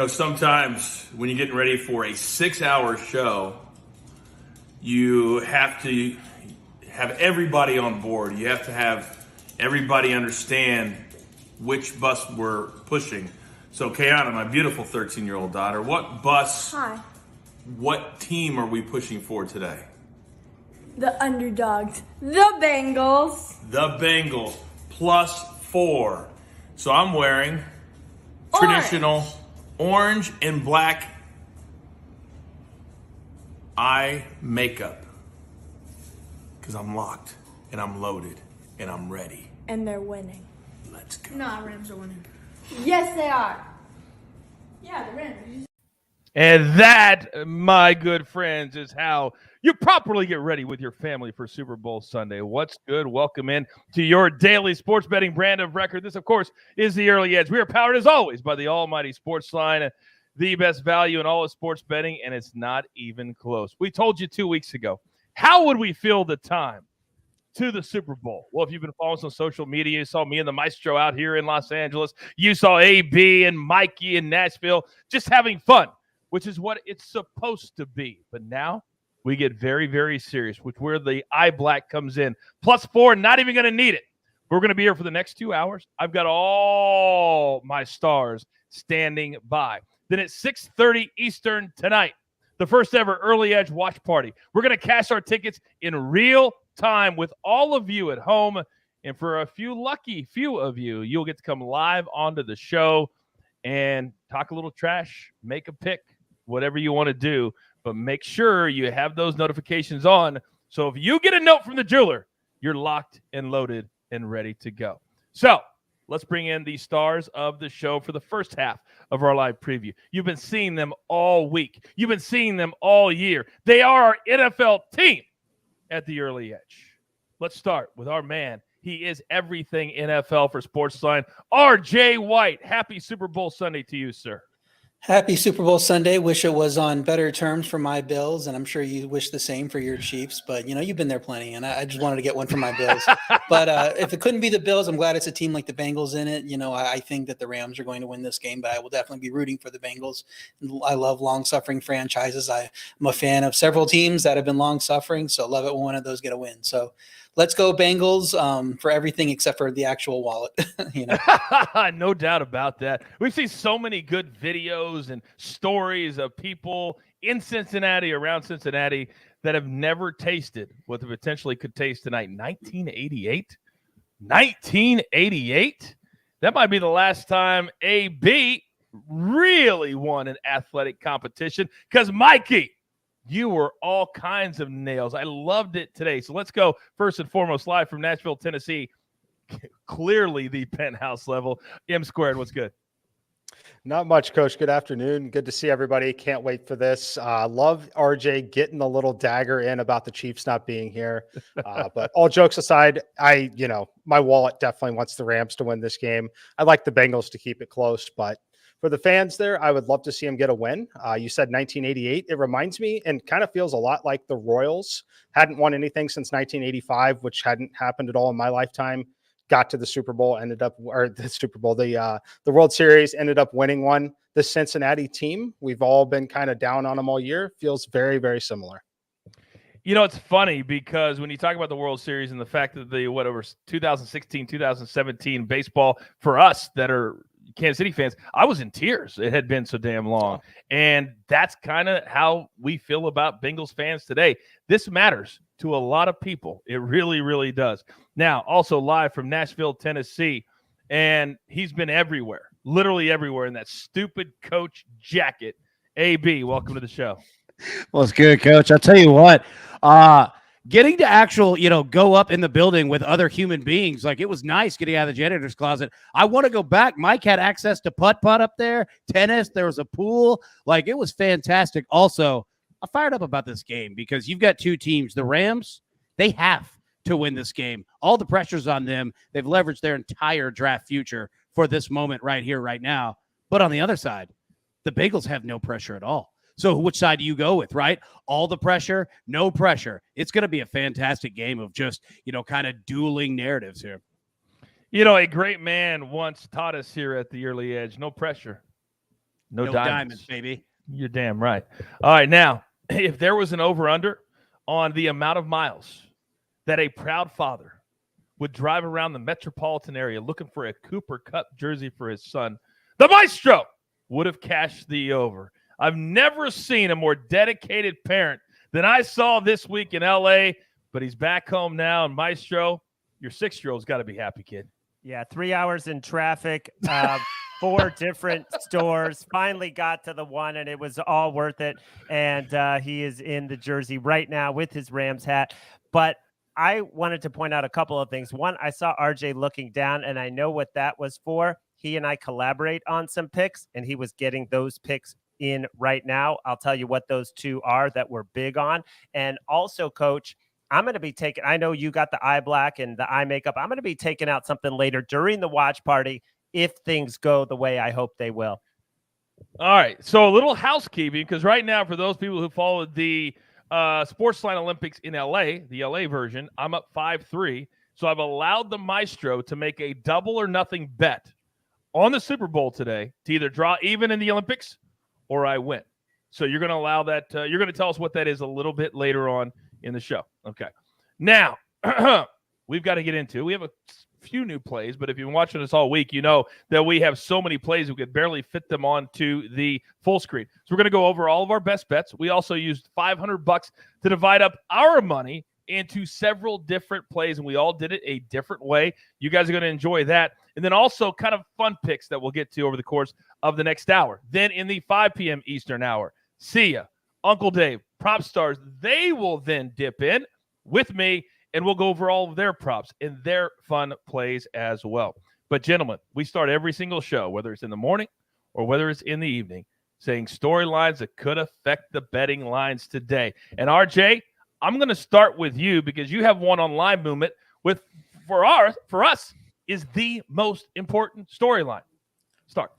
Sometimes when you're getting ready for a 6-hour show, you have to have everybody on board. You have to have everybody understand which bus we're pushing. So, Kayana, my beautiful 13-year-old daughter, what bus, what team are we pushing for today? The underdogs, the Bengals. The Bengals, +4. So I'm wearing traditional orange and black eye makeup because I'm locked and I'm loaded and I'm ready. And they're winning. Let's go. Nah, Rams are winning. Yes, they are. Yeah, the Rams. And that, my good friends, is how you properly get ready with your family for Super Bowl Sunday. What's good? Welcome in to your daily sports betting brand of record. This, of course, is The Early Edge. We are powered, as always, by the almighty SportsLine, the best value in all of sports betting, and it's not even close. We told you 2 weeks ago, how would we fill the time to the Super Bowl? Well, if you've been following us on social media, you saw me and the maestro out here in Los Angeles. You saw AB and Mikey in Nashville just having fun, which is what it's supposed to be. But now we get very, very serious, which where the eye black comes in. +4, not even going to need it. We're going to be here for the next 2 hours. I've got all my stars standing by. Then at 6:30 Eastern tonight, the first ever Early Edge watch party. We're going to cash our tickets in real time with all of you at home. And for a lucky few of you, you'll get to come live onto the show and talk a little trash, make a pick, whatever you want to do, but make sure you have those notifications on. So if you get a note from the jeweler, you're locked and loaded and ready to go. So let's bring in the stars of the show for the first half of our live preview. You've been seeing them all week. You've been seeing them all year. They are our NFL team at the Early Edge. Let's start with our man. He is everything NFL for SportsLine. RJ White, happy Super Bowl Sunday to you, sir. Happy Super Bowl Sunday. Wish it was on better terms for my Bills, and I'm sure you wish the same for your Chiefs. But, you've been there plenty, and I just wanted to get one for my Bills. But if it couldn't be the Bills, I'm glad it's a team like the Bengals in it. I think that the Rams are going to win this game, but I will definitely be rooting for the Bengals. I love long-suffering franchises. I'm a fan of several teams that have been long-suffering, so love it when one of those get a win. So let's go Bengals for everything except for the actual wallet. No doubt about that. We've seen so many good videos and stories of people in Cincinnati, around Cincinnati, that have never tasted what they potentially could taste tonight. 1988? 1988? That might be the last time AB really won an athletic competition, because Mikey, you were all kinds of nails. I loved it today. So let's go first and foremost live from Nashville, Tennessee. Clearly the penthouse level. M Squared, what's good? Not much, Coach. Good afternoon. Good to see everybody. Can't wait for this. Love RJ getting the little dagger in about the Chiefs not being here. But all jokes aside, my wallet definitely wants the Rams to win this game. I like the Bengals to keep it close, but for the fans there, I would love to see them get a win. You said 1988. It reminds me and kind of feels a lot like the Royals hadn't won anything since 1985, which hadn't happened at all in my lifetime. Got to the Super Bowl, the World Series, ended up winning one. The Cincinnati team, we've all been kind of down on them all year, feels very, very similar. It's funny because when you talk about the World Series and the fact that 2016, 2017 baseball for us that are Kansas City fans, I was in tears. It had been so damn long. And that's kind of how we feel about Bengals fans today. This matters to a lot of people. It really, really does. Now, also live from Nashville, Tennessee, and he's been everywhere, literally everywhere in that stupid Coach jacket. AB, welcome to the show. Well, it's good, Coach. I'll tell you what, getting to go up in the building with other human beings, like it was nice getting out of the janitor's closet. I want to go back. Mike had access to putt-putt up there, tennis, there was a pool. Like, it was fantastic. Also, I'm fired up about this game because you've got two teams. The Rams, they have to win this game. All the pressure's on them. They've leveraged their entire draft future for this moment right here, right now. But on the other side, the Bengals have no pressure at all. So which side do you go with, right? All the pressure, no pressure. It's going to be a fantastic game of just, kind of dueling narratives here. A great man once taught us here at the Early Edge, no pressure, No diamonds, baby. You're damn right. All right, now, if there was an over-under on the amount of miles that a proud father would drive around the metropolitan area looking for a Cooper Cup jersey for his son, the Maestro would have cashed the over. I've never seen a more dedicated parent than I saw this week in L.A., but he's back home now. And Maestro, your 6-year-old's got to be happy, kid. Yeah, 3 hours in traffic, 4 different stores, finally got to the one, and it was all worth it. And he is in the jersey right now with his Rams hat. But I wanted to point out a couple of things. One, I saw RJ looking down, and I know what that was for. He and I collaborate on some picks, and he was getting those picks in right now. I'll tell you what those 2 are that we're big on. And also, Coach, I'm going to be taking, I know you got the eye black and the eye makeup. I'm going to be taking out something later during the watch party if things go the way I hope they will. All right, so a little housekeeping, because right now, for those people who followed the SportsLine Olympics in LA, the LA version, I'm up 5-3. So I've allowed the Maestro to make a double or nothing bet on the Super Bowl today to either draw even in the Olympics or I win. So you're going to allow that. You're going to tell us what that is a little bit later on in the show. Okay. Now, we've got to get into, we have a few new plays, but if you've been watching us all week, you know that we have so many plays we could barely fit them onto the full screen. So we're going to go over all of our best bets. We also used $500 to divide up our money into several different plays, and we all did it a different way. You guys are going to enjoy that. And then also kind of fun picks that we'll get to over the course of the next hour. Then in the 5 p.m. Eastern hour, Sia, Uncle Dave, Prop Stars, they will then dip in with me, and we'll go over all of their props and their fun plays as well. But, gentlemen, we start every single show, whether it's in the morning or whether it's in the evening, saying storylines that could affect the betting lines today. And, RJ, I'm going to start with you because you have one on Live Movement with, for us, is the most important storyline. Start.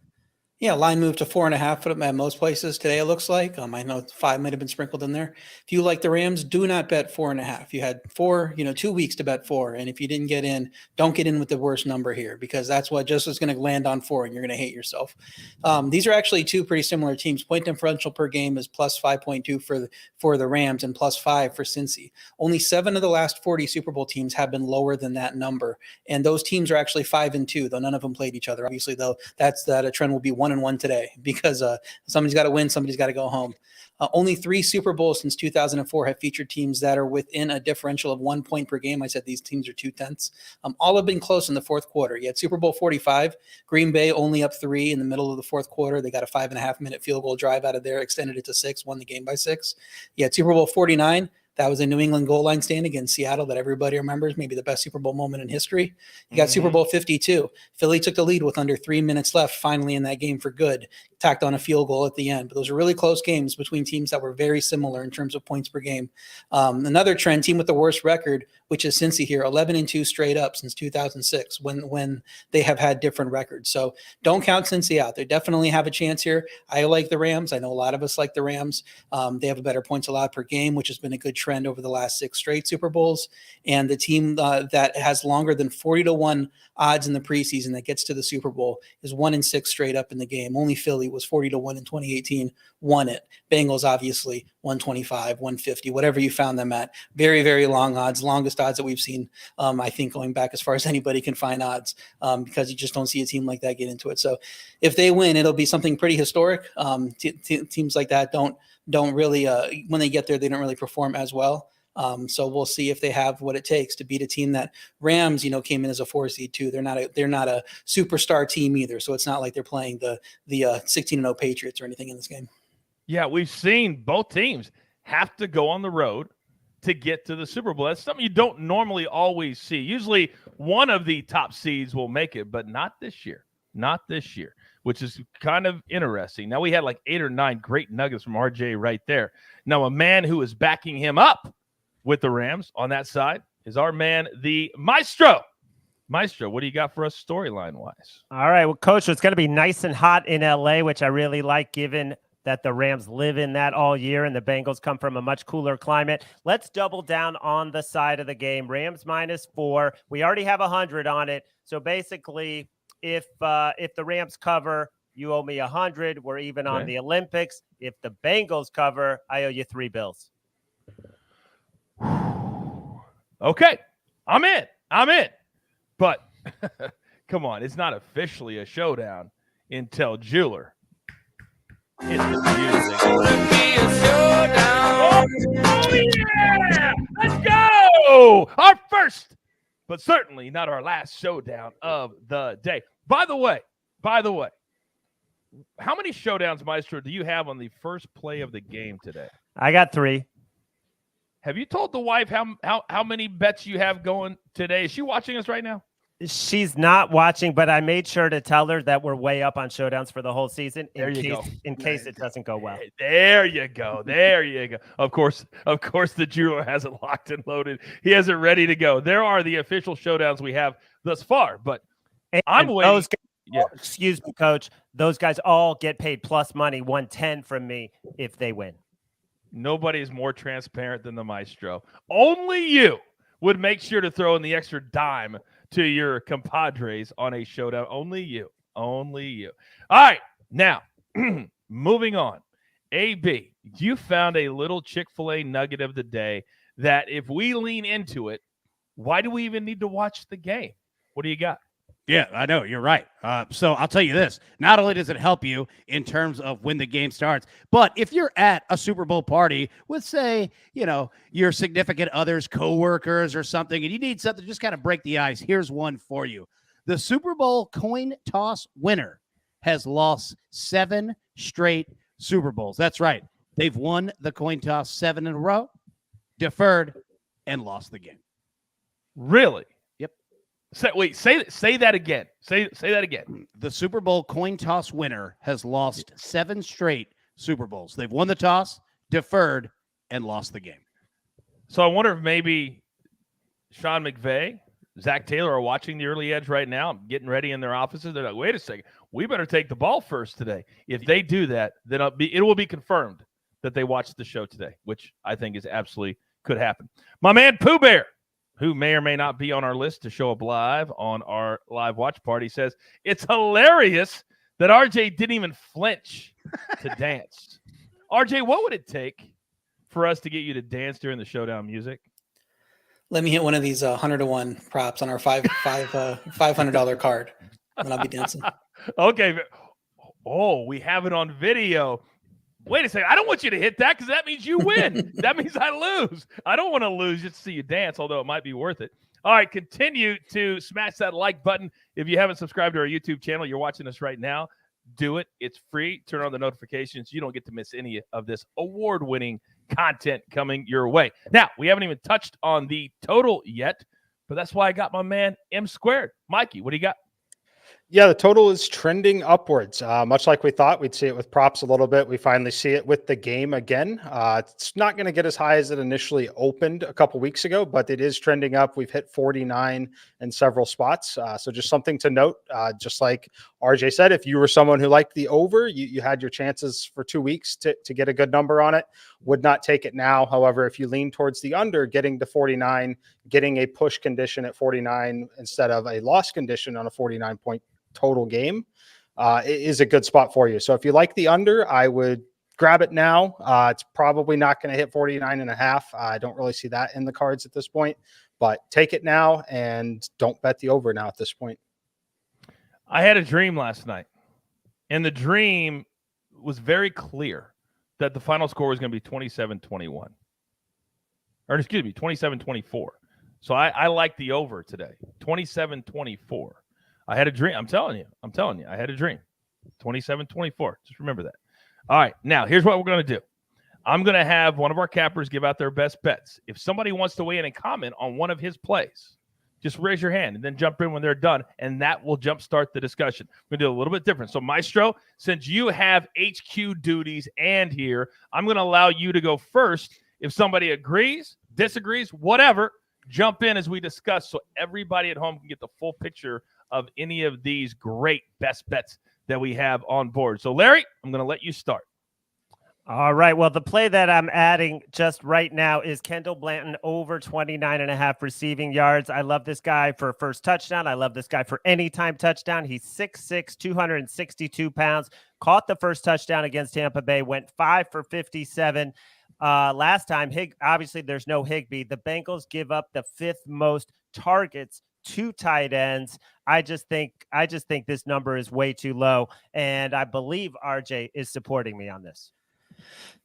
Yeah, line moved to 4.5 at most places today, it looks like. I know 5 might have been sprinkled in there. If you like the Rams, do not bet 4.5. You had 2 weeks to bet 4. And if you didn't get in, don't get in with the worst number here because that's what just is going to land on 4 and you're going to hate yourself. These are actually 2 pretty similar teams. Point differential per game is plus 5.2 for the Rams and plus 5 for Cincy. Only 7 of the last 40 Super Bowl teams have been lower than that number. And those teams are actually 5-2, though none of them played each other. Obviously, though, that a trend will be 1-1 today because somebody's got to win, somebody's got to go home. Only 3 Super Bowls since 2004 have featured teams that are within a differential of 1 point per game. I said these teams are 0.2. All have been close in the fourth quarter. You had Super Bowl 45, Green Bay only up 3 in the middle of the fourth quarter. They got a 5.5-minute field goal drive out of there, extended it to 6, won the game by 6. You had Super Bowl 49. That was a New England goal line stand against Seattle that everybody remembers, maybe the best Super Bowl moment in history. You got Super Bowl 52. Philly took the lead with under 3 minutes left, finally in that game for good, tacked on a field goal at the end. But those are really close games between teams that were very similar in terms of points per game. Another trend, team with the worst record, which is Cincy here, 11-2 straight up since 2006 when they have had different records. So don't count Cincy out. They definitely have a chance here. I like the Rams. I know a lot of us like the Rams. They have a better points allowed per game, which has been a good trend over the last 6 straight Super Bowls. And the team that has longer than 40-1 odds in the preseason that gets to the Super Bowl is 1-6 straight up in the game. Only Philly was 40-1 in 2018, won it. Bengals, obviously, 125, 150, whatever you found them at. Very, very long odds, longest odds that we've seen, I think, going back as far as anybody can find odds, because you just don't see a team like that get into it. So if they win, it'll be something pretty historic. Teams like that don't really, when they get there, they don't really perform as well. So we'll see if they have what it takes to beat a team that Rams, came in as a 4 seed too. They're not a superstar team either. So it's not like they're playing the 16-0 Patriots or anything in this game. Yeah, we've seen both teams have to go on the road to get to the Super Bowl. That's something you don't normally always see. Usually one of the top seeds will make it, but not this year. Not this year, which is kind of interesting. Now, we had like 8 or 9 great nuggets from RJ right there. Now, a man who is backing him up with the Rams on that side is our man, the Maestro. Maestro, what do you got for us storyline-wise? All right, well, Coach, it's going to be nice and hot in L.A., which I really like given that the Rams live in that all year and the Bengals come from a much cooler climate. Let's double down on the side of the game. Rams -4. We already have 100 on it. So basically, if the Rams cover, You owe me 100. We're even on Okay. the Olympics. If the Bengals cover, I owe you 3 bills. Okay, I'm in. But come on, it's not officially a showdown until Jeweler. It's the music. Oh, yeah! Let's go! Our first, but certainly not our last showdown of the day. By the way, how many showdowns, Maestro, do you have on the first play of the game today? I got 3. Have you told the wife how many bets you have going today? Is she watching us right now? She's not watching, but I made sure to tell her that we're way up on showdowns for the whole season in case it doesn't go well. There you go. Of course, the jeweler has it locked and loaded. He has it ready to go. There are the official showdowns we have thus far, but I'm waiting. Those guys, excuse me, Coach. Those guys all get paid plus money, 110 from me if they win. Nobody is more transparent than the Maestro. Only you would make sure to throw in the extra dime to your compadres on a showdown. Only you. All right, now, moving on. AB, you found a little Chick-fil-A nugget of the day that if we lean into it, why do we even need to watch the game? What do you got? Yeah, I know. You're right. So I'll tell you this. Not only does it help you in terms of when the game starts, but if you're at a Super Bowl party with, say, your significant others, coworkers or something, and you need something to just kind of break the ice, here's one for you. The Super Bowl coin toss winner has lost 7 straight Super Bowls. That's right. They've won the coin toss 7 in a row, deferred, and lost the game. Really? Yep. Say that again. Say that again. The Super Bowl coin toss winner has lost 7 straight Super Bowls. They've won the toss, deferred, and lost the game. So I wonder if maybe Sean McVay, Zach Taylor are watching the early edge right now, getting ready in their offices. They're like, wait a second, we better take the ball first today. If they do that, then it will be confirmed that they watched the show today, which I think is absolutely could happen. My man Pooh Bear, who may or may not be on our list to show up live on our live watch party, says it's hilarious that RJ didn't even flinch to dance. RJ, what would it take for us to get you to dance during the showdown music? Let me hit one of these 100-to-1 props on our $500 card, and I'll be dancing. Okay. Oh, we have it on video. Wait a second. I don't want you to hit that because that means you win. That means I lose. I don't want to lose just to see you dance, although it might be worth it. All right, continue to smash that like button. If you haven't subscribed to our YouTube channel, you're watching us right now, do it. It's free. Turn on the notifications. You don't get to miss any of this award-winning content coming your way. Now, we haven't even touched on the total yet, but that's why I got my man M Squared. Mikey, what do you got? Yeah, the total is trending upwards. Much like we thought, we'd see it with props a little bit. We finally see it with the game again. It's not going to get as high as it initially opened a couple weeks ago, but it is trending up. We've hit 49 in several spots. So just something to note, just like RJ said, if you were someone who liked the over, you had your chances for 2 weeks to get a good number on it. Would not take it now. However, if you lean towards the under, getting to 49, getting a push condition at 49 instead of a loss condition on a 49-point total game is a good spot for you. So if you like the under, I would grab it now. It's probably not going to hit 49.5. I don't really see that in the cards at this point, but take it now and don't bet the over now at this point. I had a dream last night, and the dream was very clear that the final score was going to be 27-21. Or excuse me, 27-24. So I like the over today, 27-24. I had a dream. I'm telling you, I had a dream. 27-24. Just remember that. All right. Now, here's what we're going to do. I'm going to have one of our cappers give out their best bets. If somebody wants to weigh in and comment on one of his plays, just raise your hand and then jump in when they're done, and that will jumpstart the discussion. We're going to do a little bit different. So, Maestro, since you have HQ duties and here, I'm going to allow you to go first. If somebody agrees, disagrees, whatever, jump in as we discuss so everybody at home can get the full picture of any of these great best bets that we have on board. So, Larry, I'm going to let you start. All right. Well, the play that I'm adding just right now is Kendall Blanton over 29.5 receiving yards. I love this guy for a first touchdown. I love this guy for anytime touchdown. He's 6'6", 262 pounds. Caught the first touchdown against Tampa Bay, went 5 for 57. Last time, obviously there's no Higbee. The Bengals give up the 5th most targets to tight ends. I just think this number is way too low, and I believe RJ is supporting me on this.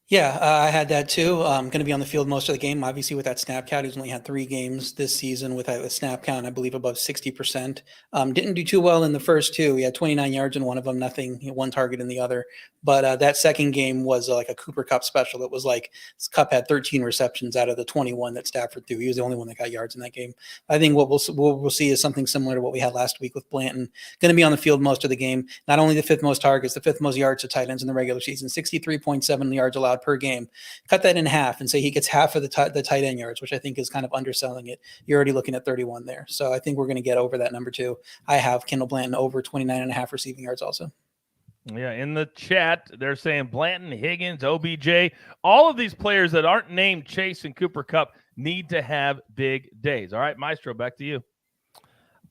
Yeah, I had that too. Going to be on the field most of the game. Obviously, with that snap count, he's only had 3 games this season with a snap count, I believe, above 60%. Didn't do too well in the first 2. He had 29 yards in one of them, nothing, 1 target in the other. But that second game was like a Cooper Kupp special. It was like Kupp had 13 receptions out of the 21 that Stafford threw. He was the only one that got yards in that game. I think what we'll see is something similar to what we had last week with Blanton. Going to be on the field most of the game. Not only the 5th most targets, the 5th most yards to tight ends in the regular season, 63.7 yards allowed per game. Cut that in half and say he gets half of the tight end yards, which I think is kind of underselling it. You're already looking at 31 there. So I think we're going to get over that number too. I have Kendall Blanton over 29.5 receiving yards also. Yeah, in the chat, they're saying Blanton, Higgins, OBJ, all of these players that aren't named Chase and Cooper Kupp need to have big days. All right, Maestro, back to you.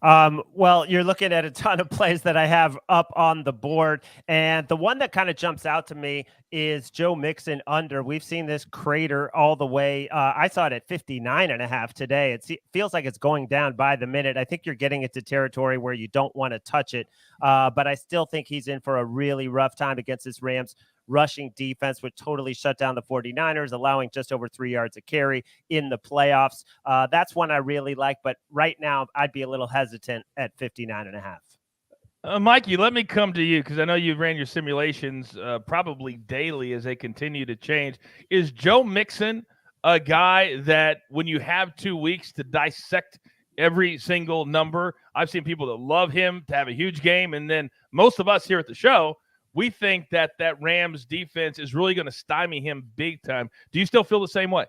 Well, you're looking at a ton of plays that I have up on the board. And the one that kind of jumps out to me is Joe Mixon under. We've seen this crater all the way. I saw it at 59.5 today. It feels like it's going down by the minute. I think you're getting into territory where you don't want to touch it. But I still think he's in for a really rough time against this Rams rushing defense, which totally shut down the 49ers, allowing just over 3 yards a carry in the playoffs. That's one I really like, but right now I'd be a little hesitant at 59.5. Mikey, let me come to you because I know you've ran your simulations probably daily as they continue to change. Is Joe Mixon a guy that when you have 2 weeks to dissect every single number, I've seen people that love him to have a huge game, and then most of us here at the show, we think that Rams defense is really going to stymie him big time. Do you still feel the same way?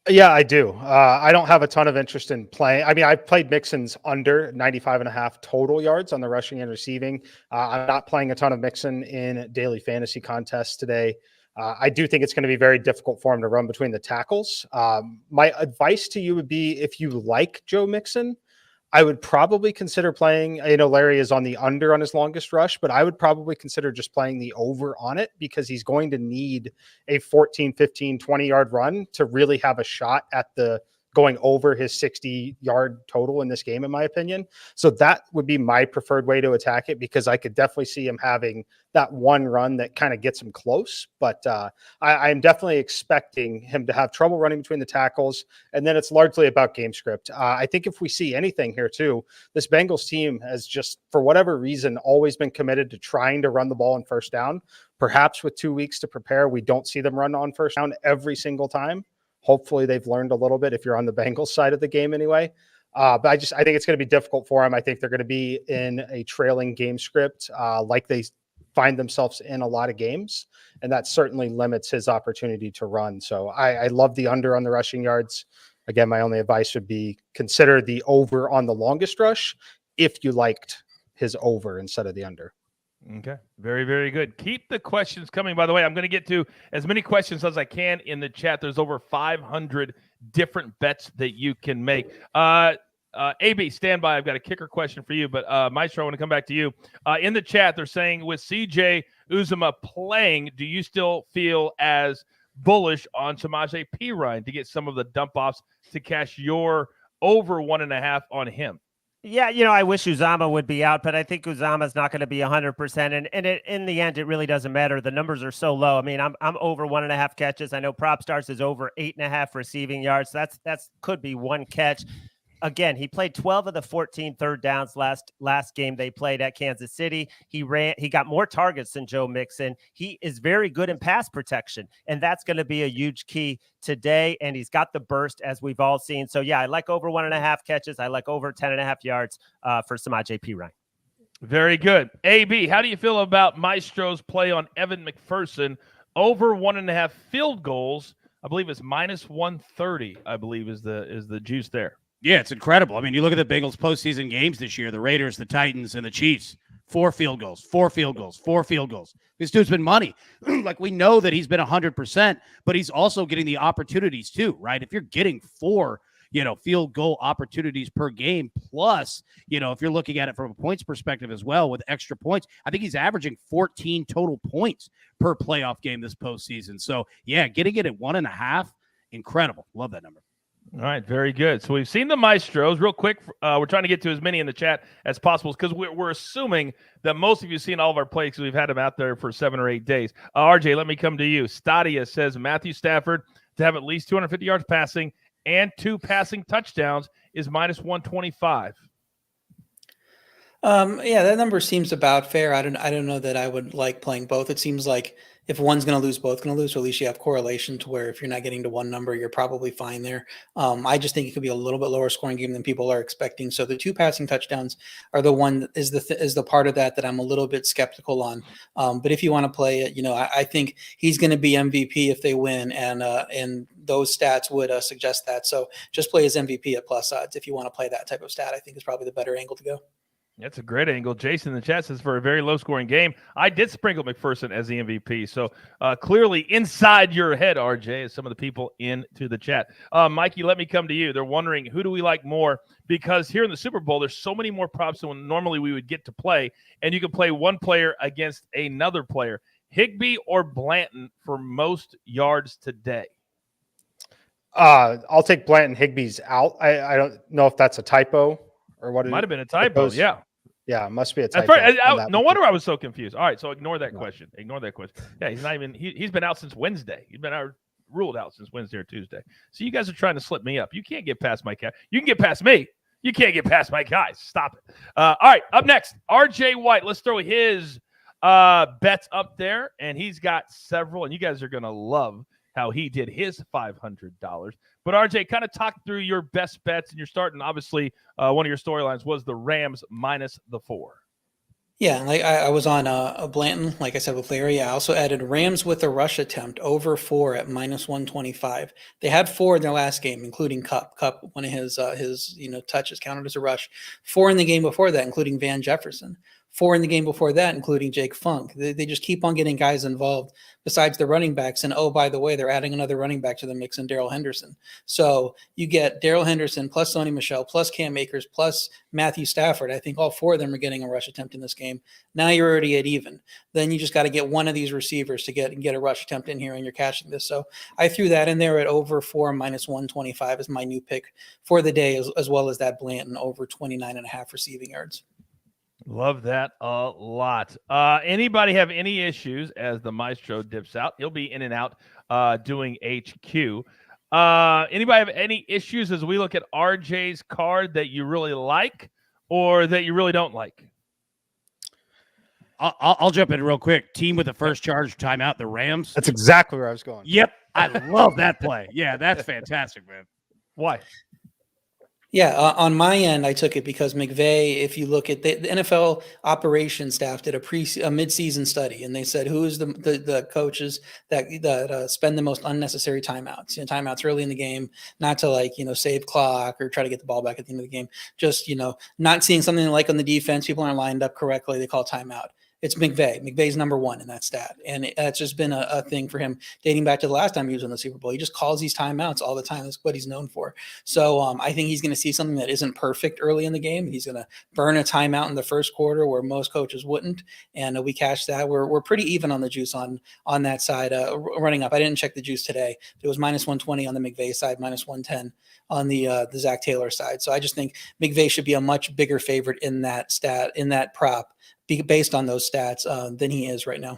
Yeah, I do. I don't have a ton of interest in playing. I mean, I played Mixon's under 95.5 total yards on the rushing and receiving. I'm not playing a ton of Mixon in daily fantasy contests today. I do think it's going to be very difficult for him to run between the tackles. My advice to you would be, if you like Joe Mixon, I would probably consider playing, Larry is on the under on his longest rush, but I would probably consider just playing the over on it because he's going to need a 14, 15, 20-yard run to really have a shot at going over his 60-yard total in this game, in my opinion. So that would be my preferred way to attack it because I could definitely see him having that one run that kind of gets him close. But I'm definitely expecting him to have trouble running between the tackles. And then it's largely about game script. I think if we see anything here too, this Bengals team has just, for whatever reason, always been committed to trying to run the ball on first down. Perhaps with 2 weeks to prepare, we don't see them run on first down every single time. Hopefully they've learned a little bit if you're on the Bengals side of the game anyway. But I think it's going to be difficult for them. I think they're going to be in a trailing game script like they find themselves in a lot of games. And that certainly limits his opportunity to run. So I love the under on the rushing yards. Again, my only advice would be consider the over on the longest rush if you liked his over instead of the under. Okay. Very, very good. Keep the questions coming. By the way, I'm going to get to as many questions as I can in the chat. There's over 500 different bets that you can make. AB, stand by. I've got a kicker question for you, but Maestro, I want to come back to you. In the chat, they're saying with CJ Uzomah playing, do you still feel as bullish on Samaje Perine to get some of the dump offs to cash your over 1.5 on him? Yeah, I wish Uzomah would be out, but I think Uzomah's not going to be 100%. And in the end, it really doesn't matter. The numbers are so low. I mean, I'm over 1.5 catches. I know PropStars is over 8.5 receiving yards. That's could be one catch. Again, he played 12 of the 14 third downs last game they played at Kansas City. He got more targets than Joe Mixon. He is very good in pass protection, and that's going to be a huge key today. And he's got the burst, as we've all seen. So yeah, I like over 1.5 catches. I like over 10.5 yards for Samaje Perine. Very good. AB, how do you feel about Maestro's play on Evan McPherson over 1.5 field goals? I believe it's minus 130. I believe is the juice there. Yeah, it's incredible. I mean, you look at the Bengals postseason games this year, the Raiders, the Titans, and the Chiefs. 4 field goals, 4 field goals, 4 field goals. This dude's been money. Like, we know that he's been 100%, but he's also getting the opportunities too, right? If you're getting 4, field goal opportunities per game, plus, if you're looking at it from a points perspective as well with extra points, I think he's averaging 14 total points per playoff game this postseason. So, yeah, getting it at 1.5, incredible. Love that number. All right, very good. So we've seen the Maestros. Real quick, we're trying to get to as many in the chat as possible because we're assuming that most of you have seen all of our plays because we've had them out there for 7 or 8 days. RJ, let me come to you. Stadia says Matthew Stafford to have at least 250 yards passing and 2 passing touchdowns is -125. Yeah, that number seems about fair. I don't know that I would like playing both. It seems like if one's going to lose, both going to lose. So at least you have correlation to where if you're not getting to one number, you're probably fine there. I just think it could be a little bit lower scoring game than people are expecting. So the 2 passing touchdowns are the one is the part of that I'm a little bit skeptical on. But if you want to play it, I think he's going to be MVP if they win, and those stats would suggest that. So just play his MVP at plus odds if you want to play that type of stat. I think is probably the better angle to go. That's a great angle. Jason in the chat says for a very low-scoring game, I did sprinkle McPherson as the MVP. So clearly inside your head, RJ, as some of the people into the chat. Mikey, let me come to you. They're wondering, who do we like more? Because here in the Super Bowl, there's so many more props than normally we would get to play, and you can play one player against another player. Higbee or Blanton for most yards today? I'll take Blanton. Higbee's out. I don't know if that's a typo. Or what? It might have been a typo. Yeah, it must be a typo. No wonder I was so confused. All right, so ignore that question. Ignore that question. Yeah, he's not even. He's been out since Wednesday. He's been ruled out since Wednesday or Tuesday. So you guys are trying to slip me up. You can't get past my guy. You can get past me. You can't get past my guys. Stop it. All right, up next, RJ White. Let's throw his bets up there, and he's got several. And you guys are gonna love how he did his $500. But RJ, kind of talk through your best bets, and you're starting, obviously, one of your storylines was the Rams -4. Yeah, like I was on a Blanton, like I said, with Larry. I also added Rams with a rush attempt over 4 at -125. They had 4 in their last game, including Cup. Cup, one of his touches counted as a rush. 4 in the game before that, including Van Jefferson. 4 in the game before that, including Jake Funk. They just keep on getting guys involved besides the running backs. And, oh, by the way, they're adding another running back to the mix in Darrell Henderson. So you get Darrell Henderson plus Sony Michel plus Cam Akers plus Matthew Stafford. I think all 4 of them are getting a rush attempt in this game. Now you're already at even. Then you just got to get one of these receivers to get a rush attempt in here, and you're catching this. So I threw that in there at over 4 -125 is my new pick for the day, as well as that Blanton over 29.5 receiving yards. Love that a lot. Anybody have any issues as the Maestro dips out? He'll be in and out doing HQ. Anybody have any issues as we look at RJ's card that you really like or that you really don't like? I'll jump in real quick. Team with the first charge timeout, the Rams. That's exactly where I was going. Yep. I love that play. Yeah, that's fantastic, man. Why? Yeah, on my end, I took it because McVay, if you look at the NFL operations staff did a mid-season study, and they said, who is the coaches that spend the most unnecessary timeouts? Timeouts early in the game, not to save clock or try to get the ball back at the end of the game. Just, not seeing something like on the defense, people aren't lined up correctly. They call timeout. It's McVay. McVay's number 1 in that stat. And it's just been a thing for him dating back to the last time he was in the Super Bowl. He just calls these timeouts all the time. That's what he's known for. So I think he's going to see something that isn't perfect early in the game. He's going to burn a timeout in the first quarter where most coaches wouldn't. And we cashed that. We're pretty even on the juice on that side running up. I didn't check the juice today. It was -120 on the McVay side, -110 on the Zach Taylor side. So I just think McVay should be a much bigger favorite in that stat, in that prop, based on those stats than he is right now.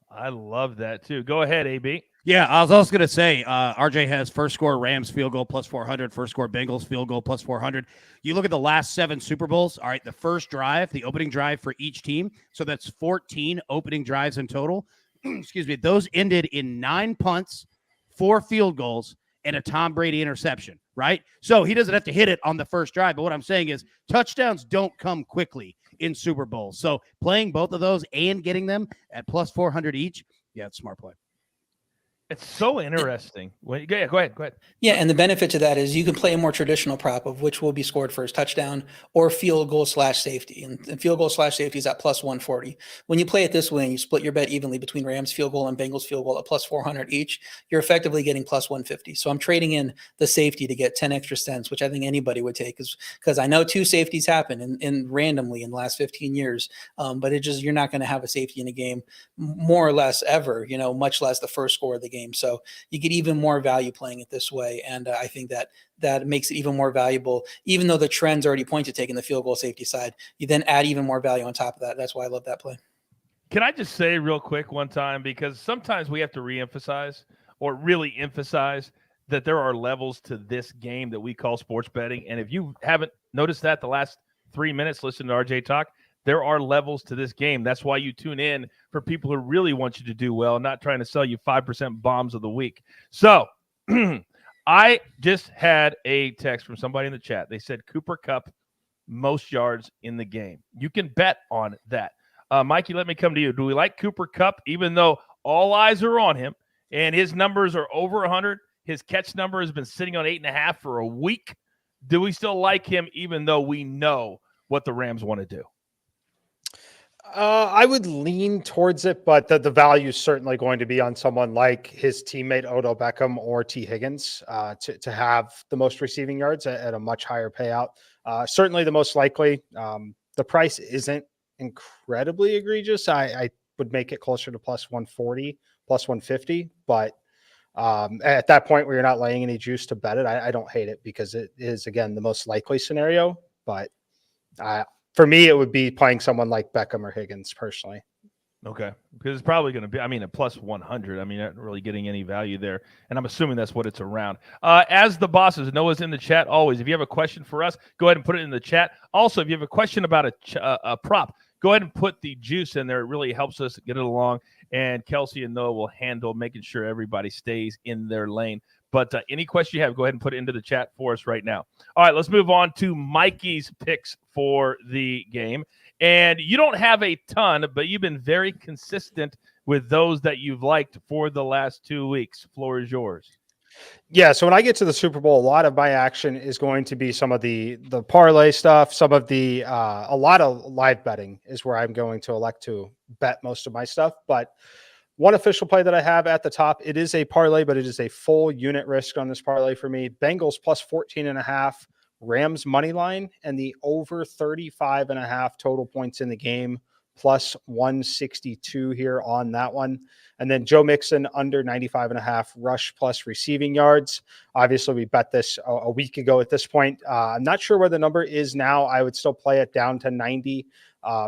I love that too. Go ahead, AB. Yeah, I was also going to say RJ has first score Rams field goal plus 400, first score Bengals field goal plus 400. You look at the last 7 Super Bowls. All right, the first drive, the opening drive for each team. So that's 14 opening drives in total. Excuse me. Those ended in 9 punts, 4 field goals, and a Tom Brady interception, right? So he doesn't have to hit it on the first drive. But what I'm saying is touchdowns don't come quickly in Super Bowls. So playing both of those and getting them at plus 400 each, yeah, it's a smart play. It's so interesting. Go ahead. Yeah, and the benefit to that is you can play a more traditional prop of which will be scored first, touchdown or field goal / safety. And field goal / safety is at plus 140. When you play it this way and you split your bet evenly between Rams field goal and Bengals field goal at plus 400 each, you're effectively getting plus 150. So I'm trading in the safety to get 10 extra cents, which I think anybody would take, because I know 2 safeties happen in randomly in the last 15 years. But you're not going to have a safety in a game more or less ever, much less the first score of the game. So you get even more value playing it this way. And I think that makes it even more valuable, even though the trends already point to taking the field goal safety side. You then add even more value on top of that. That's why I love that play. Can I just say real quick one time, because sometimes we have to reemphasize or really emphasize that there are levels to this game that we call sports betting. And if you haven't noticed that the last 3 minutes, listen to RJ talk, there are levels to this game. That's why you tune in for people who really want you to do well, not trying to sell you 5% bombs of the week. So I just had a text from somebody in the chat. They said Cooper Kupp, most yards in the game. You can bet on that. Mikey, let me come to you. Do we like Cooper Kupp, even though all eyes are on him and his numbers are over 100? His catch number has been sitting on 8.5 for a week. Do we still like him, even though we know what the Rams want to do? I would lean towards it, but the value is certainly going to be on someone like his teammate Odell Beckham or T. Higgins to have the most receiving yards at a much higher payout. Certainly the most likely. The price isn't incredibly egregious. I would make it closer to plus 140, plus 150, but at that point where you're not laying any juice to bet it, I don't hate it because it is, again, the most likely scenario. But for me, it would be playing someone like Beckham or Higgins personally. Okay. Because it's probably going to be, a plus 100. Not really getting any value there. And I'm assuming that's what it's around. As the bosses, Noah's in the chat always. If you have a question for us, go ahead and put it in the chat. Also, if you have a question about a prop, go ahead and put the juice in there. It really helps us get it along. And Kelsey and Noah will handle making sure everybody stays in their lane. But any question you have, go ahead and put it into the chat for us right now. All right, let's move on to Mikey's picks for the game. And you don't have a ton, but you've been very consistent with those that you've liked for the last 2 weeks. Floor is yours. Yeah, so when I get to the Super Bowl, a lot of my action is going to be some of the parlay stuff, some of the a lot of live betting is where I'm going to elect to bet most of my stuff. But one official play that I have at the top, it is a parlay, but it is a full unit risk on this parlay for me. Bengals plus 14.5, Rams money line, and the over 35.5 total points in the game, plus 162 here on that one. And then Joe Mixon under 95.5 rush plus receiving yards. Obviously, we bet this a week ago at this point. I'm not sure where the number is now. I would still play it down to 90.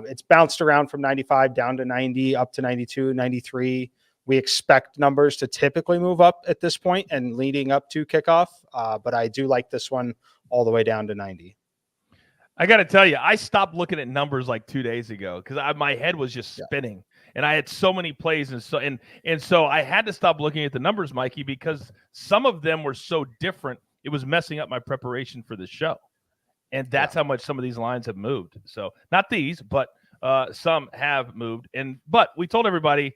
It's bounced around from 95 down to 90, up to 92, 93. We expect numbers to typically move up at this point and leading up to kickoff. But I do like this one all the way down to 90. I got to tell you, I stopped looking at numbers like 2 days ago because my head was just spinning, and I had so many plays, and so I had to stop looking at the numbers, Mikey, because some of them were so different. It was messing up my preparation for the show, and that's how much some of these lines have moved. So not these, but some have moved. But we told everybody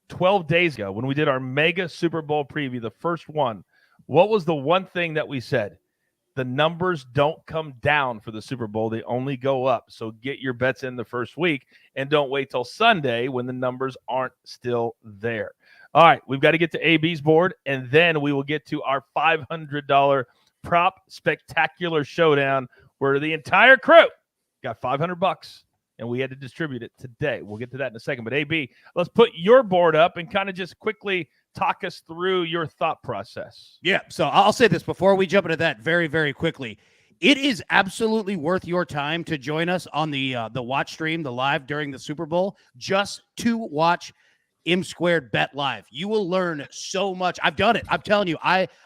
12 days ago when we did our mega Super Bowl preview, the first one. What was the one thing that we said? The numbers don't come down for the Super Bowl. They only go up. So get your bets in the first week and don't wait till Sunday when the numbers aren't still there. All right, we've got to get to AB's board, and then we will get to our $500 prop spectacular showdown where the entire crew got $500, and we had to distribute it today. We'll get to that in a second. But AB, let's put your board up and kind of just quickly talk us through your thought process. Yeah, so I'll say this before we jump into that very, very quickly. It is absolutely worth your time to join us on the watch stream, the live during the Super Bowl, just to watch M Squared Bet Live. You will learn so much. I've done it. I'm telling you,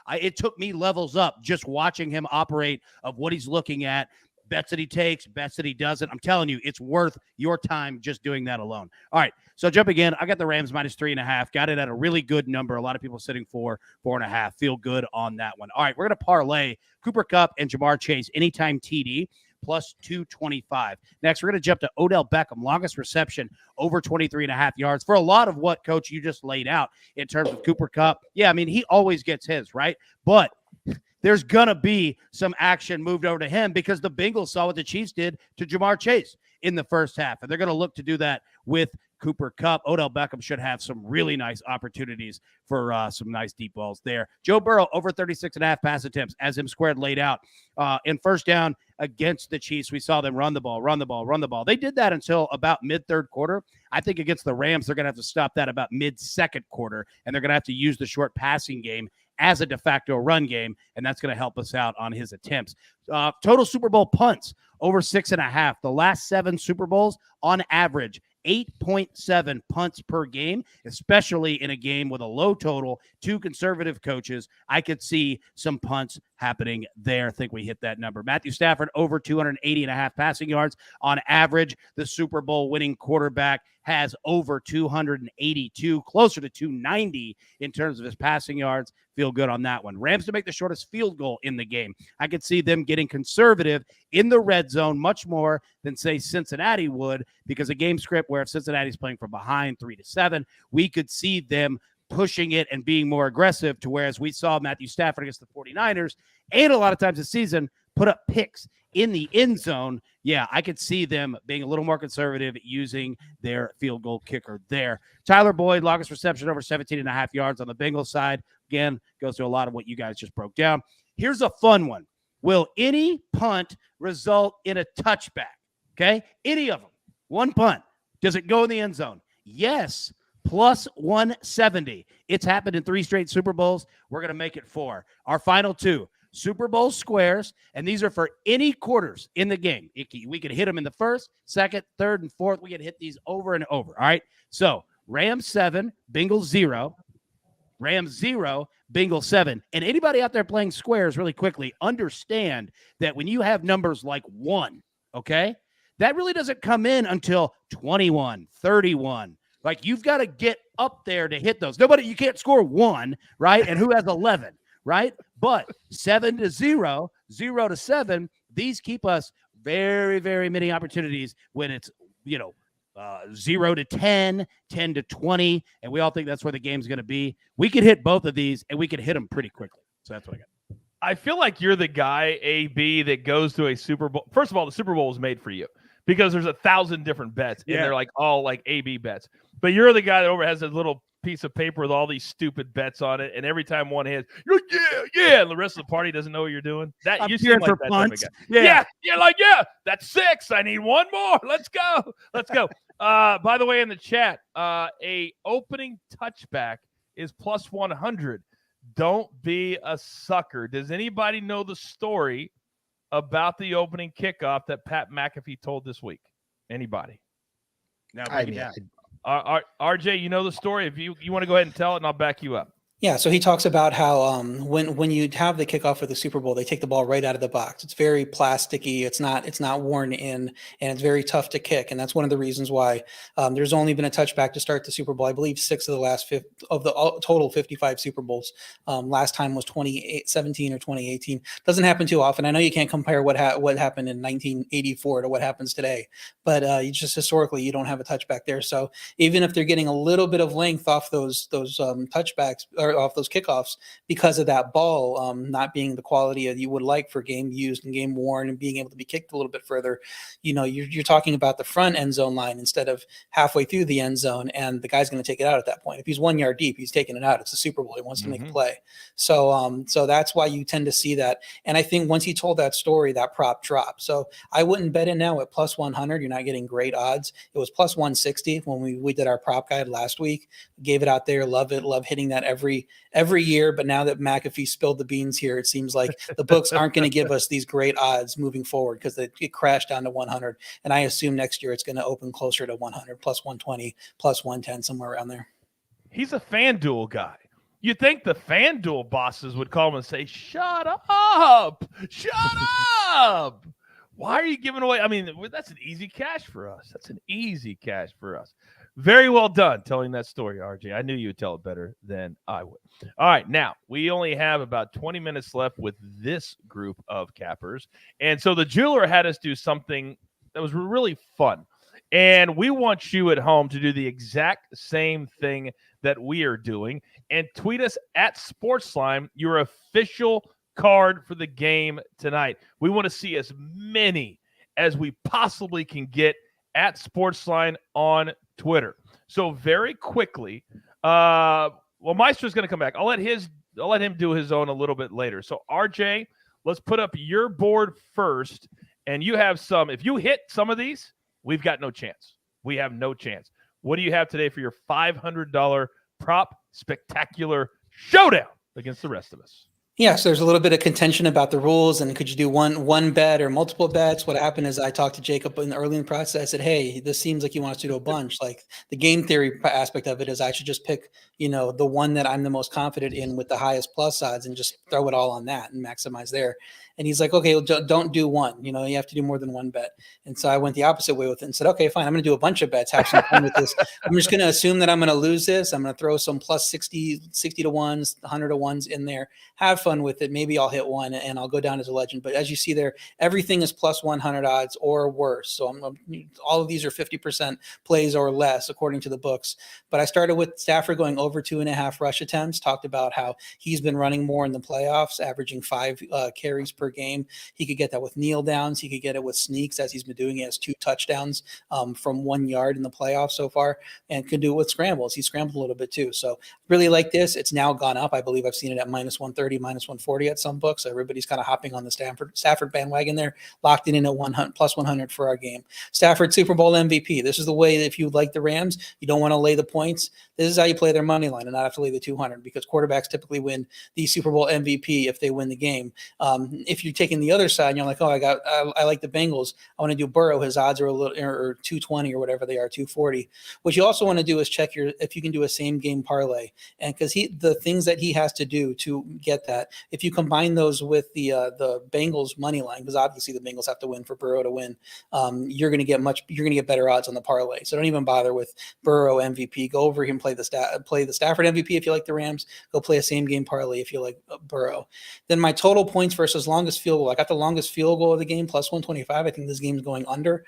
it took me levels up just watching him operate, of what he's looking at, bets that he takes, bets that he doesn't. I'm telling you, it's worth your time just doing that alone. All right, so jumping in, I got the Rams minus 3.5. Got it at a really good number. A lot of people sitting for 4.5. Feel good on that one. All right, we're going to parlay Cooper Kupp and Jamar Chase anytime TD. plus 225. Next, we're going to jump to Odell Beckham, longest reception, over 23.5 yards. For a lot of what, Coach, you just laid out in terms of Cooper Kupp, yeah, I mean, he always gets his, right? But there's going to be some action moved over to him because the Bengals saw what the Chiefs did to Jamar Chase in the first half, and they're going to look to do that with Cooper Kupp. Odell Beckham should have some really nice opportunities for some nice deep balls there. Joe Burrow, over 36.5 pass attempts, as him squared laid out. In first down against the Chiefs, we saw them run the ball. They did that until about mid-third quarter. I think against the Rams, they're going to have to stop that about mid-second quarter, and they're going to have to use the short passing game as a de facto run game, and that's going to help us out on his attempts. Total Super Bowl punts, over 6.5. The last 7 Super Bowls, on average, 8.7 punts per game, especially in a game with a low total. 2 conservative coaches. I could see some punts happening there. I think we hit that number. Matthew Stafford, over 280.5 passing yards on average. The Super Bowl winning quarterback has over 282, closer to 290 in terms of his passing yards. Feel good on that one. Rams to make the shortest field goal in the game. I could see them getting conservative in the red zone much more than, say, Cincinnati would, because a game script where if Cincinnati's playing from behind 3-7, we could see them pushing it and being more aggressive, to whereas we saw Matthew Stafford against the 49ers and a lot of times this season put up picks in the end zone. Yeah, I could see them being a little more conservative using their field goal kicker there. Tyler Boyd, longest reception, over 17.5 yards on the Bengals side. Again, goes to a lot of what you guys just broke down. Here's a fun one. Will any punt result in a touchback? Okay, any of them. One punt. Does it go in the end zone? Yes. Plus 170. It's happened in 3 straight Super Bowls. We're going to make it 4. Our final 2. Super Bowl squares, and these are for any quarters in the game. We can hit them in the first, second, third, and fourth. We can hit these over and over, all right? So Rams 7, Bengals 0. Rams 0, Bengals 7. And anybody out there playing squares really quickly, understand that when you have numbers like 1, okay, that really doesn't come in until 21, 31. Like, you've got to get up there to hit those. You can't score 1, right? And who has 11? Right? But 7-0, 0-7, these keep us very, very many opportunities when it's, 0-10, 10-20, and we all think that's where the game's going to be. We could hit both of these, and we could hit them pretty quickly. So that's what I got. I feel like you're the guy, AB, that goes to a Super Bowl. First of all, the Super Bowl was made for you because there's 1,000 different bets, and they're like all like AB bets. But you're the guy that has a little piece of paper with all these stupid bets on it, and every time one hits, you're like, yeah, and the rest of the party doesn't know what you're doing. That you seem like that type of guy. Yeah, that's 6. I need one more. Let's go. By the way, in the chat, a opening touchback is plus 100. Don't be a sucker. Does anybody know the story about the opening kickoff that Pat McAfee told this week? Anybody? Now break it down. RJ, you know the story. If you want to go ahead and tell it, and I'll back you up. Yeah, so he talks about how when you have the kickoff for the Super Bowl, they take the ball right out of the box. It's very plasticky. It's not worn in, and it's very tough to kick. And that's one of the reasons why there's only been a touchback to start the Super Bowl. I believe 6 of the last of the total 55 Super Bowls. Last time was 2017 or 2018. Doesn't happen too often. I know you can't compare what happened in 1984 to what happens today, but you just historically you don't have a touchback there. So even if they're getting a little bit of length off those touchbacks or off those kickoffs because of that ball not being the quality that you would like for game used and game worn and being able to be kicked a little bit further, you're talking about the front end zone line instead of halfway through the end zone, and the guy's going to take it out at that point. If he's 1 yard deep, he's taking it out. It's a Super Bowl. He wants to make a play. So that's why you tend to see that. And I think once he told that story, that prop dropped. So I wouldn't bet it now at plus 100. You're not getting great odds. It was plus 160 when we did our prop guide last week. Gave it out there. Love it. Love hitting that every year. But now that McAfee spilled the beans here, it seems like the books aren't going to give us these great odds moving forward because it crashed down to 100. And I assume next year it's going to open closer to 100, plus 120, plus 110, somewhere around there. He's a FanDuel guy. You'd think the FanDuel bosses would call him and say, shut up. Why are you giving away? I mean, that's an easy cash for us. Very well done telling that story, RJ. I knew you would tell it better than I would. All right, now we only have about 20 minutes left with this group of cappers. And so the jeweler had us do something that was really fun. And we want you at home to do the exact same thing that we are doing and tweet us at SportsLine your official card for the game tonight. We want to see as many as we possibly can get at SportsLine on Twitter. So very quickly, Maestro's going to come back. I'll let him do his own a little bit later. So RJ, let's put up your board first, and you have some. If you hit some of these, we've got no chance. We have no chance. What do you have today for your $500 prop spectacular showdown against the rest of us? Yeah, so there's a little bit of contention about the rules, and could you do one bet or multiple bets? What happened is I talked to Jacob early in the process. I said, hey, this seems like you want us to do a bunch. Like the game theory aspect of it is I should just pick, the one that I'm the most confident in with the highest plus odds and just throw it all on that and maximize there. And he's like, okay, well, don't do one. You have to do more than one bet. And so I went the opposite way with it and said, okay, fine. I'm going to do a bunch of bets, have some fun with this. I'm just going to assume that I'm going to lose this. I'm going to throw some plus 60 to ones, 100 to ones in there. Have fun with it. Maybe I'll hit one and I'll go down as a legend. But as you see there, everything is plus 100 odds or worse. So all of these are 50% plays or less according to the books. But I started with Stafford going over 2.5 rush attempts, talked about how he's been running more in the playoffs, averaging 5 carries per game. He could get that with kneel downs. He could get it with sneaks, as he's been doing. He has 2 touchdowns from 1 yard in the playoffs so far, and could do it with scrambles. He scrambled a little bit too. So really like this. It's now gone up. I believe I've seen it at minus 130, minus 140 at some books. So everybody's kind of hopping on the Stafford bandwagon there, locked in at 100 plus 100 for our game. Stafford Super Bowl MVP. This is the way that if you like the Rams, you don't want to lay the points. This is how you play their money line and not have to lay the 200, because quarterbacks typically win the Super Bowl MVP if they win the game. If you're taking the other side and you're like, I like the Bengals, I want to do Burrow. His odds are a little, or 220 or whatever they are, 240. What you also want to do is check if you can do a same game parlay, and because the things that he has to do to get that, if you combine those with the Bengals money line, because obviously the Bengals have to win for Burrow to win, you're going to get better odds on the parlay. So don't even bother with Burrow MVP. Go over here and play the Stafford MVP if you like the Rams. Go play a same game parlay if you like Burrow. Then my total points versus longest field goal. I got the longest field goal of the game, plus 125. I think this game's going under.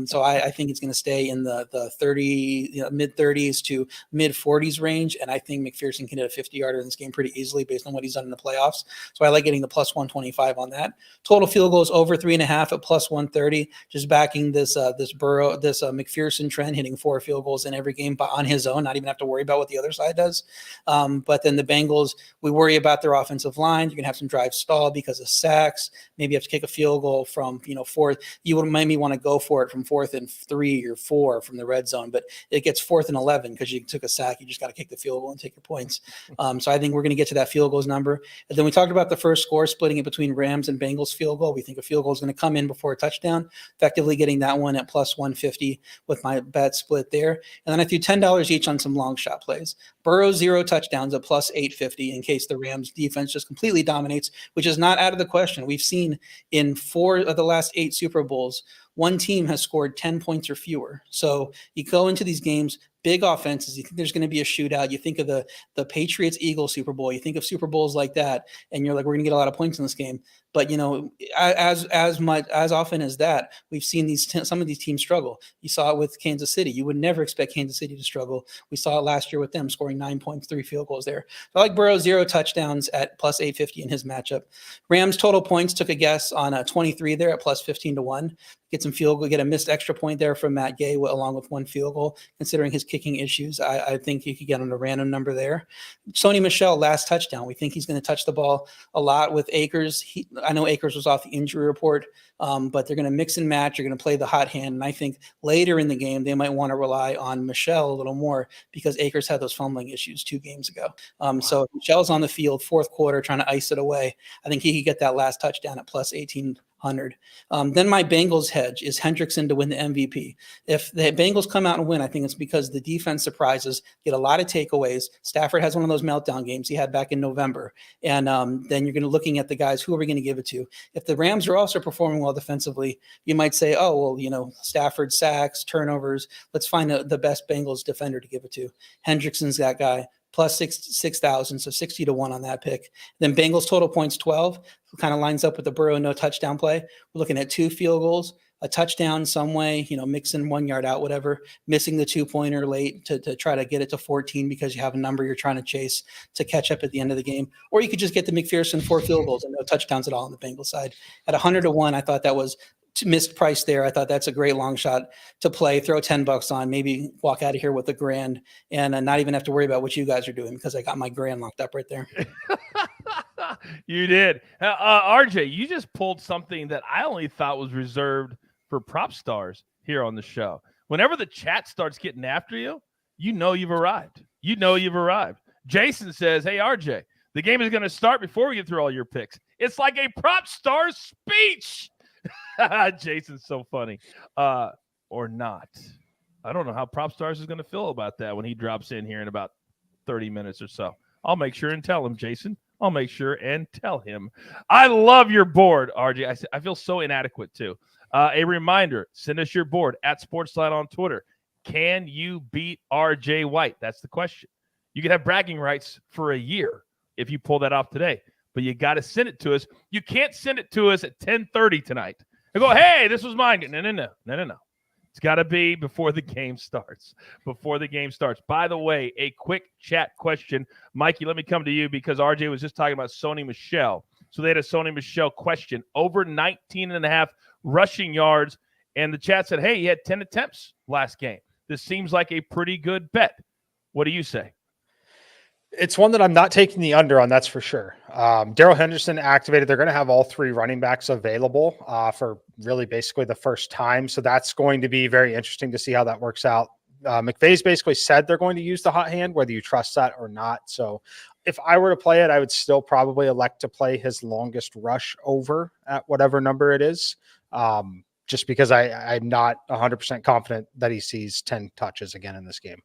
So I think it's going to stay in the 30, mid 30s to mid 40s range. And I think McPherson can hit a 50-yarder in this game pretty easily based on what he's done in the playoffs. So I like getting the plus 125 on that. Total field goals over 3.5 at plus 130. Just backing this McPherson trend, hitting 4 field goals in every game on his own. Not even have to worry about what the other side does. But then the Bengals, we worry about their offensive line. You're going to have some drives stall because of sacks. Maybe you have to kick a field goal from fourth. You would maybe want to go for it from 4th and 3 or 4 from the red zone, but it gets 4th and 11 because you took a sack. You just got to kick the field goal and take your points. So I think we're going to get to that field goals number. And then we talked about the first score, splitting it between Rams and Bengals field goal. We think a field goal is going to come in before a touchdown, effectively getting that one at plus 150 with my bet split there. And then I threw $10 each on some long shot plays. Burrow 0 touchdowns at plus 850 in case the Rams defense just completely dominates, which is not out of the question. We've seen in 4 of the last 8 Super Bowls, one team has scored 10 points or fewer. So you go into these games, big offenses, you think there's going to be a shootout. You think of the Patriots-Eagles Super Bowl. You think of Super Bowls like that, and you're like, we're going to get a lot of points in this game. But, as often as that, we've seen some of these teams struggle. You saw it with Kansas City. You would never expect Kansas City to struggle. We saw it last year with them scoring 9 points, 3 field goals there. So I like Burrow 0 touchdowns at plus 850 in his matchup. Rams total points, took a guess on 23 there at plus 15 to 1. Get some field goal, get a missed extra point there from Matt Gay along with 1 field goal. Considering his kicking issues, I think you could get on a random number there. Sony Michel, last touchdown. We think he's going to touch the ball a lot with Akers. I know Akers was off the injury report, but they're going to mix and match. You're going to play the hot hand. And I think later in the game, they might want to rely on Michel a little more because Akers had those fumbling issues 2 games ago. So if Michel's on the field, 4th quarter, trying to ice it away, I think he could get that last touchdown at plus 18 100. Then my Bengals hedge is Hendrickson to win the MVP. If the Bengals come out and win, I think it's because the defense surprises, get a lot of takeaways. Stafford has one of those meltdown games he had back in November. And then you're going to looking at the guys, who are we going to give it to? If the Rams are also performing well defensively, you might say, oh, well, Stafford sacks, turnovers. Let's find the best Bengals defender to give it to. Hendrickson's that guy. Plus 6,000, so 60 to 1 on that pick. Then Bengals total points 12, kind of lines up with the Burrow no touchdown play. We're looking at 2 field goals, a touchdown some way, mixing 1 yard out, whatever, missing the 2-pointer late to try to get it to 14 because you have a number you're trying to chase to catch up at the end of the game. Or you could just get the McPherson 4 field goals and no touchdowns at all on the Bengals side. At 100 to 1, I thought that was missed price there. I thought that's a great long shot to play, throw $10 on, maybe walk out of here with a grand and not even have to worry about what you guys are doing because I got my grand locked up right there. You did. RJ, you just pulled something that I only thought was reserved for prop stars here on the show. Whenever the chat starts getting after you, you've arrived. You've arrived. Jason says, hey, RJ, the game is going to start before we get through all your picks. It's like a prop star speech. Jason's so funny. Or not. I don't know how Prop Stars is going to feel about that when he drops in here in about 30 minutes or so. I'll make sure and tell him, Jason. I'll make sure and tell him. I love your board, RJ. I feel so inadequate, too. A reminder, send us your board at SportsLine on Twitter. Can you beat RJ White? That's the question. You could have bragging rights for a year if you pull that off today. But you got to send it to us. You can't send it to us at 10:30 tonight. I go, hey, this was mine. No. It's got to be before the game starts. By the way, a quick chat question. Mikey, let me come to you because RJ was just talking about Sony Michel. So they had a Sony Michel question. Over 19.5 rushing yards. And the chat said, hey, he had 10 attempts last game. This seems like a pretty good bet. What do you say? It's one that I'm not taking the under on, that's for sure. Darrell Henderson activated. They're going to have all 3 running backs available for really basically the first time. So that's going to be very interesting to see how that works out. McVay's basically said they're going to use the hot hand, whether you trust that or not. So if I were to play it, I would still probably elect to play his longest rush over at whatever number it is. Just because I'm not 100% confident that he sees 10 touches again in this game.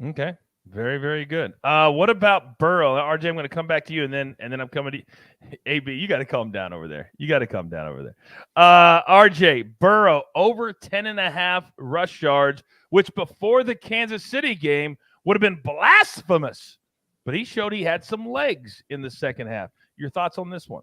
Okay. Very, very good. What about Burrow? RJ, I'm going to come back to you, and then I'm coming to you. AB, you got to calm down over there. RJ, Burrow, over 10.5 rush yards, which before the Kansas City game would have been blasphemous. But he showed he had some legs in the second half. Your thoughts on this one?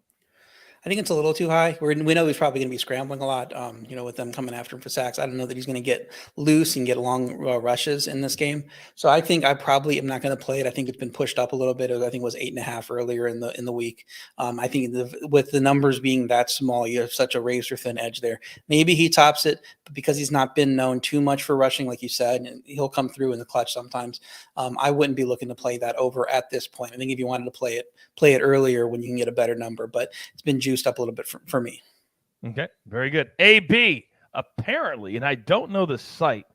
I think it's a little too high. We know he's probably going to be scrambling a lot, with them coming after him for sacks. I don't know that he's going to get loose and get long rushes in this game. So I think I probably am not going to play it. I think it's been pushed up a little bit. I think it was 8.5 earlier in the week. I think with the numbers being that small, you have such a razor thin edge there. Maybe he tops it, but because he's not been known too much for rushing, like you said, and he'll come through in the clutch sometimes. I wouldn't be looking to play that over at this point. I think if you wanted to play it earlier when you can get a better number, but it's been juiced up a little bit for me. Okay, very good. AB, apparently, and I don't know the site,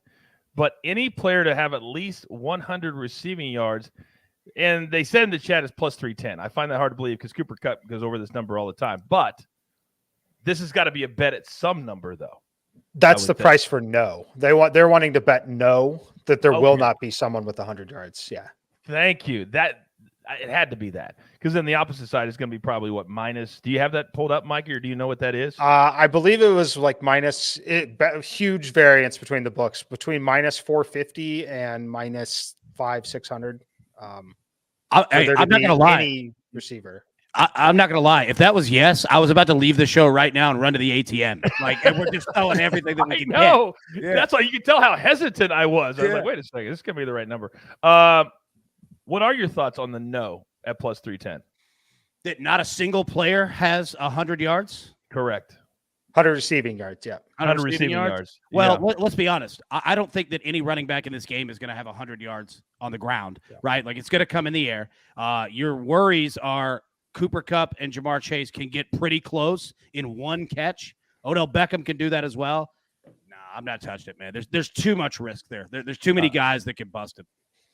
but any player to have at least 100 receiving yards, and they said in the chat is plus 310. I find that hard to believe because Cooper Kupp goes over this number all the time. But this has got to be a bet at some number, though. That's the price for no. They're wanting to bet no, that there will not be someone with 100 yards. Yeah. Thank you. It had to be that, because then the opposite side is going to be probably what, minus. Do you have that pulled up, Mikey, or do you know what that is? I believe it was like minus. Huge variance between the books, between minus 450 and minus 500-600. I'm not going to lie. Any receiver. I'm not going to lie. If that was yes, I was about to leave the show right now and run to the ATM. And we're just throwing everything that we can get. Yeah. That's why you can tell how hesitant I was. I was like, wait a second, this is going to be the right number. What are your thoughts on the no at plus 310? That not a single player has 100 yards? Correct. 100 receiving yards, yeah. 100 receiving yards. Well, let's be honest. I don't think that any running back in this game is going to have 100 yards on the ground, right? Like, it's going to come in the air. Your worries are Cooper Kupp and Jamar Chase can get pretty close in one catch. Odell Beckham can do that as well. Nah, I'm not touching it, man. There's too much risk there. There's too many guys that can bust him.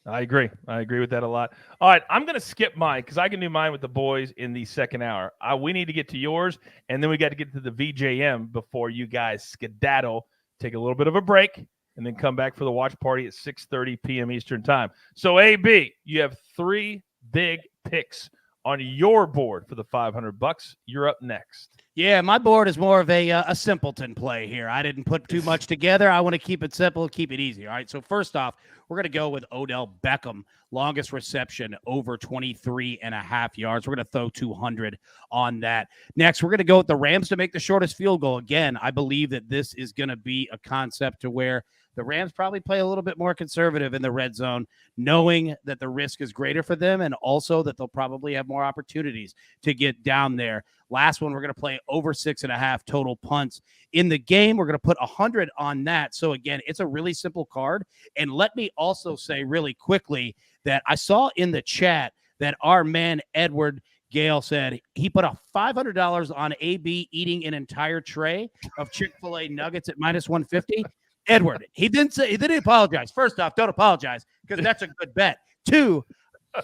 I agree. I agree with that a lot. All right, I'm going to skip mine because I can do mine with the boys in the second hour. We need to get to yours, and then we got to get to the VJM before you guys skedaddle, take a little bit of a break, and then come back for the watch party at 6:30 p.m. Eastern time. So, AB, you have 3 big picks on your board for the $500. You're up next. Yeah, my board is more of a simpleton play here. I didn't put too much together. I want to keep it simple, keep it easy. All right, so first off, we're going to go with Odell Beckham, longest reception, over 23.5 yards. We're going to throw 200 on that. Next, we're going to go with the Rams to make the shortest field goal. Again, I believe that this is going to be a concept to where the Rams probably play a little bit more conservative in the red zone, knowing that the risk is greater for them and also that they'll probably have more opportunities to get down there. Last one, we're going to play over 6.5 total punts in the game. We're going to put 100 on that. So, again, it's a really simple card. And let me also say really quickly that I saw in the chat that our man Edward Gale said he put a $500 on AB eating an entire tray of Chick-fil-A nuggets at minus 150. Edward, he didn't apologize. First off, don't apologize because that's a good bet. 2,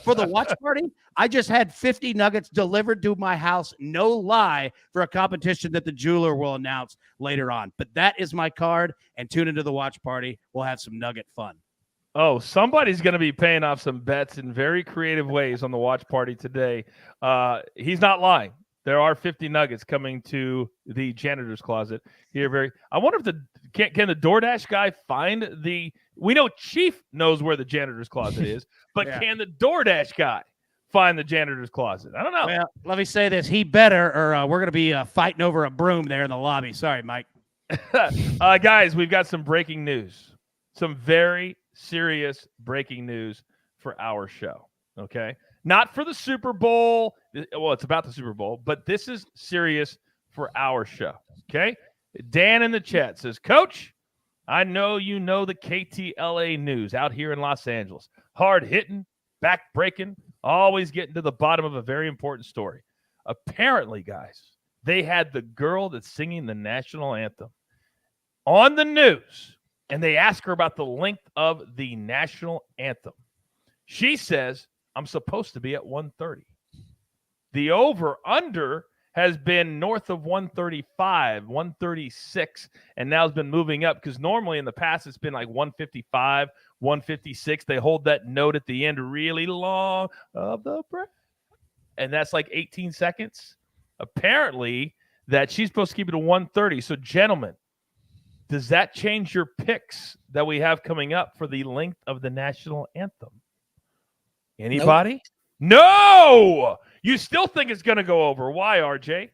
for the watch party, I just had 50 nuggets delivered to my house, no lie, for a competition that the jeweler will announce later on. But that is my card, and tune into the watch party. We'll have some nugget fun. Oh, somebody's going to be paying off some bets in very creative ways on the watch party today. He's not lying. There are 50 nuggets coming to the janitor's closet here. I wonder if can the DoorDash guy find the? We know Chief knows where the janitor's closet is, but Can the DoorDash guy find the janitor's closet? I don't know. Well, let me say this: he better, or we're going to be fighting over a broom there in the lobby. Sorry, Mike. Guys, we've got some breaking news. Some very serious breaking news for our show. Okay. Not for the Super Bowl. Well, it's about the Super Bowl, but this is serious for our show. Okay. Dan in the chat says, Coach, I know you know the KTLA news out here in Los Angeles. Hard hitting, back breaking, always getting to the bottom of a very important story. Apparently, guys, they had the girl that's singing the national anthem on the news, and they asked her about the length of the national anthem. She says, I'm supposed to be at 130. The over-under has been north of 135, 136, and now has been moving up because normally in the past it's been like 155, 156. They hold that note at the end really long of the breath, and that's like 18 seconds. Apparently, that she's supposed to keep it at 130. So, gentlemen, does that change your picks that we have coming up for the length of the national anthem? Anybody? Nope. No! You still think it's going to go over. Why, RJ?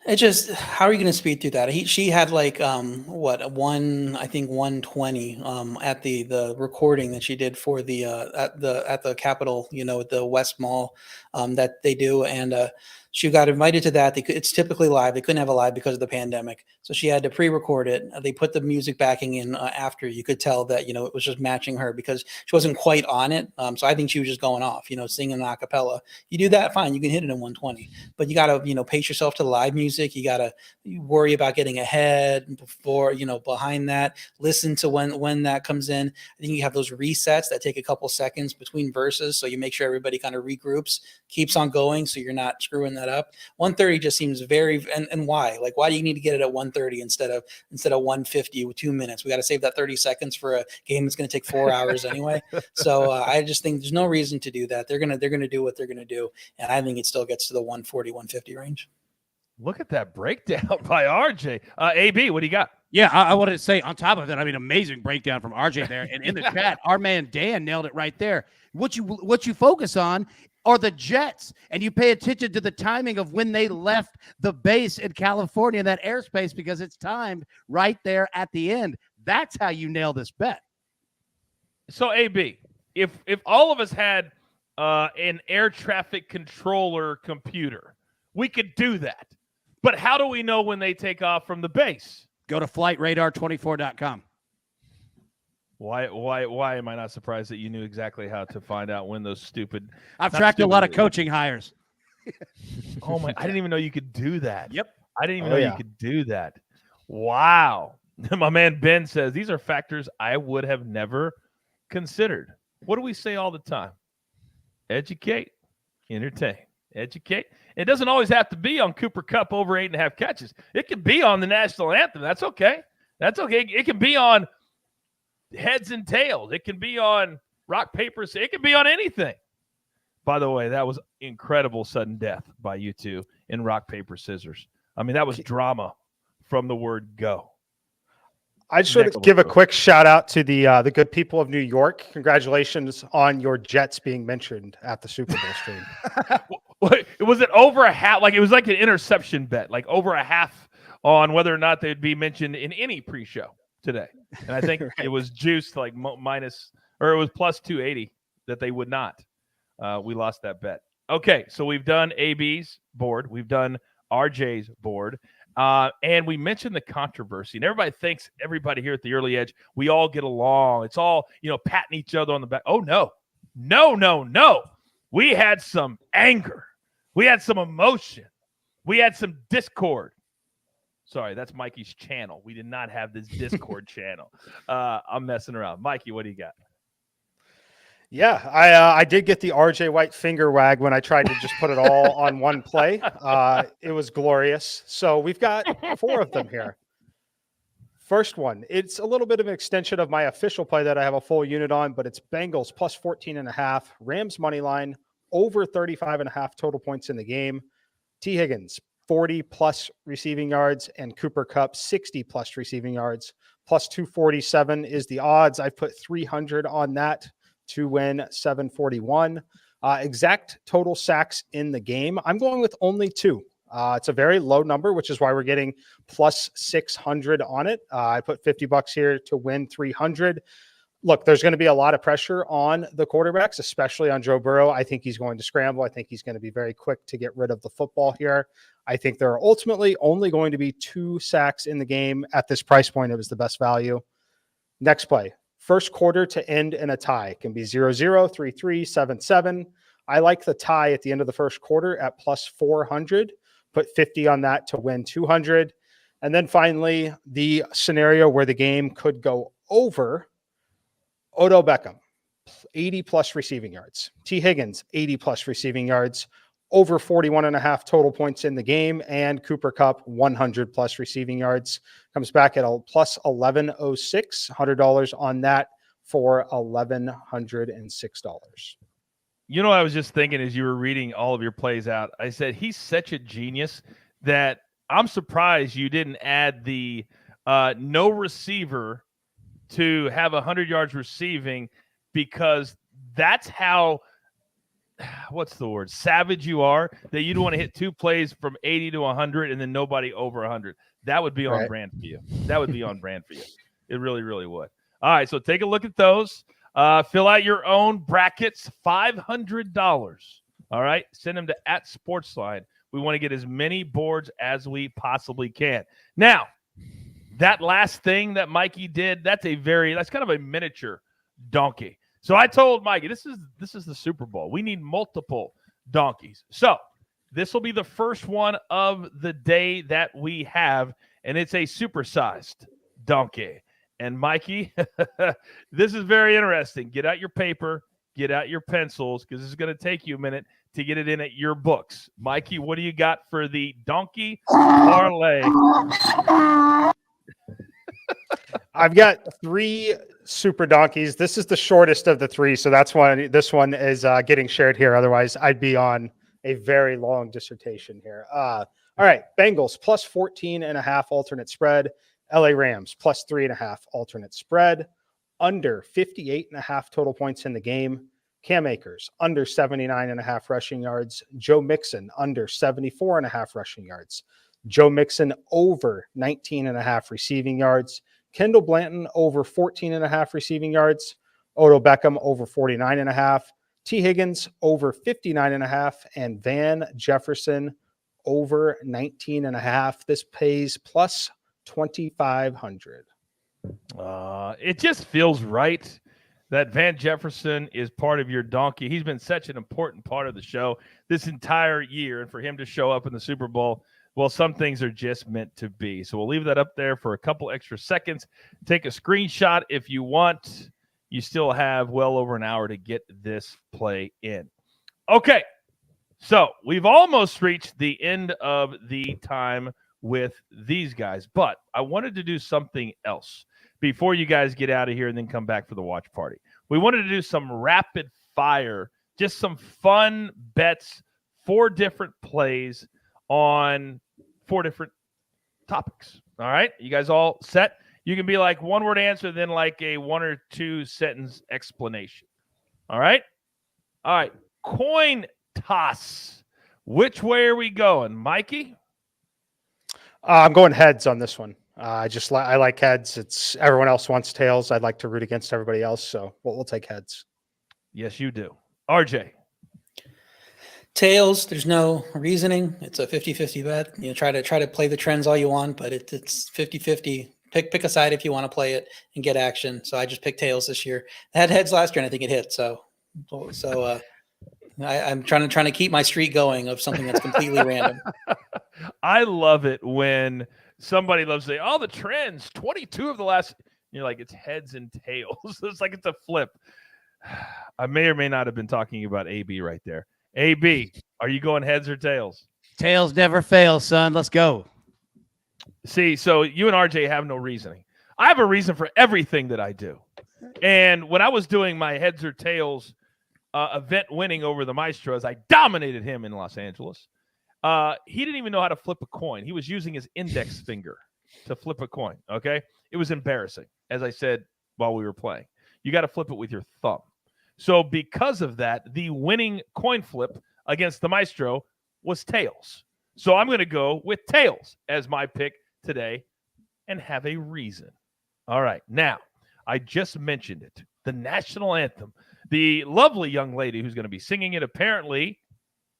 It just, how are you going to speed through that? She had like, 120 at the recording that she did for the, at the Capitol, at the West Mall that they do. And she got invited to that. It's typically live. They couldn't have it live because of the pandemic. So she had to pre-record it. They put the music backing in after. You could tell that, it was just matching her because she wasn't quite on it. So I think she was just going off, singing a cappella. You do that, fine. You can hit it in 120. But you got to, pace yourself to the live music. You got to worry about getting ahead before, behind that. Listen to when that comes in. I think you have those resets that take a couple seconds between verses. So you make sure everybody kind of regroups, keeps on going. So you're not screwing that up. 130 just seems very, and why? Like, why do you need to get it at 130 instead of 150 with 2 minutes? We got to save that 30 seconds for a game that's going to take 4 hours anyway. So I just think there's no reason to do that. They're gonna do what they're gonna do, and I think it still gets to the 140, 150 range. Look at that breakdown by RJ. AB, what do you got? Yeah, I wanted to say on top of that, amazing breakdown from RJ there. And in the chat, our man Dan nailed it right there. What you focus on are the Jets, and you pay attention to the timing of when they left the base in California, that airspace, because it's timed right there at the end. That's how you nail this bet. So, AB, if all of us had an air traffic controller computer, we could do that. But how do we know when they take off from the base? Go to flightradar24.com. Why am I not surprised that you knew exactly how to find out when those stupid... I've tracked a lot of coaching hires. Oh, my. I didn't even know you could do that. Yep. I didn't even know you could do that. Wow. My man Ben says, these are factors I would have never considered. What do we say all the time? Educate, entertain, educate. It doesn't always have to be on Cooper Kupp over 8.5 catches. It can be on the national anthem. That's okay. That's okay. It can be on heads and tails. It can be on rock, paper, scissors. It can be on anything. By the way, that was incredible sudden death by you two in rock, paper, scissors. I mean, that was drama from the word go. I just want to give a quick shout out to the good people of New York. Congratulations on your Jets being mentioned at the Super Bowl stream. Was it over a half? Like, it was like an interception bet, like over a half on whether or not they'd be mentioned in any pre-show today. And I think it was juiced like minus, or it was plus 280 that they would not. We lost that bet. Okay, so we've done AB's board. We've done RJ's board. And we mentioned the controversy, and everybody thinks everybody here at the Early Edge, we all get along. It's all, patting each other on the back. Oh, no. We had some anger. We had some emotion. We had some discord. Sorry, that's Mikey's channel. We did not have this Discord channel. I'm messing around. Mikey, what do you got? Yeah, I did get the RJ White finger wag when I tried to just put it all on one play. It was glorious. So we've got 4 of them here. First one, it's a little bit of an extension of my official play that I have a full unit on, but it's Bengals plus 14.5, Rams money line, over 35.5 total points in the game. T. Higgins, 40-plus receiving yards, and Cooper Kupp, 60-plus receiving yards. Plus 247 is the odds. I put 300 on that to win 741. Exact total sacks in the game, I'm going with only 2. It's a very low number, which is why we're getting plus 600 on it. I put $50 here to win 300. Look, there's going to be a lot of pressure on the quarterbacks, especially on Joe Burrow. I think he's going to scramble. I think he's going to be very quick to get rid of the football here. I think there are ultimately only going to be 2 sacks in the game. At this price point, it was the best value. Next play. First quarter to end in a tie. It can be 0-0, 3-3, 7-7. I like the tie at the end of the first quarter at plus 400. Put 50 on that to win 200. And then finally, the scenario where the game could go over. Odell Beckham, 80-plus receiving yards. T. Higgins, 80-plus receiving yards. Over 41.5 total points in the game. And Cooper Kupp, 100-plus receiving yards. Comes back at a plus 1106, $100 on that for $1,106. I was just thinking as you were reading all of your plays out, I said, he's such a genius that I'm surprised you didn't add the no receiver to have 100 yards receiving, because that's how, what's the word, savage you are, that you'd want to hit 2 plays from 80 to 100 and then nobody over 100. That would be on brand for you. That would be on brand for you. It really, really would. All right, so take a look at those. Fill out your own brackets, $500. All right, send them to @SportsLine. We want to get as many boards as we possibly can. Now, that last thing that Mikey did, that's kind of a miniature donkey. So I told Mikey, this is the Super Bowl. We need multiple donkeys. So this will be the first one of the day that we have, and it's a supersized donkey. And Mikey, this is very interesting. Get out your paper, get out your pencils, because this is going to take you a minute to get it in at your books. Mikey, what do you got for the donkey parlay? I've got 3 super donkeys. This is the shortest of the 3, so that's why this one is getting shared here. Otherwise, I'd be on a very long dissertation here. All right, Bengals plus 14.5 alternate spread. LA Rams plus 3.5 alternate spread. Under 58.5 total points in the game. Cam Akers under 79.5 rushing yards. Joe Mixon under 74.5 rushing yards. Joe Mixon over 19.5 receiving yards. Kendall Blanton over 14.5 receiving yards. Odell Beckham over 49.5. T. Higgins over 59.5. And Van Jefferson over 19.5. This pays plus 2,500. It just feels right that Van Jefferson is part of your donkey. He's been such an important part of the show this entire year, and for him to show up in the Super Bowl, well, some things are just meant to be. So we'll leave that up there for a couple extra seconds. Take a screenshot if you want. you still have well over an hour to get this play in. Okay, so we've almost reached the end of the time with these guys, but I wanted to do something else before you guys get out of here and then come back for the watch party. We wanted to do some rapid fire, just some fun bets, 4 different plays on 4 different topics. All right, you guys all set? You can be like one word answer, then like a 1 or 2 sentence explanation. All right? All right. Coin toss. Which way are we going? Mikey? I'm going heads on this one. I like heads. It's everyone else wants tails. I'd like to root against everybody else. So we'll take heads. Yes, you do. RJ? Tails, there's no reasoning. It's a 50-50 bet. Try to play the trends all you want, but it's 50-50. Pick a side if you want to play it and get action. So I just picked tails this year. I had heads last year and I think it hit. So I'm trying to keep my streak going of something that's completely random. I love it when somebody loves to say, "Oh, the trends, 22 of the last." You're like, it's heads and tails. It's like it's a flip. I may or may not have been talking about AB right there. AB, are you going heads or tails? Tails never fail, son. Let's go. See, so you and RJ have no reasoning. I have a reason for everything that I do. And when I was doing my heads or tails event winning over the Maestros, I dominated him in Los Angeles. He didn't even know how to flip a coin. He was using his index finger to flip a coin, okay? It was embarrassing, as I said while we were playing. You got to flip it with your thumb. So because of that, the winning coin flip against the Maestro was tails. So I'm going to go with tails as my pick today and have a reason. All right. Now, I just mentioned it. The national anthem. The lovely young lady who's going to be singing it apparently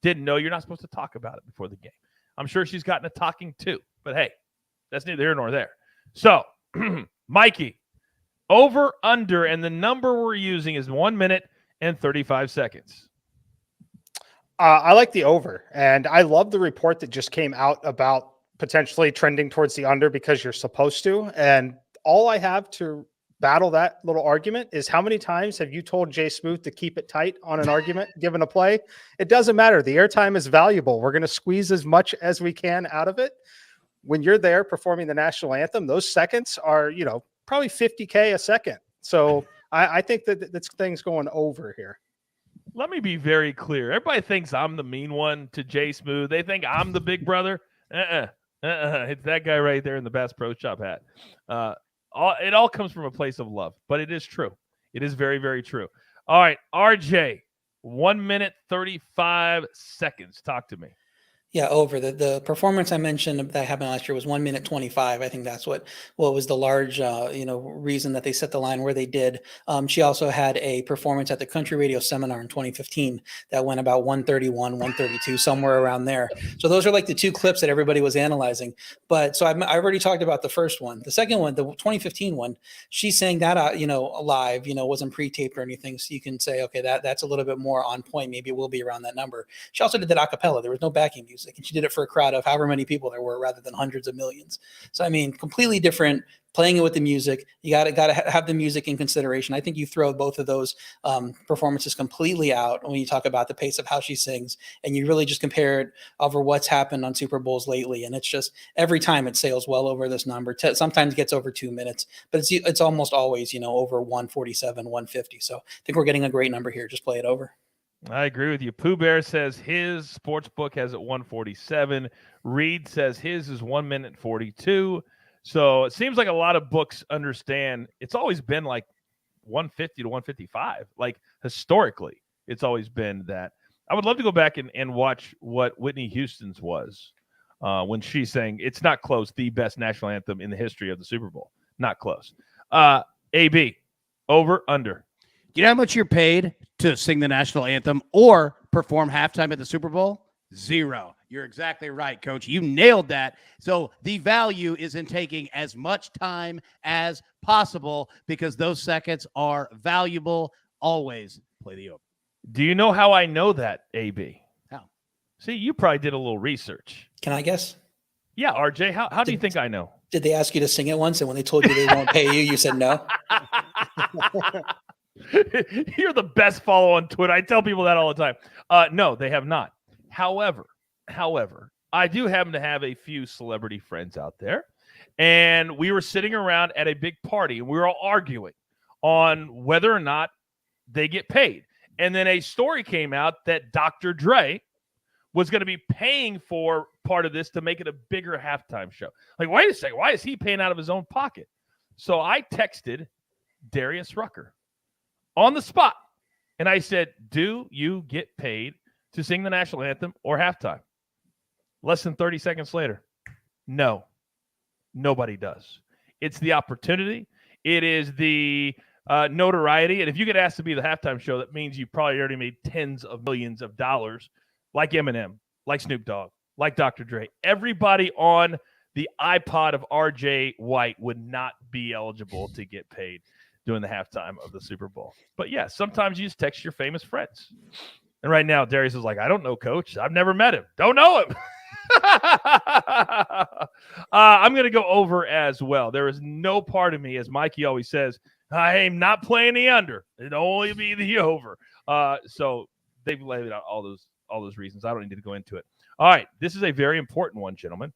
didn't know you're not supposed to talk about it before the game. I'm sure she's gotten a talking too. But hey, that's neither here nor there. So, Mikey, over, under, and the number we're using is 1 minute and 35 seconds. I like the over, and I love the report that just came out about potentially trending towards the under because you're supposed to. And all I have to battle that little argument is how many times have you told Jay Smoot to keep it tight on an argument given a play? It doesn't matter. The airtime is valuable. We're going to squeeze as much as we can out of it. When you're there performing the national anthem, those seconds are, probably 50K a second. So I think that this thing's going over here. Let me be very clear. Everybody thinks I'm the mean one to Jay Smoot. They think I'm the big brother. It's that guy right there in the Bass Pro Shop hat. It all comes from a place of love, but it is true. It is very, very true. All right, RJ, 1 minute, 35 seconds. Talk to me. Yeah, over. The performance I mentioned that happened last year was 1 minute 25. I think that's what was the large reason that they set the line where they did. She also had a performance at the Country Radio Seminar in 2015 that went about 131, 132, somewhere around there. So those are like the 2 clips that everybody was analyzing. But so I already talked about the first one. The second one, the 2015 one, she's saying that live, wasn't pre-taped or anything. So you can say, okay, that's a little bit more on point. Maybe it will be around that number. She also did that a cappella. There was no backing music. And she did it for a crowd of however many people there were rather than hundreds of millions. So, I mean, completely different, playing it with the music. You got to have the music in consideration. I think you throw both of those performances completely out when you talk about the pace of how she sings, and you really just compare it over what's happened on Super Bowls lately. And it's just every time it sails well over this number. Sometimes gets over 2 minutes, but it's almost always, over 147, 150. So I think we're getting a great number here. Just play it over. I agree with you. Pooh Bear says his sports book has it 147. Reed says his is 1 minute 42. So it seems like a lot of books understand it's always been like 150 to 155. Like historically, it's always been that. I would love to go back and watch what Whitney Houston's was when she's saying it's not close, the best national anthem in the history of the Super Bowl. Not close. AB, over, under. You know how much you're paid to sing the national anthem or perform halftime at the Super Bowl? 0. You're exactly right, Coach. You nailed that. So the value is in taking as much time as possible because those seconds are valuable. Always play the over. Do you know how I know that, AB? How? See, you probably did a little research. Can I guess? Yeah, RJ, how do you think I know? Did they ask you to sing it once, and when they told you they won't pay you, you said no? You're the best follow on Twitter. I tell people that all the time. No, they have not. However, I do happen to have a few celebrity friends out there, and we were sitting around at a big party, and we were all arguing on whether or not they get paid. And then a story came out that Dr. Dre was going to be paying for part of this to make it a bigger halftime show. Like, wait a second, why is he paying out of his own pocket? So I texted Darius Rucker on the spot, and I said, do you get paid to sing the national anthem or halftime? Less than 30 seconds later, no, nobody does. It's the opportunity. It is the notoriety. And if you get asked to be the halftime show, that means you probably already made tens of millions of dollars, like Eminem, like Snoop Dogg, like Dr. Dre. Everybody on the iPod of RJ White would not be eligible to get paid doing the halftime of the Super Bowl. But yeah, sometimes you just text your famous friends. And right now, Darius is like, I don't know, Coach. I've never met him. Don't know him. I'm going to go over as well. There is no part of me, as Mikey always says, I am not playing the under. It'll only be the over. So they've laid out all those reasons. I don't need to go into it. All right, this is a very important one, gentlemen.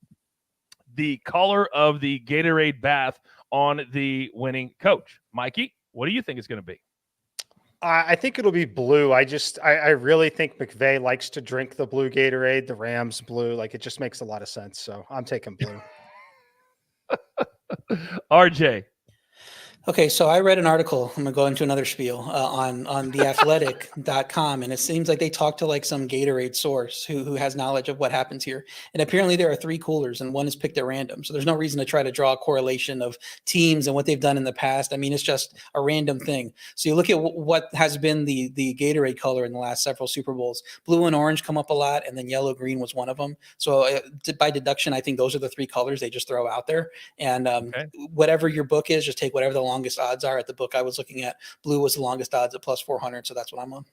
The color of the Gatorade bath on the winning coach. Mikey, what do you think it's going to be? I think it'll be blue. I really think McVay likes to drink the blue Gatorade, the Rams blue. Like, it just makes a lot of sense. So I'm taking blue. RJ. Okay, so I read an article. I'm gonna go into another spiel on theathletic.com, and it seems like they talked to like some Gatorade source who has knowledge of what happens here. And apparently there are 3 coolers, and one is picked at random. So there's no reason to try to draw a correlation of teams and what they've done in the past. I mean, it's just a random thing. So you look at what has been the Gatorade color in the last several Super Bowls. Blue and orange come up a lot, and then yellow green was one of them. So by deduction, I think those are the 3 colors they just throw out there. And whatever your book is, just take whatever the longest odds are. At the book I was looking at, blue was the longest odds at plus 400, so that's what I'm on.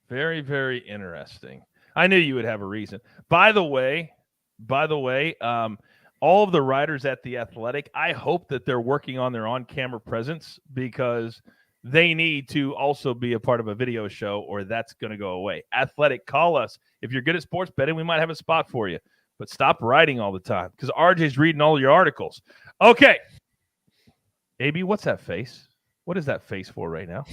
Very, very interesting. I knew you would have a reason. By the way, all of the writers at The Athletic, I hope that they're working on their on-camera presence, because they need to also be a part of a video show, or that's going to go away. Athletic, call us. If you're good at sports betting, we might have a spot for you. But stop writing all the time, because RJ's reading all your articles. Okay. AB, what's that face? What is that face for right now?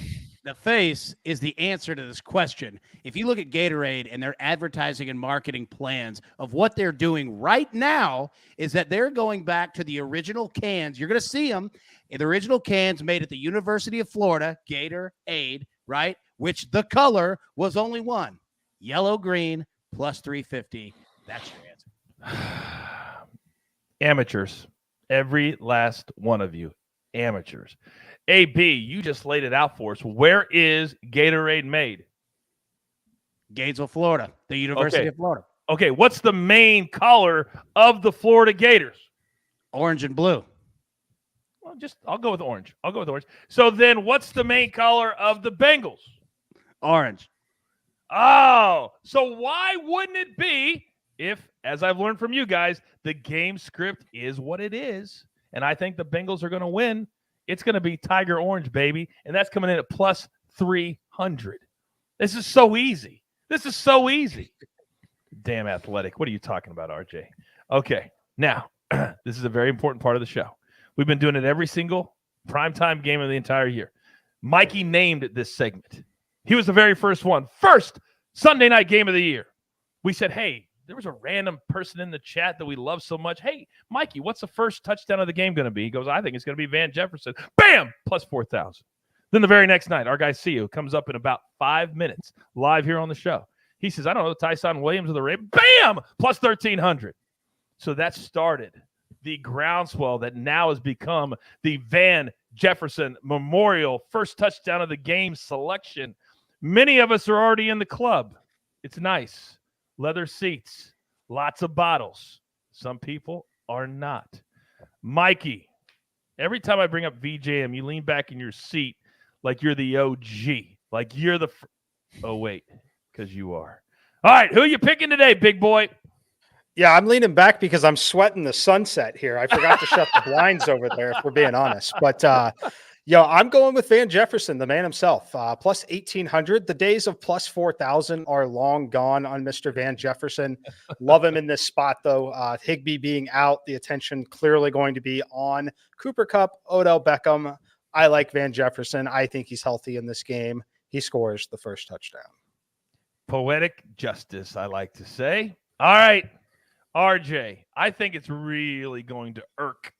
The face is the answer to this question. If you look at Gatorade and their advertising and marketing plans of what they're doing right now, is that they're going back to the original cans. You're going to see them in the original cans made at the University of Florida, Gatorade, right? Which the color was only one, yellow, green, plus 350. That's your answer. Amateurs. Every last one of you. Amateurs. AB, you just laid it out for us. Where is Gatorade made? Gainesville, Florida, the University of Florida. Okay, what's the main color of the Florida Gators? Orange and blue. Well, I'll go with orange. So then what's the main color of the Bengals? Orange. Oh, so why wouldn't it be if, as I've learned from you guys, the game script is what it is? And I think the Bengals are going to win. It's going to be Tiger Orange, baby. And that's coming in at plus 300. This is so easy. Damn Athletic. What are you talking about, RJ? Okay. Now, this is a very important part of the show. We've been doing it every single primetime game of the entire year. Mikey named this segment. He was the very first one. First Sunday night game of the year. We said, hey, there was a random person in the chat that we love so much. Hey, Mikey, what's the first touchdown of the game going to be? He goes, I think it's going to be Van Jefferson. Bam! Plus 4,000. Then the very next night, our guy CEO comes up in about 5 minutes live here on the show. He says, I don't know, Tyson Williams of the Ravens. Bam! Plus 1,300. So that started the groundswell that now has become the Van Jefferson Memorial first touchdown of the game selection. Many of us are already in the club. It's nice. Leather seats, lots of bottles. Some people are not. Mikey, every time I bring up VJM, you lean back in your seat like you're the OG, like you're the oh, wait, because you are. All right, who are you picking today, big boy? Yeah, I'm leaning back because I'm sweating the sunset here. I forgot to shut the blinds over there, if we're being honest. But Yo, I'm going with Van Jefferson, the man himself. Plus 1,800. The days of plus 4,000 are long gone on Mr. Van Jefferson. Love him in this spot, though. Higbee being out, the attention clearly going to be on Cooper Kupp, Odell Beckham. I like Van Jefferson. I think he's healthy in this game. He scores the first touchdown. Poetic justice, I like to say. All right, RJ, I think it's really going to irk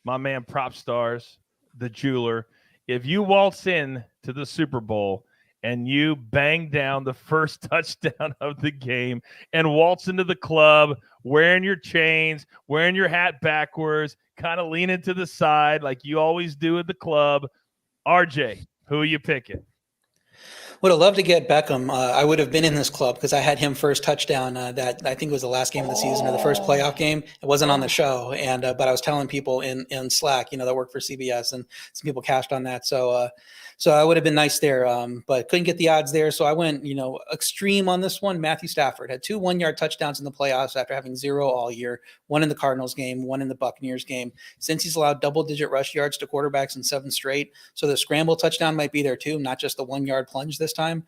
my man Prop Stars, the jeweler, if you waltz in to the Super Bowl and you bang down the first touchdown of the game and waltz into the club wearing your chains, wearing your hat backwards, kind of leaning to the side like you always do at the club. RJ, who are you picking? Would have loved to get Beckham. I would have been in this club because I had him first touchdown. That I think was the last game of the season or the first playoff game. It wasn't on the show, and but I was telling people in Slack, that work for CBS, and some people cashed on that. So I would have been nice there, but couldn't get the odds there. So I went, extreme on this one. Matthew Stafford had 2 1-yard touchdowns in the playoffs after having 0 all year. 1 in the Cardinals game, 1 in the Buccaneers game. Since he's allowed double-digit rush yards to quarterbacks in 7 straight, so the scramble touchdown might be there too, not just the 1-yard plunge this time.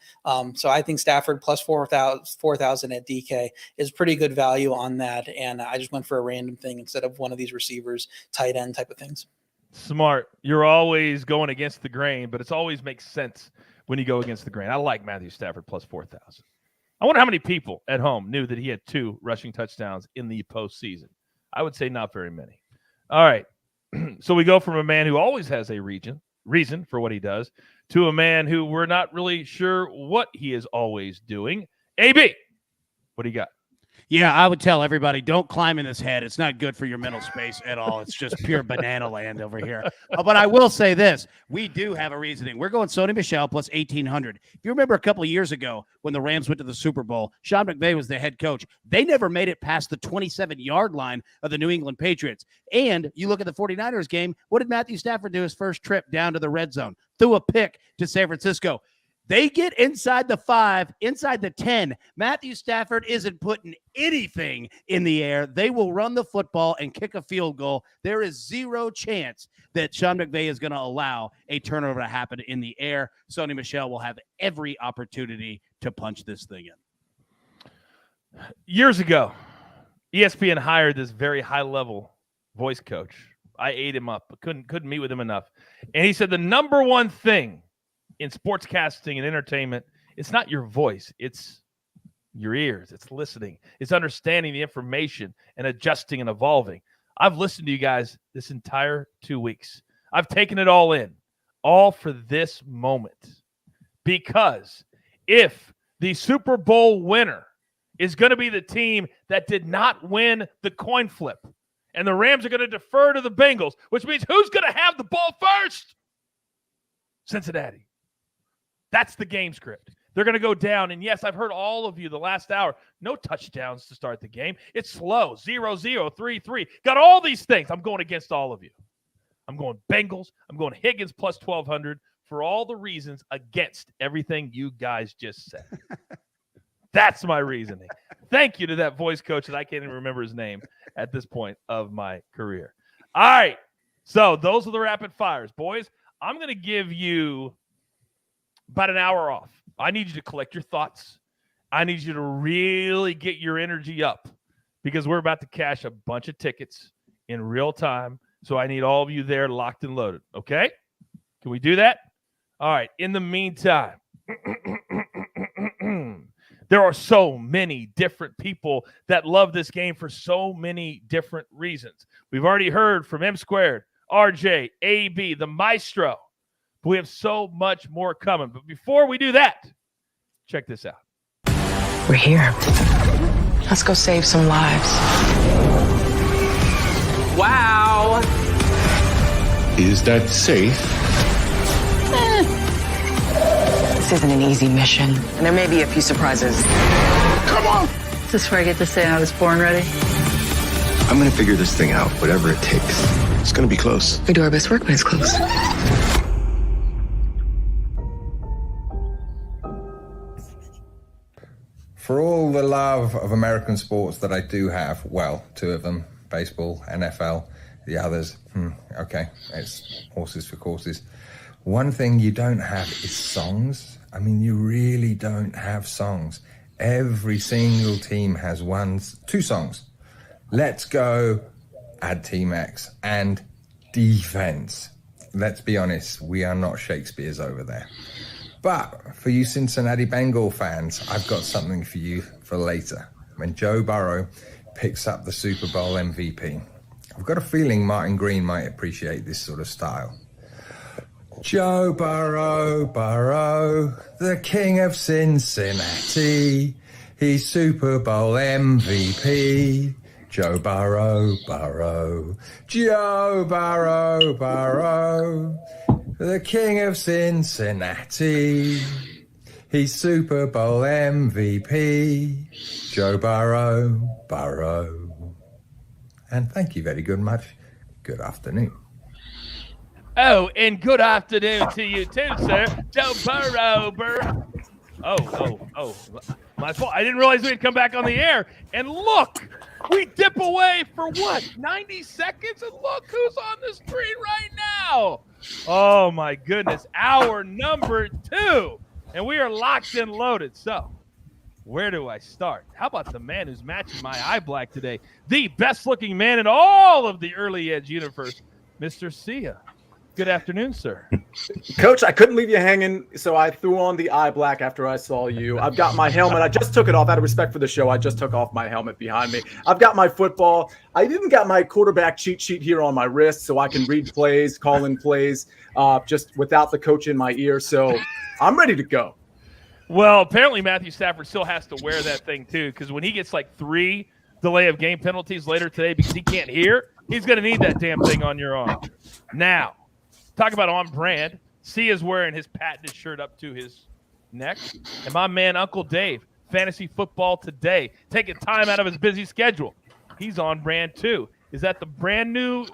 So I think Stafford plus 4,000 at DK is pretty good value on that, and I just went for a random thing instead of one of these receivers, tight end type of things. Smart. You're always going against the grain, but it always makes sense when you go against the grain. I like Matthew Stafford plus 4,000. I wonder how many people at home knew that he had 2 rushing touchdowns in the postseason. I would say not very many. All right. So we go from a man who always has a reason for what he does to a man who we're not really sure what he is always doing. AB, what do you got? Yeah, I would tell everybody, don't climb in this head. It's not good for your mental space at all. It's just pure banana land over here. But I will say this. We do have a reasoning. We're going Sony Michel plus 1,800. If you remember a couple of years ago when the Rams went to the Super Bowl, Sean McVay was the head coach. They never made it past the 27-yard line of the New England Patriots. And you look at the 49ers game, what did Matthew Stafford do his first trip down to the red zone? Threw a pick to San Francisco. They get inside the 5, inside the 10. Matthew Stafford isn't putting anything in the air. They will run the football and kick a field goal. There is 0 chance that Sean McVay is going to allow a turnover to happen in the air. Sony Michel will have every opportunity to punch this thing in. Years ago, ESPN hired this very high-level voice coach. I ate him up, but couldn't meet with him enough. And he said the number one thing in sportscasting and entertainment, it's not your voice, it's your ears, it's listening, it's understanding the information and adjusting and evolving. I've listened to you guys this entire 2 weeks. I've taken it all in, all for this moment. Because if the Super Bowl winner is going to be the team that did not win the coin flip, and the Rams are going to defer to the Bengals, which means who's going to have the ball first? Cincinnati. That's the game script. They're going to go down. And yes, I've heard all of you the last hour. No touchdowns to start the game. It's slow. 0-0, 3-3. Got all these things. I'm going against all of you. I'm going Bengals. I'm going Higgins plus 1,200 for all the reasons against everything you guys just said. That's my reasoning. Thank you to that voice coach that I can't even remember his name at this point of my career. All right. So those are the rapid fires. Boys, I'm going to give you about an hour off. I need you to collect your thoughts. I need you to really get your energy up because we're about to cash a bunch of tickets in real time. So I need all of you there locked and loaded. Okay? Can we do that? All right. In the meantime, there are so many different people that love this game for so many different reasons. We've already heard from M Squared, RJ, AB, the Maestro. But we have so much more coming. But before we do that, check this out. We're here. Let's go save some lives. Wow. Is that safe? This isn't an easy mission, and there may be a few surprises. Come on! Is this where I get to say I was born ready? I'm gonna figure this thing out, whatever it takes. It's gonna be close. We do our best work when it's close. For all the love of American sports that I do have, well, 2 of them, baseball, NFL, The others, okay, it's horses for courses. One thing you don't have is songs. I mean, you really don't have songs. Every single team has two songs. Let's go, add Team X, and defense. Let's be honest, we are not Shakespeare's over there. But for you Cincinnati Bengal fans, I've got something for you for later. When Joe Burrow picks up the Super Bowl MVP. I've got a feeling Martin Green might appreciate this sort of style. Joe Burrow, the king of Cincinnati. He's Super Bowl MVP. Joe Burrow, Joe Burrow, the king of Cincinnati. He's Super Bowl MVP. Joe Burrow. And thank you very good much. Good afternoon. Oh, and good afternoon to you too, sir. Joe Burrow. Oh. My fault. I didn't realize we'd come back on the air. And look, we dip away for what? 90 seconds? And look who's on the screen right now. Oh, my goodness. Hour number 2. And we are locked and loaded. So where do I start? How about the man who's matching my eye black today? The best-looking man in all of the early edge universe, Mr. Sia. Good afternoon, sir. Coach, I couldn't leave you hanging, so I threw on the eye black after I saw you. I've got my helmet. I just took it off out of respect for the show. I just took off my helmet behind me. I've got my football. I've even got my quarterback cheat sheet here on my wrist so I can read plays, call in plays, just without the coach in my ear. So I'm ready to go. Well, apparently Matthew Stafford still has to wear that thing too, because when he gets like 3 delay of game penalties later today because he can't hear, he's going to need that damn thing on your arm. Now, talk about on brand. Sia's wearing his patented shirt up to his neck. And my man, Uncle Dave, Fantasy Football Today, taking time out of his busy schedule. He's on brand too. Is that a brand new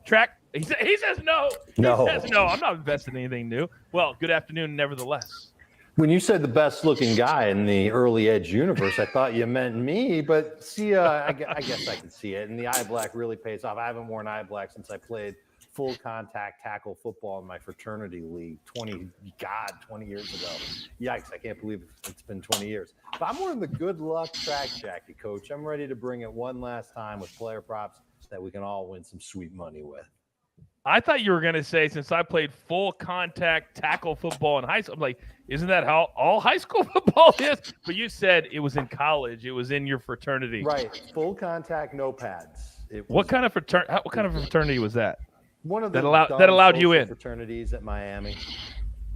track? He says no. No. He says no. I'm not investing in anything new. Well, good afternoon, nevertheless. When you said the best looking guy in the early edge universe, I thought you meant me, but I guess I can see it. And the eye black really pays off. I haven't worn eye black since I played full contact tackle football in my fraternity league 20 years ago. Yikes, I can't believe it's been 20 years. But I'm wearing the good luck track jacket, Coach. I'm ready to bring it one last time with player props that we can all win some sweet money with. I thought you were going to say, since I played full contact tackle football in high school, I'm like, isn't that how all high school football is? But you said it was in college. It was in your fraternity. Right. Full contact, no pads. What kind of fraternity was that? One of the that allowed you in fraternities at Miami.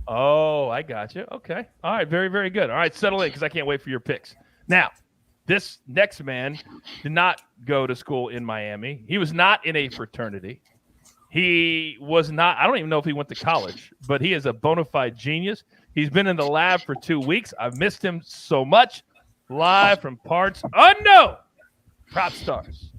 Oh, I got you. Okay. All right. Very, very good. All right. Settle in because I can't wait for your picks. Now, this next man did not go to school in Miami. He was not in a fraternity. He was not, I don't even know if he went to college, but he is a bona fide genius. He's been in the lab for 2 weeks. I've missed him so much. Live from parts unknown. Prop Stars.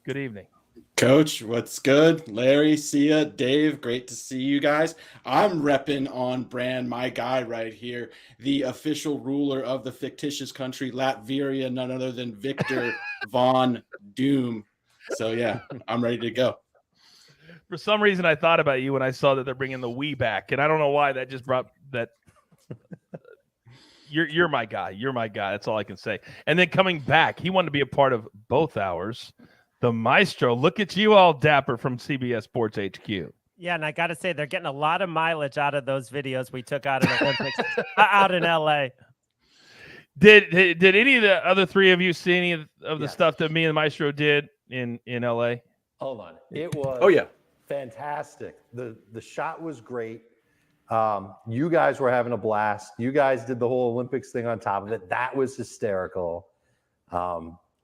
Good evening. Coach, what's good? Larry, Sia, Dave, great to see you guys. I'm repping on brand, my guy right here, the official ruler of the fictitious country, Latveria, none other than Victor Von Doom. So, yeah, I'm ready to go. For some reason, I thought about you when I saw that they're bringing the Wii back, and I don't know why. That just brought that. You're my guy. You're my guy. That's all I can say. And then coming back, he wanted to be a part of both hours. The Maestro. Look at you, all dapper from CBS Sports HQ. Yeah, and I got to say, they're getting a lot of mileage out of those videos we took out in Olympics out in LA. Did any of the other three of you see any of the stuff that me and the Maestro did in LA? Hold on. It was. Oh yeah. Fantastic. The shot was great. You guys were having a blast. You guys did the whole Olympics thing on top of it. That was hysterical.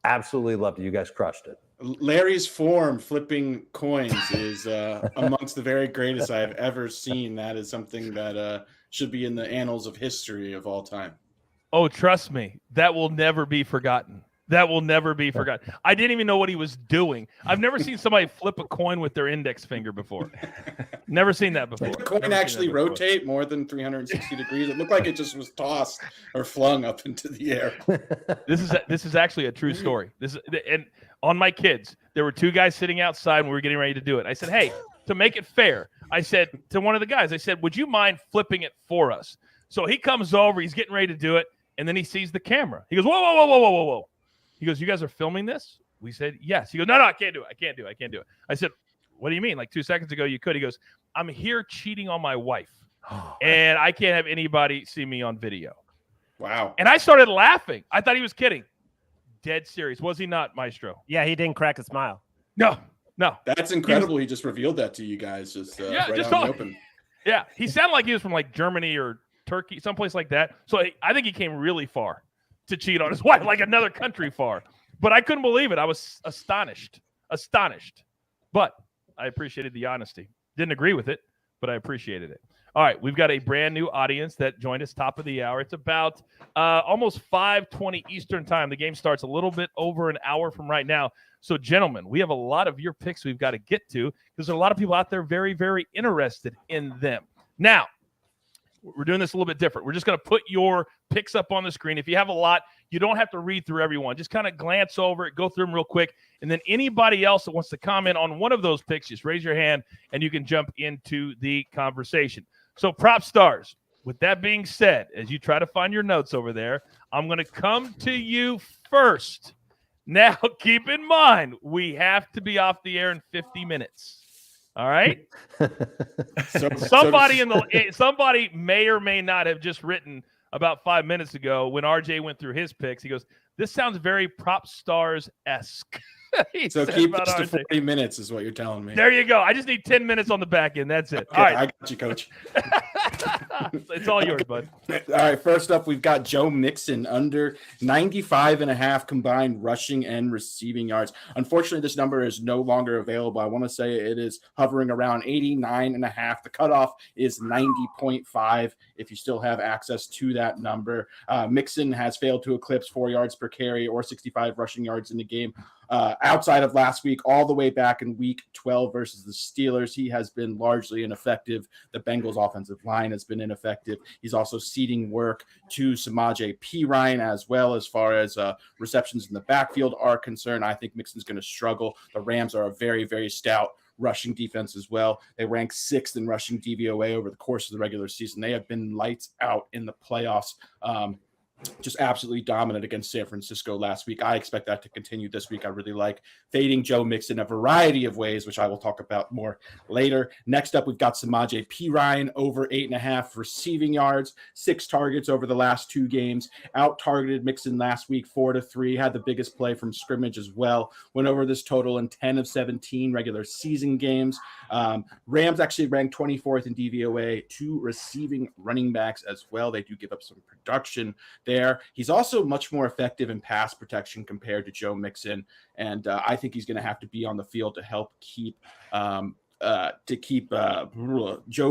Absolutely loved it. You guys crushed it. Larry's form flipping coins is amongst the very greatest I've ever seen. That is something that should be in the annals of history of all time. Oh, trust me, that will never be forgotten. That will never be forgotten. I didn't even know what he was doing. I've never seen somebody flip a coin with their index finger before. Never seen that before. Did the coin actually rotate more than 360 degrees? It looked like it just was tossed or flung up into the air. This is actually a true story. And on my kids, there were two guys sitting outside when we were getting ready to do it. I said, hey, to make it fair, I said to one of the guys, I said, would you mind flipping it for us? So he comes over, he's getting ready to do it, and then he sees the camera. He goes, whoa, whoa, whoa, whoa, whoa, whoa, whoa. He goes, you guys are filming this? We said, yes. He goes, no, I can't do it. I can't do it. I said, what do you mean? Like 2 seconds ago, you could. He goes, I'm here cheating on my wife, and I can't have anybody see me on video. Wow. And I started laughing. I thought he was kidding. Dead serious. Was he not, Maestro? Yeah, he didn't crack a smile. No. That's incredible. He just revealed that to you guys just right out in the open. Yeah, he sounded like he was from like Germany or Turkey, someplace like that. So I think he came really far to cheat on his wife, like another country far. But I couldn't believe it. I was astonished. But I appreciated the honesty. Didn't agree with it, but I appreciated it. All right, we've got a brand new audience that joined us top of the hour. It's about almost 5:20 Eastern time. The game starts a little bit over an hour from right now. So, gentlemen, we have a lot of your picks we've got to get to because there are a lot of people out there very, very interested in them. Now, we're doing this a little bit different. We're just going to put your picks up on the screen. If you have a lot, you don't have to read through everyone. Just kind of glance over it, go through them real quick. And then anybody else that wants to comment on one of those picks, just raise your hand and you can jump into the conversation. So, prop stars, with that being said, as you try to find your notes over there, I'm going to come to you first. Now, keep in mind, we have to be off the air in 50 minutes. All right. Somebody may or may not have just written about 5 minutes ago when RJ went through his picks. He goes, "This sounds very prop stars-esque." So keep this to 40 minutes is what you're telling me. There you go. I just need 10 minutes on the back end. That's it. Okay, all right. I got you, Coach. It's all yours, bud. All right. First up, we've got Joe Mixon under 95.5 combined rushing and receiving yards. Unfortunately, this number is no longer available. I want to say it is hovering around 89.5. The cutoff is 90.5 if you still have access to that number. Mixon has failed to eclipse 4 yards per carry or 65 rushing yards in the game. Outside of last week, all the way back in week 12 versus the Steelers, he has been largely ineffective. The Bengals offensive line has been ineffective. He's also ceding work to Samaje Perine as well as far as receptions in the backfield are concerned. I think Mixon's going to struggle. The Rams are a very, very stout rushing defense as well. They rank 6th in rushing DVOA over the course of the regular season. They have been lights out in the playoffs. Just absolutely dominant against San Francisco last week. I expect that to continue this week. I really like fading Joe Mixon a variety of ways, which I will talk about more later. Next up, we've got Samaje Perine over 8.5 receiving yards, 6 targets over the last 2 games. Out-targeted Mixon last week 4-3, had the biggest play from scrimmage as well. Went over this total in 10 of 17 regular season games. Rams actually ranked 24th in DVOA, 2 receiving running backs as well. They do give up some production there. He's also much more effective in pass protection compared to Joe Mixon, and I think he's going to have to be on the field to help keep Joe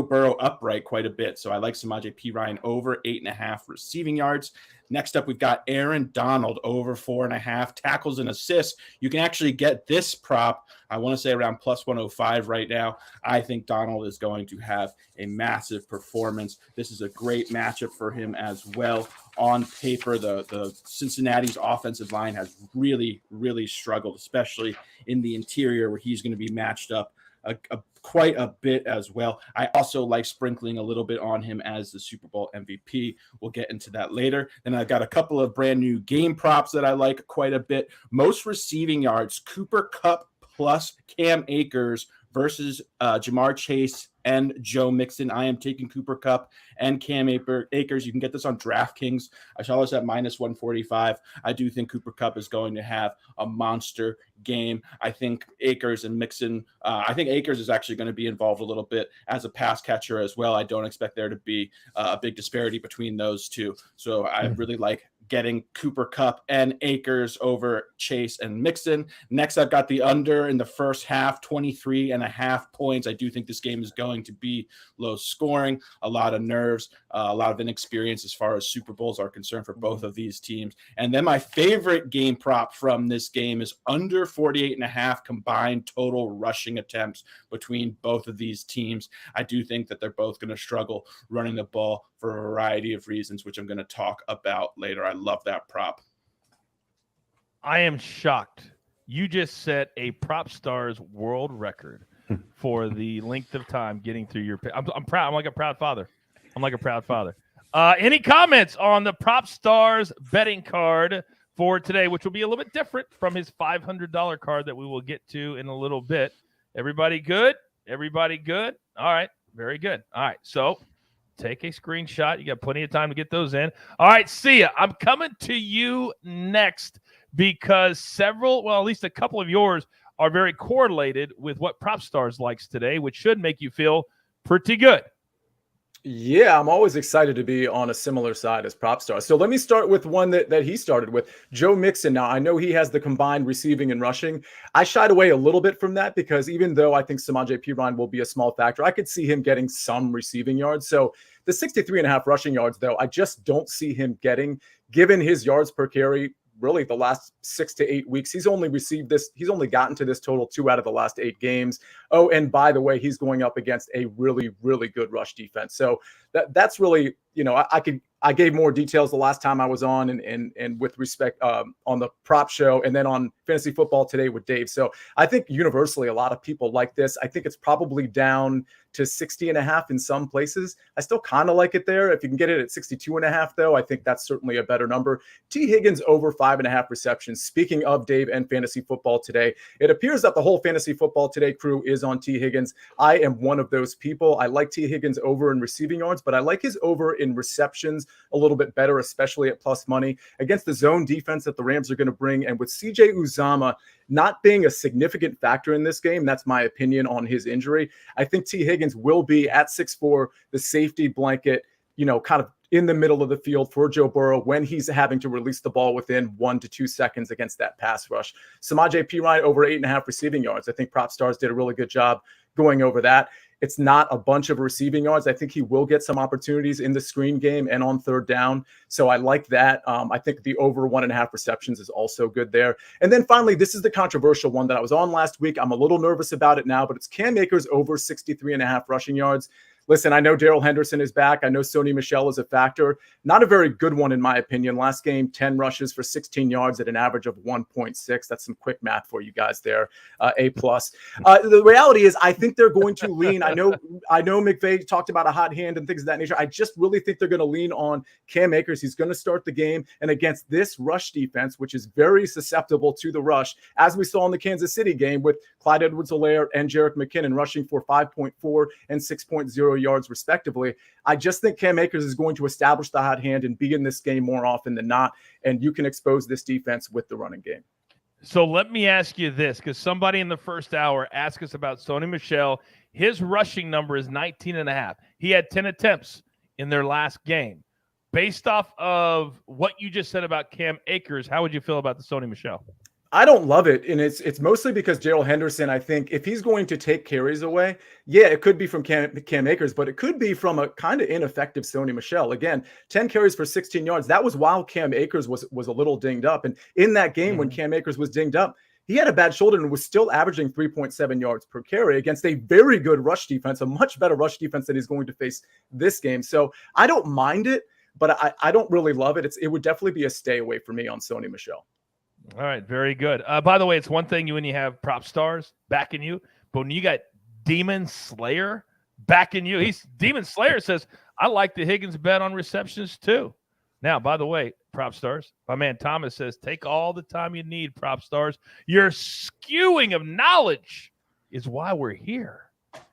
Burrow upright quite a bit. So I like Samaje Perine over 8.5 receiving yards. Next up, we've got Aaron Donald over 4.5 tackles and assists. You can actually get this prop, I want to say around plus 105 right now. I think Donald is going to have a massive performance. This is a great matchup for him as well. On paper, the Cincinnati's offensive line has really, really struggled, especially in the interior where he's going to be matched up quite a bit as well. I also like sprinkling a little bit on him as the Super Bowl MVP. We'll get into that later. Then I've got a couple of brand new game props that I like quite a bit. Most receiving yards, Cooper Kupp plus Cam Akers versus Jamar Chase and Joe Mixon. I am taking Cooper Kupp and Cam Akers. You can get this on DraftKings. I saw this at minus 145. I do think Cooper Kupp is going to have a monster game. I think Akers and Mixon, I think Akers is actually going to be involved a little bit as a pass catcher as well. I don't expect there to be a big disparity between those two. So I really like getting Cooper Kupp and Akers over Chase and Mixon. Next, I've got the under in the first half, 23.5 points. I do think this game is going to be low scoring, a lot of nerves, a lot of inexperience as far as Super Bowls are concerned for both of these teams. And then my favorite game prop from this game is under 48.5 combined total rushing attempts between both of these teams. I do think that they're both going to struggle running the ball for a variety of reasons, which I'm going to talk about later. I love that prop. I am shocked. You just set a Prop Stars world record for the length of time getting through your pick. I'm proud. I'm like a proud father. Any comments on the Prop Stars betting card for today, which will be a little bit different from his $500 card that we will get to in a little bit? Everybody good? Everybody good? All right. Very good. All right. So take a screenshot. You got plenty of time to get those in. All right. See ya. I'm coming to you next because at least a couple of yours are very correlated with what Prop Stars likes today, which should make you feel pretty good. Yeah, I'm always excited to be on a similar side as Prop Stars. So let me start with one that he started with, Joe Mixon. Now, I know he has the combined receiving and rushing. I shied away a little bit from that because even though I think Samaje Perine will be a small factor, I could see him getting some receiving yards. So the 63.5 rushing yards, though, I just don't see him getting, given his yards per carry. Really, the last 6 to 8 weeks, he's only gotten to this total 2 out of the last 8 games. Oh, and by the way, he's going up against a really, really good rush defense. So that's really, I gave more details the last time I was on and with respect on the prop show and then on Fantasy Football Today with Dave. So I think universally a lot of people like this. I think it's probably down to 60.5 in some places. I still kind of like it there. If you can get it at 62.5 though, I think that's certainly a better number. T. Higgins over 5.5 receptions. Speaking of Dave and Fantasy Football Today, it appears that the whole Fantasy Football Today crew is on T. Higgins. I am one of those people. I like T. Higgins over in receiving yards, but I like his over in receptions a little bit better, especially at plus money against the zone defense that the Rams are going to bring. And with CJ Uzomah not being a significant factor in this game, that's my opinion on his injury. I think T. Higgins will be at 6'4", the safety blanket, kind of in the middle of the field for Joe Burrow when he's having to release the ball within 1 to 2 seconds against that pass rush. Samaje Perine over 8.5 receiving yards. I think Prop Stars did a really good job going over that. It's not a bunch of receiving yards. I think he will get some opportunities in the screen game and on third down. So I like that. I think the over 1.5 receptions is also good there. And then finally, this is the controversial one that I was on last week. I'm a little nervous about it now, but it's Cam Akers over 63.5 rushing yards. Listen, I know Darrell Henderson is back. I know Sony Michel is a factor. Not a very good one, in my opinion. Last game, 10 rushes for 16 yards at an average of 1.6. That's some quick math for you guys there. A+. The reality is I think they're going to lean. I know McVay talked about a hot hand and things of that nature. I just really think they're going to lean on Cam Akers. He's going to start the game. And against this rush defense, which is very susceptible to the rush, as we saw in the Kansas City game with Clyde Edwards-Helaire and Jerick McKinnon rushing for 5.4 and 6.0 yards respectively. I just think Cam Akers is going to establish the hot hand and be in this game more often than not. And you can expose this defense with the running game. So let me ask you this, because somebody in the first hour asked us about Sony Michel. His rushing number is 19.5. He had 10 attempts in their last game. Based off of what you just said about Cam Akers, how would you feel about the Sony Michel? I don't love it, and it's mostly because Darrell Henderson, I think, if he's going to take carries away, yeah, it could be from Cam Akers, but it could be from a kind of ineffective Sony Michel. Again, 10 carries for 16 yards. That was while Cam Akers was a little dinged up. And in that game when Cam Akers was dinged up, he had a bad shoulder and was still averaging 3.7 yards per carry against a very good rush defense, a much better rush defense than he's going to face this game. So I don't mind it, but I don't really love it. It would definitely be a stay away for me on Sony Michel. All right, very good. By the way, it's one thing when you have Prop Stars backing you, but when you got Demon Slayer backing you, Demon Slayer says, I like the Higgins bet on receptions too. Now, by the way, Prop Stars, my man Thomas says, take all the time you need, Prop Stars. Your skewing of knowledge is why we're here.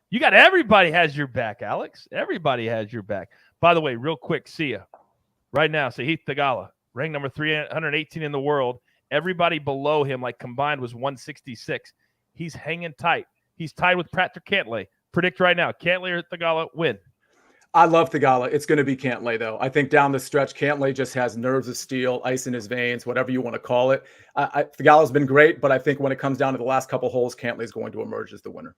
You got everybody has your back, Alex. Everybody has your back. By the way, real quick, see ya. Right now, Sahith Theegala, ranked number 318 in the world. Everybody below him, like combined, was 166. He's hanging tight. He's tied with Patrick Cantlay. Predict right now. Cantlay or Theegala win? I love Thigala. It's going to be Cantlay, though. I think down the stretch, Cantlay just has nerves of steel, ice in his veins, whatever you want to call it. Thigala's been great, but I think when it comes down to the last couple holes, Cantlay is going to emerge as the winner.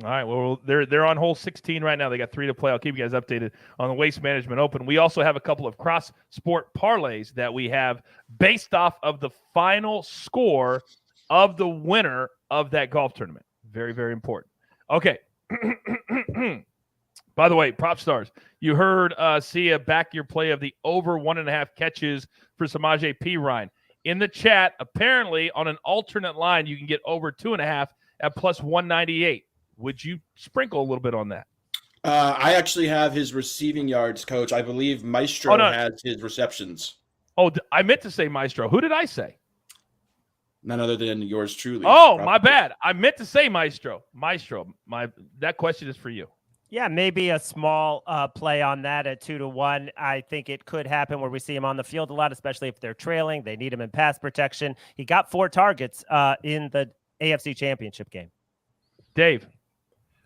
All right, well, they're on hole 16 right now. They got 3 to play. I'll keep you guys updated on the Waste Management Open. We also have a couple of cross-sport parlays that we have based off of the final score of the winner of that golf tournament. Very, very important. Okay. By the way, prop stars, you heard Sia back your play of the over 1.5 catches for Samaje Perine. In the chat, apparently on an alternate line, you can get over 2.5 at plus 198. Would you sprinkle a little bit on that? I actually have his receiving yards, Coach. I believe Maestro has his receptions. Oh, I meant to say Maestro. Who did I say? None other than yours truly. Oh, probably. My bad. I meant to say Maestro. That question is for you. Yeah, maybe a small play on that at 2-1. I think it could happen where we see him on the field a lot, especially if they're trailing. They need him in pass protection. He got 4 targets in the AFC Championship game. Dave.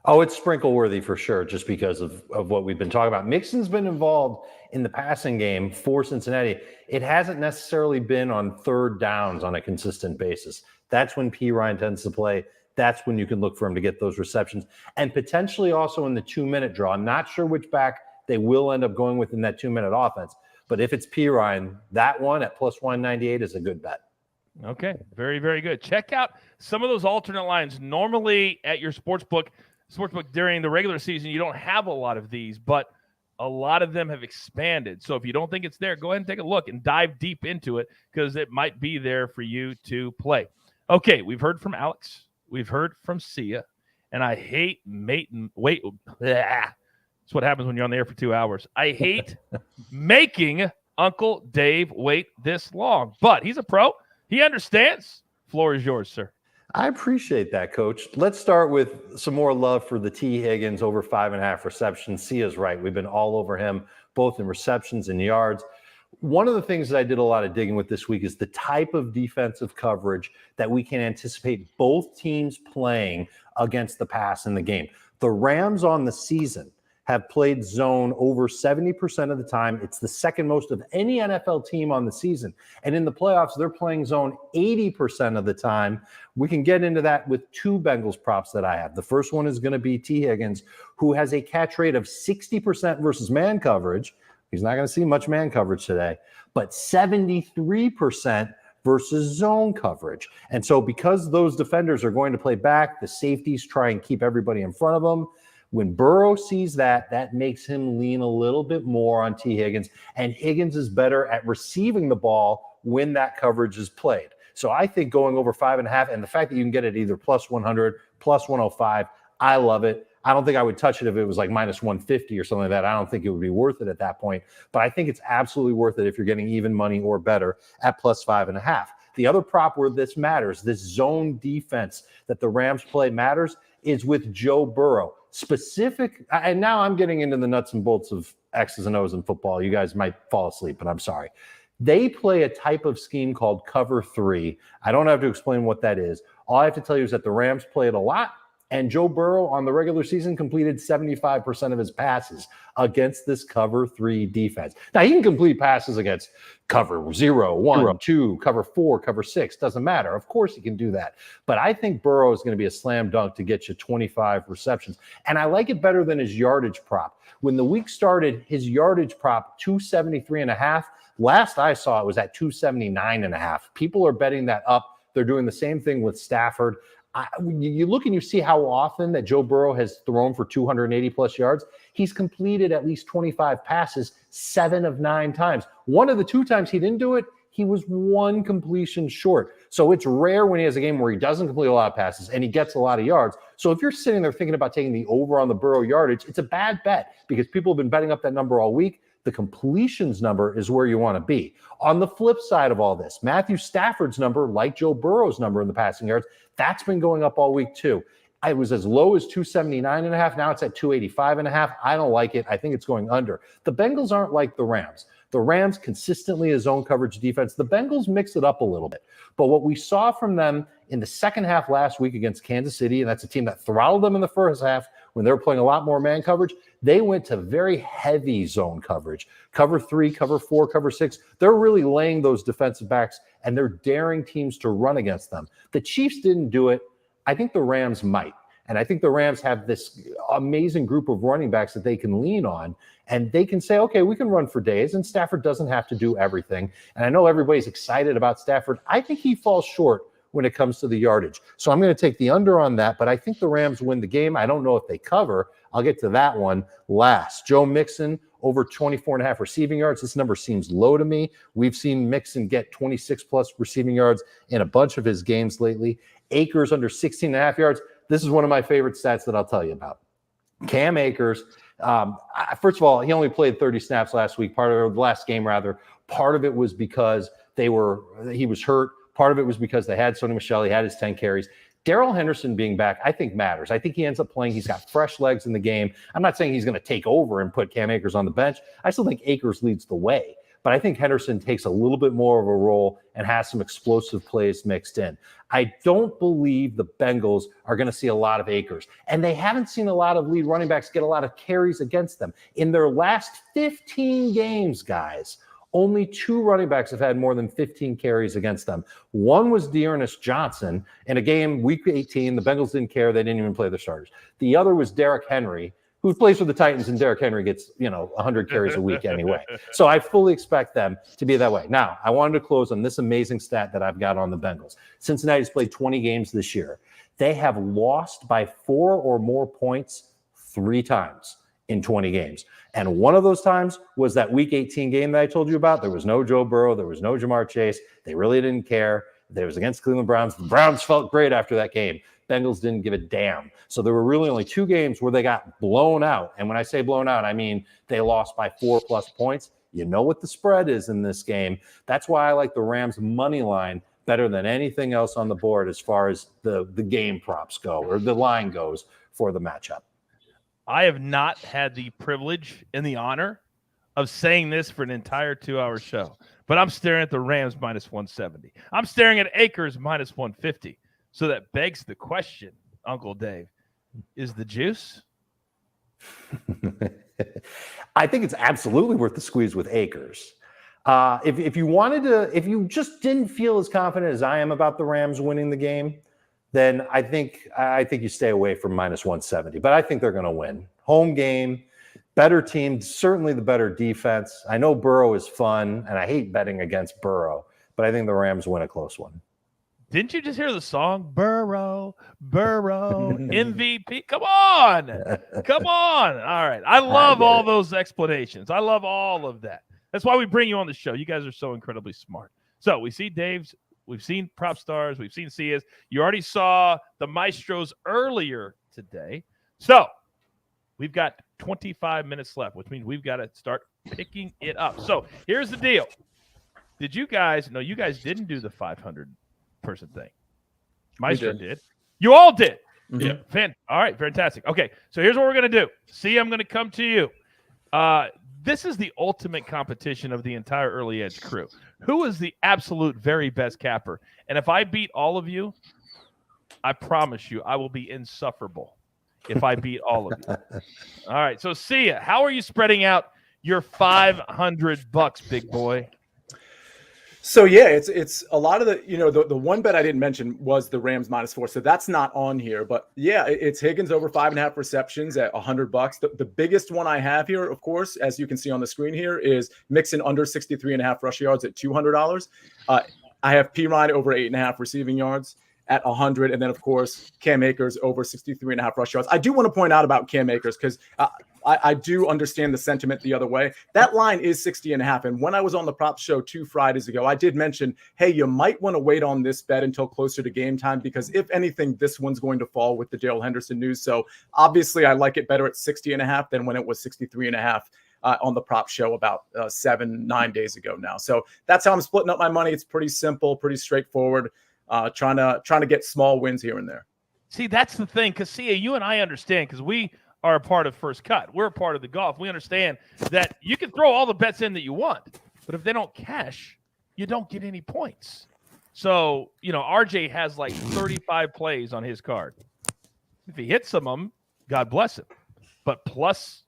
Oh, it's sprinkle worthy for sure, just because of what we've been talking about. Mixon's been involved in the passing game for Cincinnati. It hasn't necessarily been on third downs on a consistent basis. That's when Perine tends to play. That's when you can look for him to get those receptions, and potentially also in the 2-minute draw. I'm not sure which back they will end up going with in that 2-minute offense, but if it's Perine, that one at plus 198 is a good bet. Okay, very, very good. Check out some of those alternate lines. Normally at your sportsbook during the regular season, you don't have a lot of these, but a lot of them have expanded. So if you don't think it's there, go ahead and take a look and dive deep into it, because it might be there for you to play. Okay, we've heard from Alex. We've heard from Sia, and I hate wait. That's what happens when you're on the air for 2 hours. I hate making Uncle Dave wait this long, but he's a pro. He understands. Floor is yours, sir. I appreciate that, Coach. Let's start with some more love for the T. Higgins over 5.5 receptions. Sia's right. We've been all over him, both in receptions and yards. One of the things that I did a lot of digging with this week is the type of defensive coverage that we can anticipate both teams playing against the pass in the game. The Rams on the season have played zone over 70% of the time. It's the second most of any NFL team on the season. And in the playoffs, they're playing zone 80% of the time. We can get into that with 2 Bengals props that I have. The first one is going to be T. Higgins, who has a catch rate of 60% versus man coverage. He's not going to see much man coverage today, but 73% versus zone coverage. And so because those defenders are going to play back, the safeties try and keep everybody in front of them. When Burrow sees that, that makes him lean a little bit more on T. Higgins, and Higgins is better at receiving the ball when that coverage is played. So I think going over 5.5, and the fact that you can get it either plus 100, plus 105, I love it. I don't think I would touch it if it was like minus 150 or something like that. I don't think it would be worth it at that point. But I think it's absolutely worth it if you're getting even money or better at plus 5.5. The other prop where this matters, this zone defense that the Rams play matters, is with Joe Burrow. Specific, and now I'm getting into the nuts and bolts of X's and O's in football. You guys might fall asleep, but I'm sorry. They play a type of scheme called cover 3. I don't have to explain what that is. All I have to tell you is that the Rams play it a lot, and Joe Burrow on the regular season completed 75% of his passes against this cover 3 defense. Now, he can complete passes against cover 0, 1, 2, cover 4, cover 6. Doesn't matter. Of course he can do that. But I think Burrow is going to be a slam dunk to get you 25 receptions. And I like it better than his yardage prop. When the week started, his yardage prop, 273.5. Last I saw it was at 279.5. People are betting that up. They're doing the same thing with Stafford. You look and you see how often that Joe Burrow has thrown for 280 plus yards. He's completed at least 25 passes 7 of 9 times. One of the 2 times he didn't do it, he was 1 completion short. So it's rare when he has a game where he doesn't complete a lot of passes and he gets a lot of yards. So if you're sitting there thinking about taking the over on the Burrow yardage, it's a bad bet because people have been betting up that number all week. The completions number is where you want to be. On the flip side of all this, Matthew Stafford's number, like Joe Burrow's number in the passing yards, that's been going up all week too. It was as low as 279.5. Now it's at 285.5. I don't like it. I think it's going under. The Bengals aren't like the Rams. The Rams consistently a zone coverage defense. The Bengals mix it up a little bit. But what we saw from them in the second half last week against Kansas City, and that's a team that throttled them in the first half, when they were playing a lot more man coverage, they went to very heavy zone coverage. Cover 3, cover 4, cover 6. They're really laying those defensive backs, and they're daring teams to run against them. The Chiefs didn't do it. I think the Rams might. And I think the Rams have this amazing group of running backs that they can lean on, and they can say, okay, we can run for days, and Stafford doesn't have to do everything. And I know everybody's excited about Stafford. I think he falls short when it comes to the yardage. So I'm going to take the under on that, but I think the Rams win the game. I don't know if they cover. I'll get to that one last. Joe Mixon, over 24.5 receiving yards. This number seems low to me. We've seen Mixon get 26-plus receiving yards in a bunch of his games lately. Akers under 16.5 yards. This is one of my favorite stats that I'll tell you about. Cam Akers, first of all, he only played 30 snaps last week, last game rather. Part of it was because he was hurt. Part of it was because they had Sony Michel. He had his 10 carries. Darrell Henderson being back, I think matters. I think he ends up playing. He's got fresh legs in the game. I'm not saying he's going to take over and put Cam Akers on the bench. I still think Akers leads the way. But I think Henderson takes a little bit more of a role and has some explosive plays mixed in. I don't believe the Bengals are going to see a lot of Akers. And they haven't seen a lot of lead running backs get a lot of carries against them. In their last 15 games, guys, only 2 running backs have had more than 15 carries against them. One was Dearness Johnson in a game, week 18. The Bengals didn't care. They didn't even play their starters. The other was Derrick Henry, who plays for the Titans, and Derrick Henry gets, 100 carries a week anyway. So I fully expect them to be that way. Now, I wanted to close on this amazing stat that I've got on the Bengals. Cincinnati's played 20 games this year. They have lost by 4 or more points 3 times in 20 games. And one of those times was that week 18 game that I told you about. There was no Joe Burrow. There was no Jamar Chase. They really didn't care. It was against Cleveland Browns. The Browns felt great after that game. Bengals didn't give a damn. So there were really only 2 games where they got blown out. And when I say blown out, I mean they lost by 4+ points. You know what the spread is in this game. That's why I like the Rams money line better than anything else on the board as far as the game props go, or the line goes for the matchup. I have not had the privilege and the honor of saying this for an entire 2-hour show, but I'm staring at the Rams minus 170. I'm staring at Akers minus 150. So that begs the question, Uncle Dave, is the juice? I think it's absolutely worth the squeeze with Akers. If you just didn't feel as confident as I am about the Rams winning the game, then I think you stay away from minus 170. But I think they're going to win. Home game, better team, certainly the better defense. I know Burrow is fun, and I hate betting against Burrow, but I think the Rams win a close one. Didn't you just hear the song? Burrow, MVP. Come on. Come on. All right. I love all those explanations. I love all of that. That's why we bring you on the show. You guys are so incredibly smart. So we see Dave's. We've seen Prop Stars. We've seen Sia's. You already saw the Maestros earlier today. So we've got 25 minutes left, which means we've got to start picking it up. So here's the deal. Did you guys – no, you guys didn't do the 500-person thing. Maestro did. You all did. Mm-hmm. Yeah. All right, fantastic. Okay, so here's what we're going to do. Sia, I'm going to come to you. This is the ultimate competition of the entire Early Edge crew. Who is the absolute very best capper? And if I beat all of you, I promise you I will be insufferable if I beat all of you. All right, so Sia, how are you spreading out your $500, big boy? So yeah, it's a lot of the one bet I didn't mention was the Rams -4, so that's not on here. But yeah, it's Higgins over 5.5 receptions at $100. The biggest one I have here, of course, as you can see on the screen here, is Mixon under 63.5 rush yards at $200. I have P. Ryan over 8.5 receiving yards at $100, and then of course Cam Akers over 63.5 rush yards. I do want to point out about Cam Akers because I do understand the sentiment the other way. That line is 60.5. And when I was on the prop show 2 Fridays ago, I did mention, hey, you might want to wait on this bet until closer to game time, because if anything, this one's going to fall with the Darrell Henderson news. So obviously I like it better at 60.5 than when it was 63.5 on the prop show about 7-9 days ago now. So that's how I'm splitting up my money. It's pretty simple, pretty straightforward, trying to get small wins here and there. See, that's the thing, because Sia, you and I understand, because we are a part of First Cut. We're a part of the golf. We understand that you can throw all the bets in that you want, but if they don't cash, you don't get any points. So, RJ has like 35 plays on his card. If he hits some of them, God bless him. But plus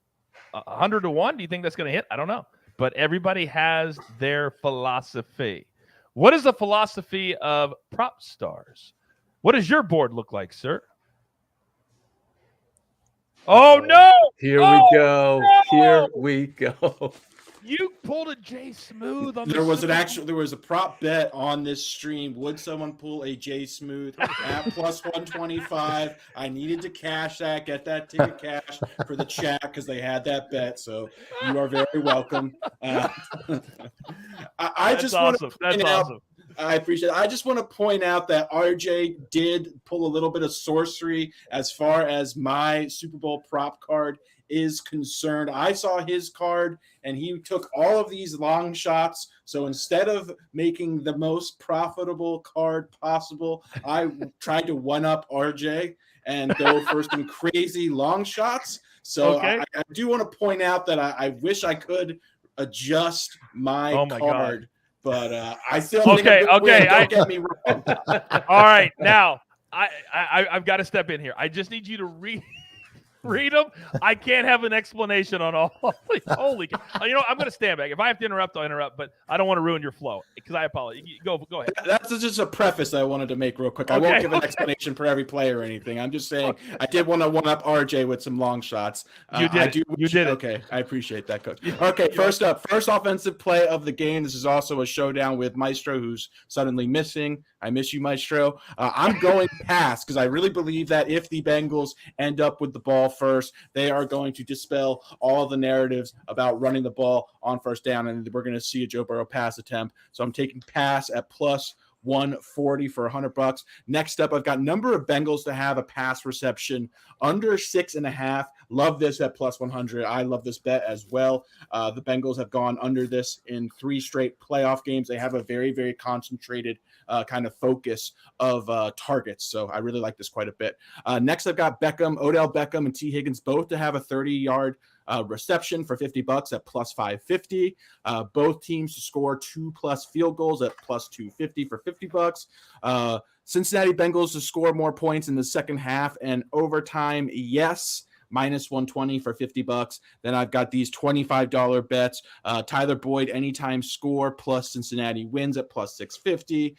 100 to 1, do you think that's going to hit? I don't know. But everybody has their philosophy. What is the philosophy of prop stars? What does your board look like, sir? Oh, no! Here we go. No! Here we go. You pulled a J Smooth on there was a prop bet on this stream. Would someone pull a J Smooth at plus 125? I needed to cash that, get that ticket cash for the chat because they had that bet. So you are very welcome. I just want to point out. I appreciate it. I just want to point out that RJ did pull a little bit of sorcery as far as my Super Bowl prop card is concerned. I saw his card and he took all of these long shots. So instead of making the most profitable card possible, I tried to one up RJ and go for some crazy long shots. So I do want to point out that I wish I could adjust my card. God. But I still think don't get me wrong. All right, now I've got to step in here. I just need you to read them. I can't have an explanation on all. Holy, you know, I'm going to stand back. If I have to interrupt, I'll interrupt. But I don't want to ruin your flow because I apologize. Go ahead. That's just a preface I wanted to make real quick. I won't give an explanation for every player or anything. I'm just saying I did want to one up RJ with some long shots. You did. You did. Okay, I appreciate that, Coach. Okay, first offensive play of the game. This is also a showdown with Maestro, who's suddenly missing. I miss you, Maestro. I'm going pass because I really believe that if the Bengals end up with the ball first, they are going to dispel all the narratives about running the ball on first down, and we're going to see a Joe Burrow pass attempt. So I'm taking pass at plus 140 for $100. Next up, I've got number of Bengals to have a pass reception under 6.5. Love this at plus 100. I love this bet as well. The Bengals have gone under this in 3 straight playoff games. They have a very, very concentrated kind of focus of targets. So I really like this quite a bit. Next, I've got Odell Beckham and T. Higgins both to have a 30-yard reception for $50 at plus 550. Both teams to score 2+ field goals at plus 250 for $50. Cincinnati Bengals to score more points in the second half and overtime. Yes. Minus 120 for $50. Then I've got these $25 bets. Tyler Boyd anytime score plus Cincinnati wins at plus 650.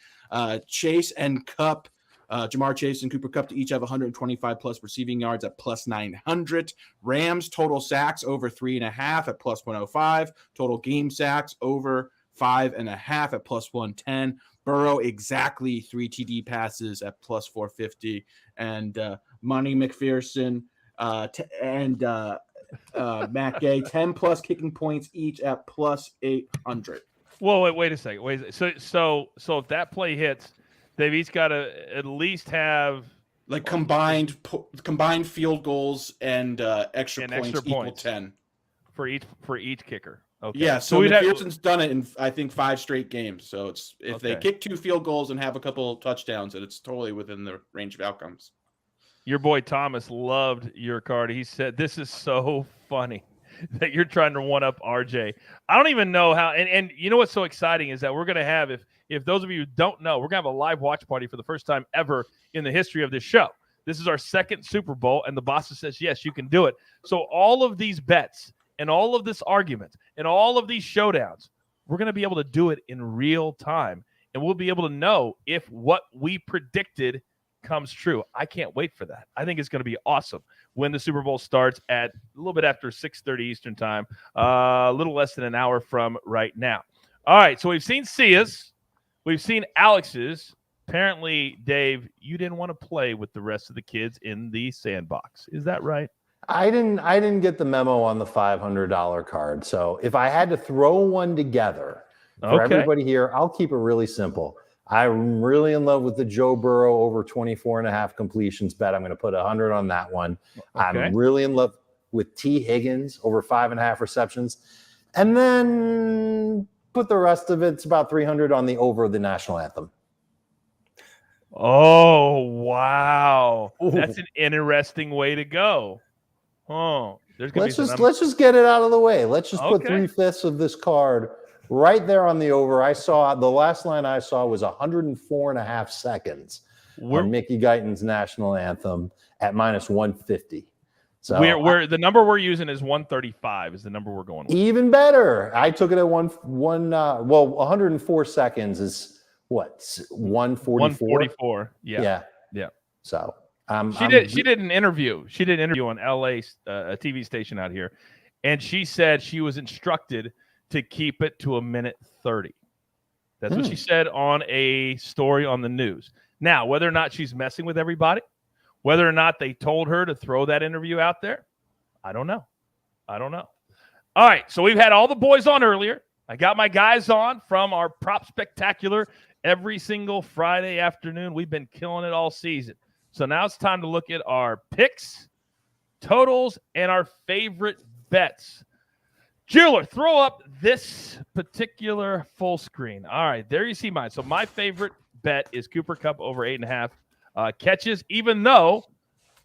Chase and Cup. Jamar Chase and Cooper Kupp to each have 125 plus receiving yards at plus 900. Rams total sacks over 3.5 at plus 105. Total game sacks over 5.5 at plus 110. Burrow exactly 3 TD passes at plus 450. And Monty McPherson and Matt Gay 10 plus kicking points each at plus 800. Whoa, wait a second. So if that play hits, they've each got to at least have like combined field goals and extra points equal 10 for each kicker. Okay. Yeah, so McPherson's done it in I think 5 straight games. So it's if they kick 2 field goals and have a couple touchdowns, and it's totally within the range of outcomes. Your boy Thomas loved your card. He said, "This is so funny that you're trying to one up RJ." I don't even know how. And you know what's so exciting is that we're going to have, if those of you who don't know, we're going to have a live watch party for the first time ever in the history of this show. This is our 2nd Super Bowl, and the boss says, yes, you can do it. So all of these bets and all of this argument and all of these showdowns, we're going to be able to do it in real time, and we'll be able to know if what we predicted comes true. I can't wait for that. I think it's going to be awesome when the Super Bowl starts at a little bit after 6:30 Eastern time, a little less than an hour from right now. All right, so we've seen Sia's, we've seen Alex's. Apparently, Dave, you didn't want to play with the rest of the kids in the sandbox. Is that right? I didn't get the memo on the $500 card. So if I had to throw one together for everybody here, I'll keep it really simple. I'm really in love with the Joe Burrow over 24.5 completions bet. I'm going to put 100 on that one. I'm really in love with T. Higgins over 5.5 receptions. And then put the rest of it, it's about 300 on the over the national anthem. Oh, wow. That's an interesting way to go. Oh, let's just get it out of the way. Let's just put 3/5 of this card right there on the over. I saw the last line I saw was 104.5 seconds on Mickey Guyton's national anthem at minus 150. So we're the number we're using is 135 is the number we're going with. Even better. I took it at 104 seconds is what? 144. 144. Yeah. So she did an interview. She did an interview on LA, a TV station out here, and she said she was instructed to keep it to 1:30. That's what she said on a story on the news. Now, whether or not she's messing with everybody, whether or not they told her to throw that interview out there, I don't know. All right, so we've had all the boys on earlier. I got my guys on from our Prop Spectacular every single Friday afternoon. We've been killing it all season. So now it's time to look at our picks, totals, and our favorite bets. Jeweler, throw up this particular full screen. All right, there you see mine. So my favorite bet is Cooper Kupp over 8.5 catches, even though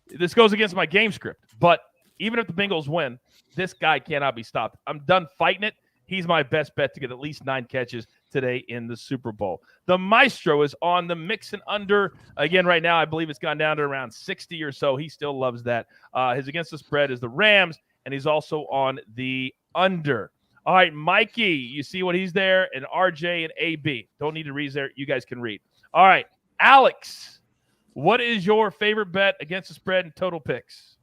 this goes against my game script. But even if the Bengals win, this guy cannot be stopped. I'm done fighting it. He's my best bet to get at least 9 catches today in the Super Bowl. The Maestro is on the mix and under. Again, right now, I believe it's gone down to around 60 or so. He still loves that. His against the spread is the Rams, and he's also on the under. All right, Mikey, you see what he's there, and RJ and AB. Don't need to read there. You guys can read. All right, Alex, what is your favorite bet against the spread and total picks?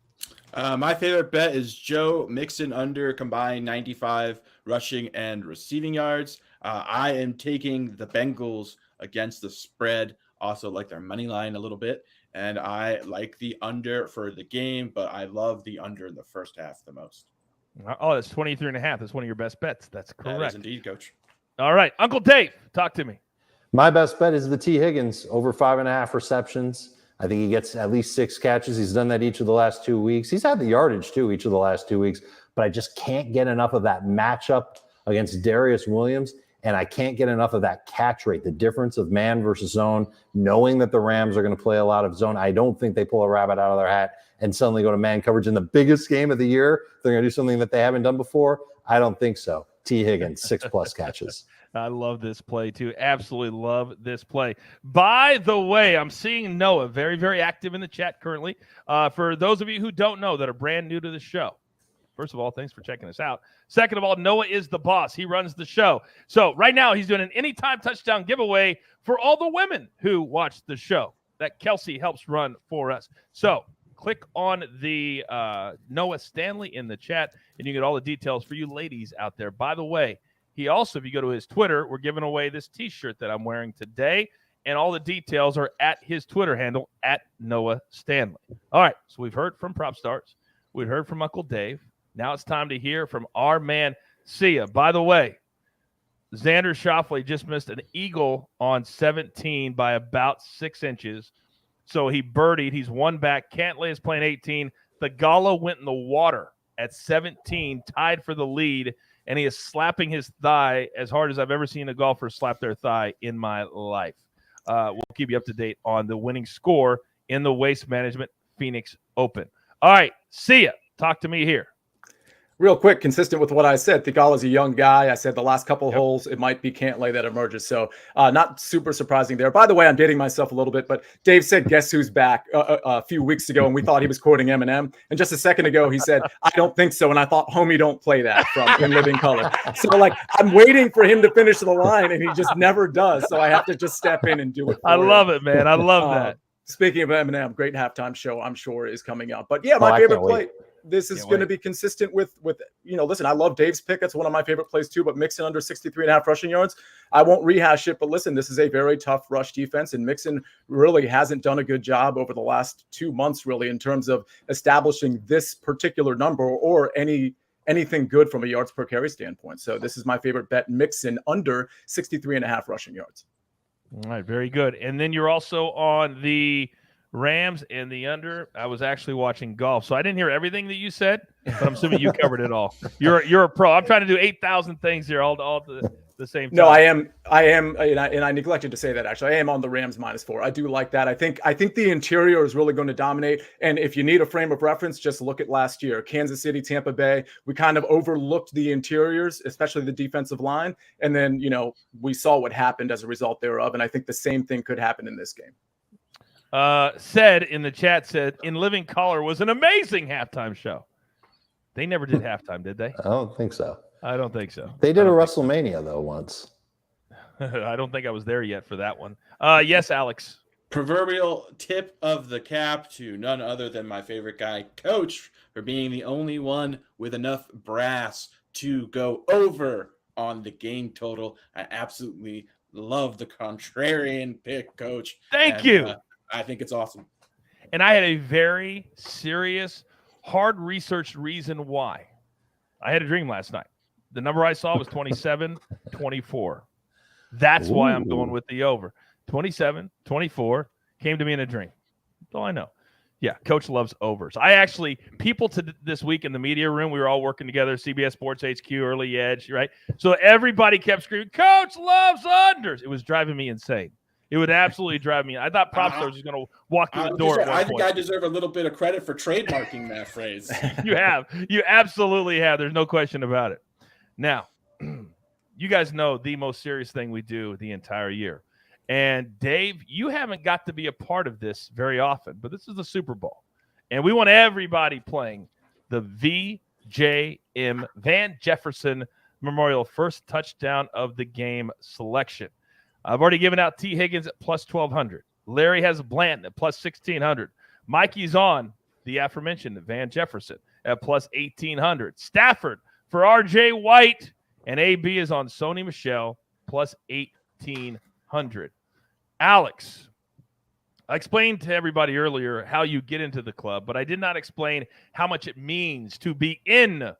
My favorite bet is Joe Mixon under combined 95 rushing and receiving yards. I am taking the Bengals against the spread, also like their money line a little bit. And I like the under for the game, but I love the under in the first half the most. Oh, that's 23.5. That's one of your best bets. That's correct. That is indeed, Coach. All right. Uncle Dave, talk to me. my best bet is the T. Higgins over 5.5 receptions. I think he gets at least 6 catches. He's done that each of the last 2 weeks. He's had the yardage too each of the last 2 weeks, but I just can't get enough of that matchup against Darius Williams. And I can't get enough of that catch rate, the difference of man versus zone, knowing that the Rams are going to play a lot of zone. I don't think they pull a rabbit out of their hat and suddenly go to man coverage in the biggest game of the year. They're going to do something that they haven't done before. I don't think so. T. Higgins, 6+ catches. I love this play, too. Absolutely love this play. By the way, I'm seeing Noah very, very active in the chat currently. For those of you who don't know that are brand new to the show, first of all, thanks for checking us out. Second of all, Noah is the boss. He runs the show. So right now he's doing an anytime touchdown giveaway for all the women who watch the show that Kelsey helps run for us. So click on the Noah Stanley in the chat, and you get all the details for you ladies out there. By the way, he also, if you go to his Twitter, we're giving away this T-shirt that I'm wearing today, and all the details are at his Twitter handle, at Noah Stanley. All right, so we've heard from Prop Stars. We've heard from Uncle Dave. Now it's time to hear from our man, Sia. By the way, Xander Schauffele just missed an eagle on 17 by about 6 inches. So he birdied. He's one back. Cantlay is playing 18. The Gala went in the water at 17, tied for the lead, and he is slapping his thigh as hard as I've ever seen a golfer slap their thigh in my life. We'll keep you up to date on the winning score in the Waste Management Phoenix Open. All right, Sia, talk to me here. Real quick, consistent with what I said, Thigala's a young guy. I said the last couple holes, it might be Cantlay that emerges. So not super surprising there. By the way, I'm dating myself a little bit, but Dave said, guess who's back a few weeks ago, and we thought he was quoting Eminem. And just a second ago, he said, I don't think so. And I thought, homie, don't play that from In Living Color. So like, I'm waiting for him to finish the line, and he just never does. So I have to just step in and do it. I love it, man. I love that. Speaking of Eminem, great halftime show, I'm sure, is coming up. But yeah, my favorite play. This is going to be consistent with, listen, I love Dave's pick. That's one of my favorite plays too, but Mixon under 63.5 rushing yards. I won't rehash it, but listen, this is a very tough rush defense, and Mixon really hasn't done a good job over the last 2 months, really, in terms of establishing this particular number or anything good from a yards per carry standpoint. So this is my favorite bet, Mixon under 63.5 rushing yards. All right, very good. And then you're also on the Rams and the under. I was actually watching golf, so I didn't hear everything that you said, but I'm assuming you covered it all. You're a pro. I'm trying to do 8,000 things here all at the same time. No, I am, and I neglected to say that actually. I am on the Rams -4. I do like that. I think the interior is really going to dominate. And if you need a frame of reference, just look at last year, Kansas City, Tampa Bay. We kind of overlooked the interiors, especially the defensive line, and then we saw what happened as a result thereof. And I think the same thing could happen in this game. said in the chat, said In Living Color was an amazing halftime show. They never did halftime, did they? I don't think so. I don't think so. They did a WrestleMania though once. I don't think I was there yet for that one. Yes, Alex. Proverbial tip of the cap to none other than my favorite guy, Coach, for being the only one with enough brass to go over on the game total. I absolutely love the contrarian pick, Coach. Thank you. I think it's awesome. And I had a very serious, hard researched reason why. I had a dream last night. The number I saw was 27-24. That's why I'm going with the over. 27-24 came to me in a dream. That's all I know. Yeah, Coach loves overs. People this week in the media room, we were all working together, CBS Sports HQ, Early Edge, right? So everybody kept screaming, Coach loves unders. It was driving me insane. It would absolutely drive me. I thought Prop Stars was going to walk through the door. I think I deserve a little bit of credit for trademarking that phrase. You have. You absolutely have. There's no question about it. Now, you guys know the most serious thing we do the entire year. And Dave, you haven't got to be a part of this very often, but this is the Super Bowl. And we want everybody playing the VJM Van Jefferson Memorial first touchdown of the game selection. I've already given out T. Higgins at plus 1,200. Larry has Blanton at plus 1,600. Mikey's on the aforementioned Van Jefferson at plus 1,800. Stafford for R.J. White. And AB is on Sony Michel plus 1,800. Alex, I explained to everybody earlier how you get into the club, but I did not explain how much it means to be in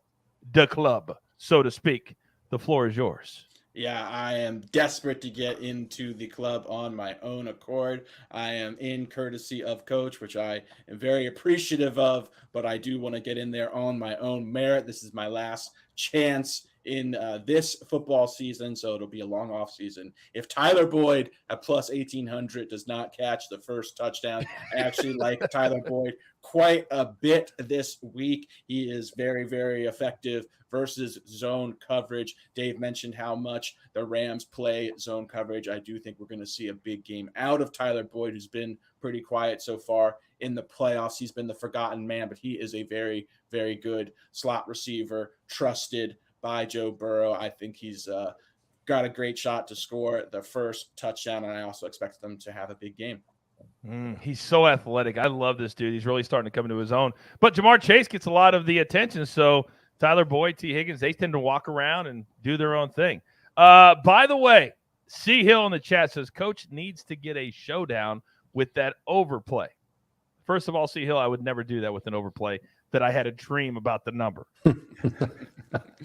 the club, so to speak. The floor is yours. Yeah, I am desperate to get into the club on my own accord. I am in courtesy of Coach, which I am very appreciative of, but I do want to get in there on my own merit. This is my last chance in this football season, so it'll be a long off season. If Tyler Boyd at plus 1,800 does not catch the first touchdown, I actually like Tyler Boyd quite a bit this week. He is very, very effective versus zone coverage. Dave mentioned how much the Rams play zone coverage. I do think we're going to see a big game out of Tyler Boyd, who's been pretty quiet so far in the playoffs. He's been the forgotten man, but he is a very, very good slot receiver, trusted by Joe Burrow. I think he's got a great shot to score the first touchdown, and I also expect them to have a big game. He's so athletic. I love this dude. He's really starting to come into his own. But Jamar Chase gets a lot of the attention, so Tyler Boyd, T. Higgins, they tend to walk around and do their own thing. By the way, C. Hill in the chat says, Coach needs to get a showdown with that overplay. First of all, C. Hill, I would never do that with an overplay that I had a dream about the number.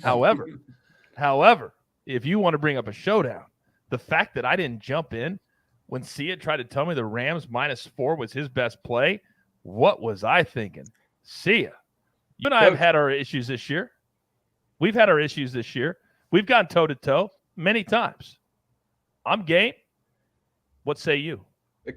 However, if you want to bring up a showdown, the fact that I didn't jump in when Sia tried to tell me the Rams -4 was his best play, what was I thinking? Sia, you and I have had our issues this year. We've had our issues this year. We've gone toe-to-toe many times. I'm game. What say you?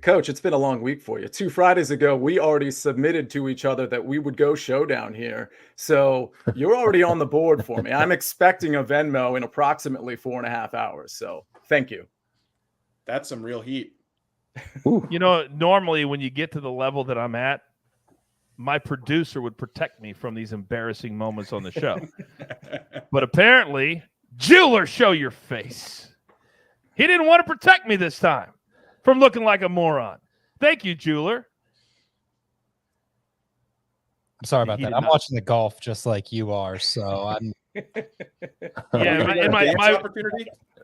Coach, it's been a long week for you. 2 Fridays ago, we already submitted to each other that we would go showdown here. So you're already on the board for me. I'm expecting a Venmo in approximately 4.5 hours. So thank you. That's some real heat. You know, normally when you get to the level that I'm at, my producer would protect me from these embarrassing moments on the show. But apparently, Jeweler, show your face. He didn't want to protect me this time from looking like a moron. Thank you, Jeweler. I'm sorry about that. I'm watching the golf just like you are, so I'm. Yeah,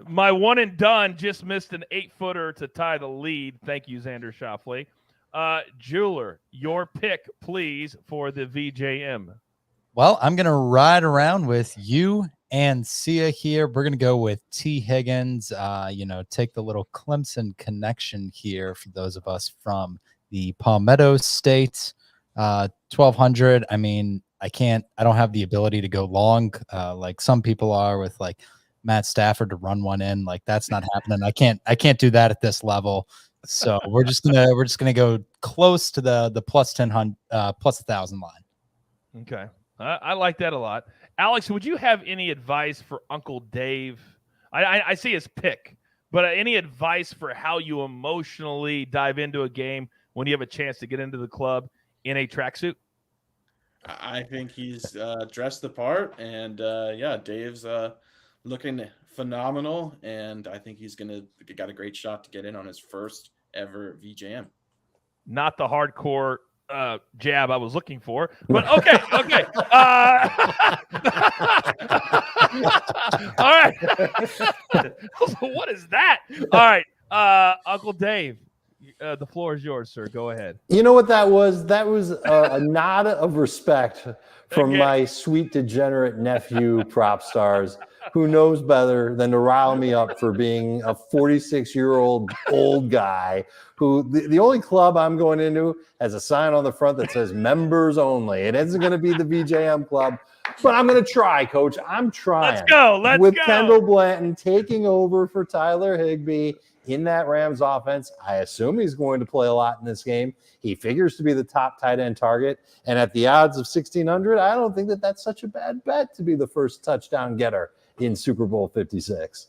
my one and done just missed an 8-footer to tie the lead. Thank you, Xander Schauffele. Jeweler, your pick, please, for the VJM. Well, I'm going to ride around with you and Sia here. We're going to go with T. Higgins, take the little Clemson connection here for those of us from the Palmetto State. 1,200. I mean, I don't have the ability to go long like some people are with like Matt Stafford to run one in. Like that's not happening. I can't do that at this level. So we're just gonna go close to the plus 1,000 line. Okay. I like that a lot. Alex, would you have any advice for Uncle Dave? I see his pick, but any advice for how you emotionally dive into a game when you have a chance to get into the club in a tracksuit? I think he's dressed the part, and Dave's looking phenomenal, and I think he's got a great shot to get in on his first ever VJM. Not the hardcore jab I was looking for, but okay. All right. What is that? All right, Uncle Dave, the floor is yours, sir. Go ahead. You know what that was? That was a nod of respect from my sweet degenerate nephew, Prop Stars, who knows better than to rile me up for being a 46-year-old old guy who the only club I'm going into has a sign on the front that says members only. It isn't going to be the VJM club, but I'm going to try, Coach. I'm trying. Let's go. With Kendall Blanton taking over for Tyler Higbee in that Rams offense. I assume he's going to play a lot in this game. He figures to be the top tight end target. And at the odds of 1,600, I don't think that that's such a bad bet to be the first touchdown getter in Super Bowl 56.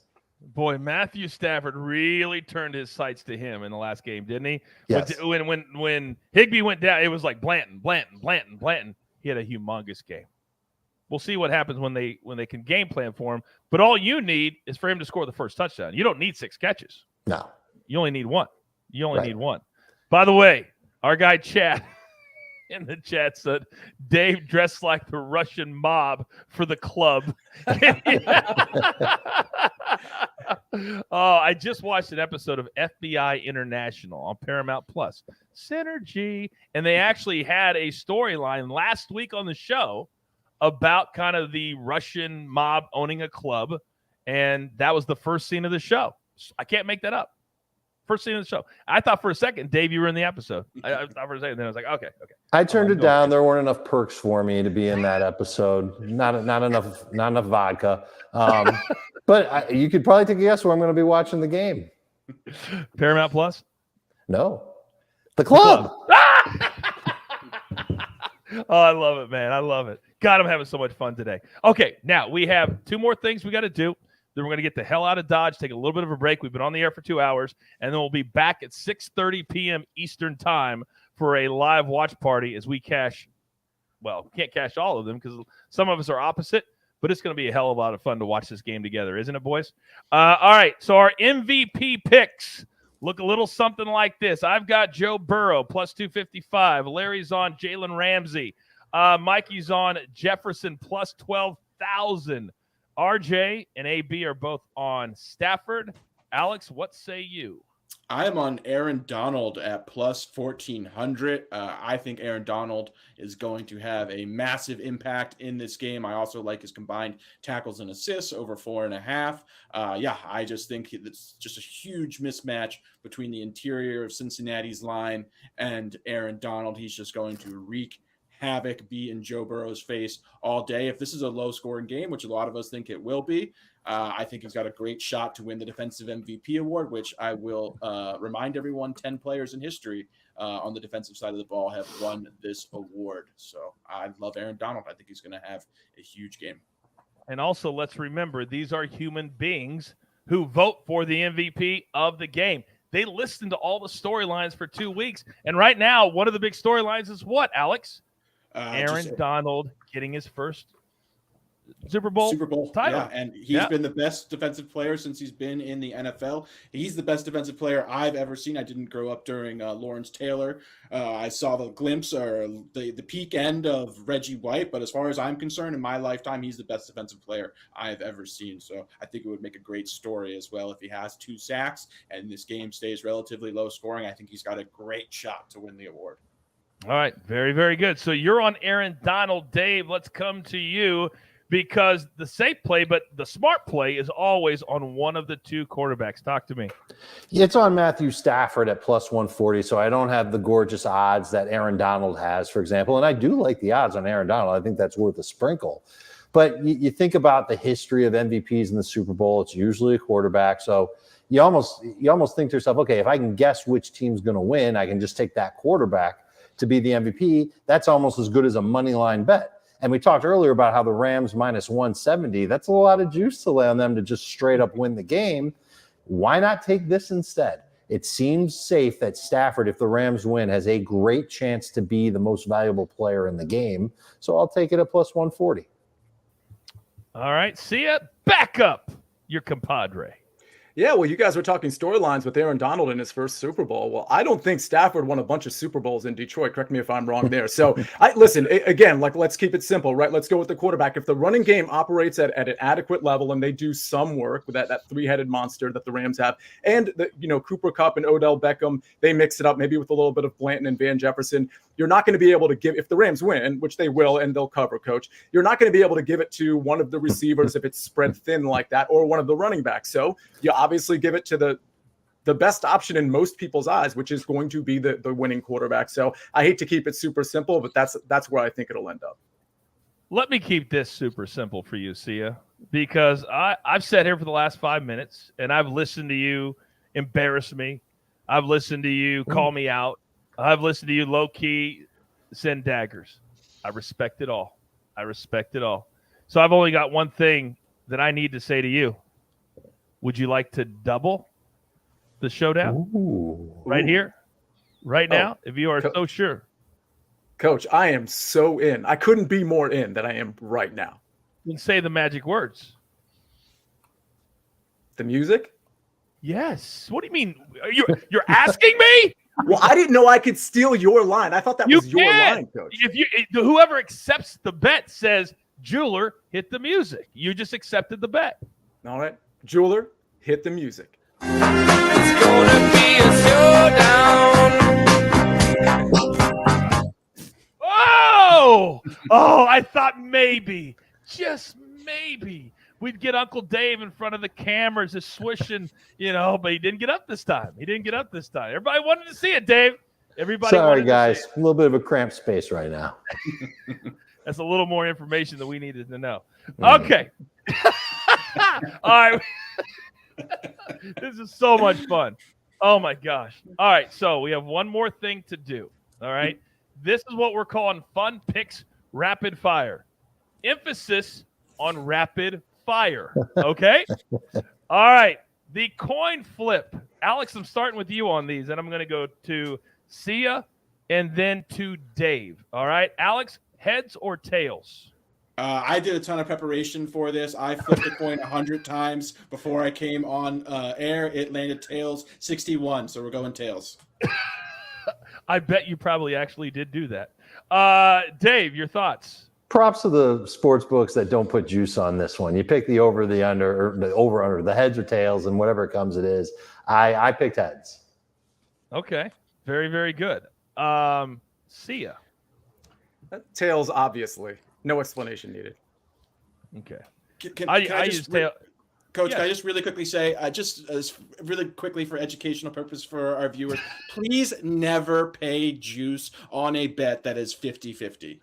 Boy, Matthew Stafford really turned his sights to him in the last game, didn't he? Yes. When Higbee went down, it was like Blanton. He had a humongous game. We'll see what happens when they can game plan for him. But all you need is for him to score the first touchdown. You don't need 6 catches. No. You only need 1. You only need 1. By the way, our guy Chad in the chat said Dave dressed like the Russian mob for the club. Oh, I just watched an episode of FBI International on Paramount Plus. Synergy. And they actually had a storyline last week on the show about kind of the Russian mob owning a club. And that was the first scene of the show. I can't make that up. First scene of the show. I thought for a second, Dave, you were in the episode. I thought for a second, then I was like, okay. I turned it down. There weren't enough perks for me to be in that episode. Not enough vodka. But you could probably take a guess where I'm going to be watching the game. Paramount Plus? No, the club. Oh, I love it, man. I love it. God, I'm having so much fun today. Okay, now we have 2 more things we got to do. Then we're going to get the hell out of Dodge, take a little bit of a break. We've been on the air for 2 hours, and then we'll be back at 6:30 p.m. Eastern time for a live watch party as we cash. Well, we can't cash all of them because some of us are opposite, but it's going to be a hell of a lot of fun to watch this game together, isn't it, boys? All right, so our MVP picks look a little something like this. I've got Joe Burrow plus 255. Larry's on Jalen Ramsey. Mikey's on Jefferson plus 12,000. RJ and AB are both on Stafford. Alex, what say you? I am on Aaron Donald at plus 1,400. I think Aaron Donald is going to have a massive impact in this game. I also like his combined tackles and assists over 4.5. I just think it's just a huge mismatch between the interior of Cincinnati's line and Aaron Donald. He's just going to wreak havoc, be in Joe Burrow's face all day. If this is a low-scoring game, which a lot of us think it will be, I think he's got a great shot to win the Defensive MVP award, which I will remind everyone 10 players in history on the defensive side of the ball have won this award. So I love Aaron Donald. I think he's going to have a huge game. And also, let's remember, these are human beings who vote for the MVP of the game. They listen to all the storylines for 2 weeks. And right now, one of the big storylines is what, Alex? Aaron Donald getting his first Super Bowl title. Yeah, and he's been the best defensive player since he's been in the NFL. He's the best defensive player I've ever seen. I didn't grow up during Lawrence Taylor. I saw the glimpse or the peak end of Reggie White, but as far as I'm concerned, in my lifetime, he's the best defensive player I've ever seen. So I think it would make a great story as well if he has 2 sacks and this game stays relatively low scoring. I think he's got a great shot to win the award. All right, very, very good. So you're on Aaron Donald. Dave, let's come to you because the safe play, but the smart play is always on one of the 2 quarterbacks. Talk to me. It's on Matthew Stafford at plus 140, so I don't have the gorgeous odds that Aaron Donald has, for example. And I do like the odds on Aaron Donald. I think that's worth a sprinkle. But you think about the history of MVPs in the Super Bowl, it's usually a quarterback. So you almost think to yourself, okay, if I can guess which team's going to win, I can just take that quarterback to be the MVP. That's almost as good as a money line bet. And we talked earlier about how the Rams minus 170, that's a lot of juice to lay on them to just straight up win the game. Why not take this instead? It seems safe that Stafford, if the Rams win, has a great chance to be the most valuable player in the game. So I'll take it at plus 140. All right, see ya. Back up your compadre. Yeah, well, you guys were talking storylines with Aaron Donald in his first Super Bowl. Well, I don't think Stafford won a bunch of Super Bowls in Detroit. Correct me if I'm wrong there. So, listen, again, let's keep it simple, right? Let's go with the quarterback. If the running game operates at an adequate level and they do some work with that three-headed monster that the Rams have, and Cooper Kupp and Odell Beckham, they mix it up maybe with a little bit of Blanton and Van Jefferson. You're not going to be able to give, if the Rams win, which they will, and they'll cover, Coach, you're not going to be able to give it to one of the receivers if it's spread thin like that, or one of the running backs. So you obviously give it to the best option in most people's eyes, which is going to be the winning quarterback. So I hate to keep it super simple, but that's where I think it'll end up. Let me keep this super simple for you, Sia, because I've sat here for the last 5 minutes, and I've listened to you embarrass me. I've listened to you call me out. I've listened to you low-key send daggers. I respect it all. So I've only got one thing that I need to say to you. Would you like to double the showdown? Right here? Right now? If you are so sure. Coach, I am so in. I couldn't be more in than I am right now. Then say the magic words. The music? Yes. What do you mean? You're asking me? Well, I didn't know I could steal your line. I thought that was your line, Coach. Whoever accepts the bet says, jeweler, hit the music. You just accepted the bet. All right. Jeweler, hit the music. It's gonna be a showdown. Oh, I thought maybe, just maybe, we'd get Uncle Dave in front of the cameras just swishing, but he didn't get up this time. Everybody wanted to see it, Dave. Sorry, guys. A little bit of a cramped space right now. That's a little more information than we needed to know. Okay. All right. This is so much fun. Oh, my gosh. All right, so we have one more thing to do. All right. This is what we're calling Fun Picks Rapid Fire. Emphasis on rapid fire. Okay? All right. The coin flip. Alex, I'm starting with you on these, and I'm going to go to Sia and then to Dave. All right? Alex, heads or tails? I did a ton of preparation for this. I flipped the coin 100 times before I came on air. It landed tails 61, so we're going tails. I bet you probably actually did do that. Dave, your thoughts? Props to the sports books that don't put juice on this one. You pick the over, the under, or the over, under, the heads or tails, and whatever it comes, it is. I picked heads. Okay. Very, very good. Sia. Tails, obviously. No explanation needed. Okay. Can I use tail. Coach, yes. Can I just really quickly say, really quickly for educational purpose for our viewers, please never pay juice on a bet that is 50-50.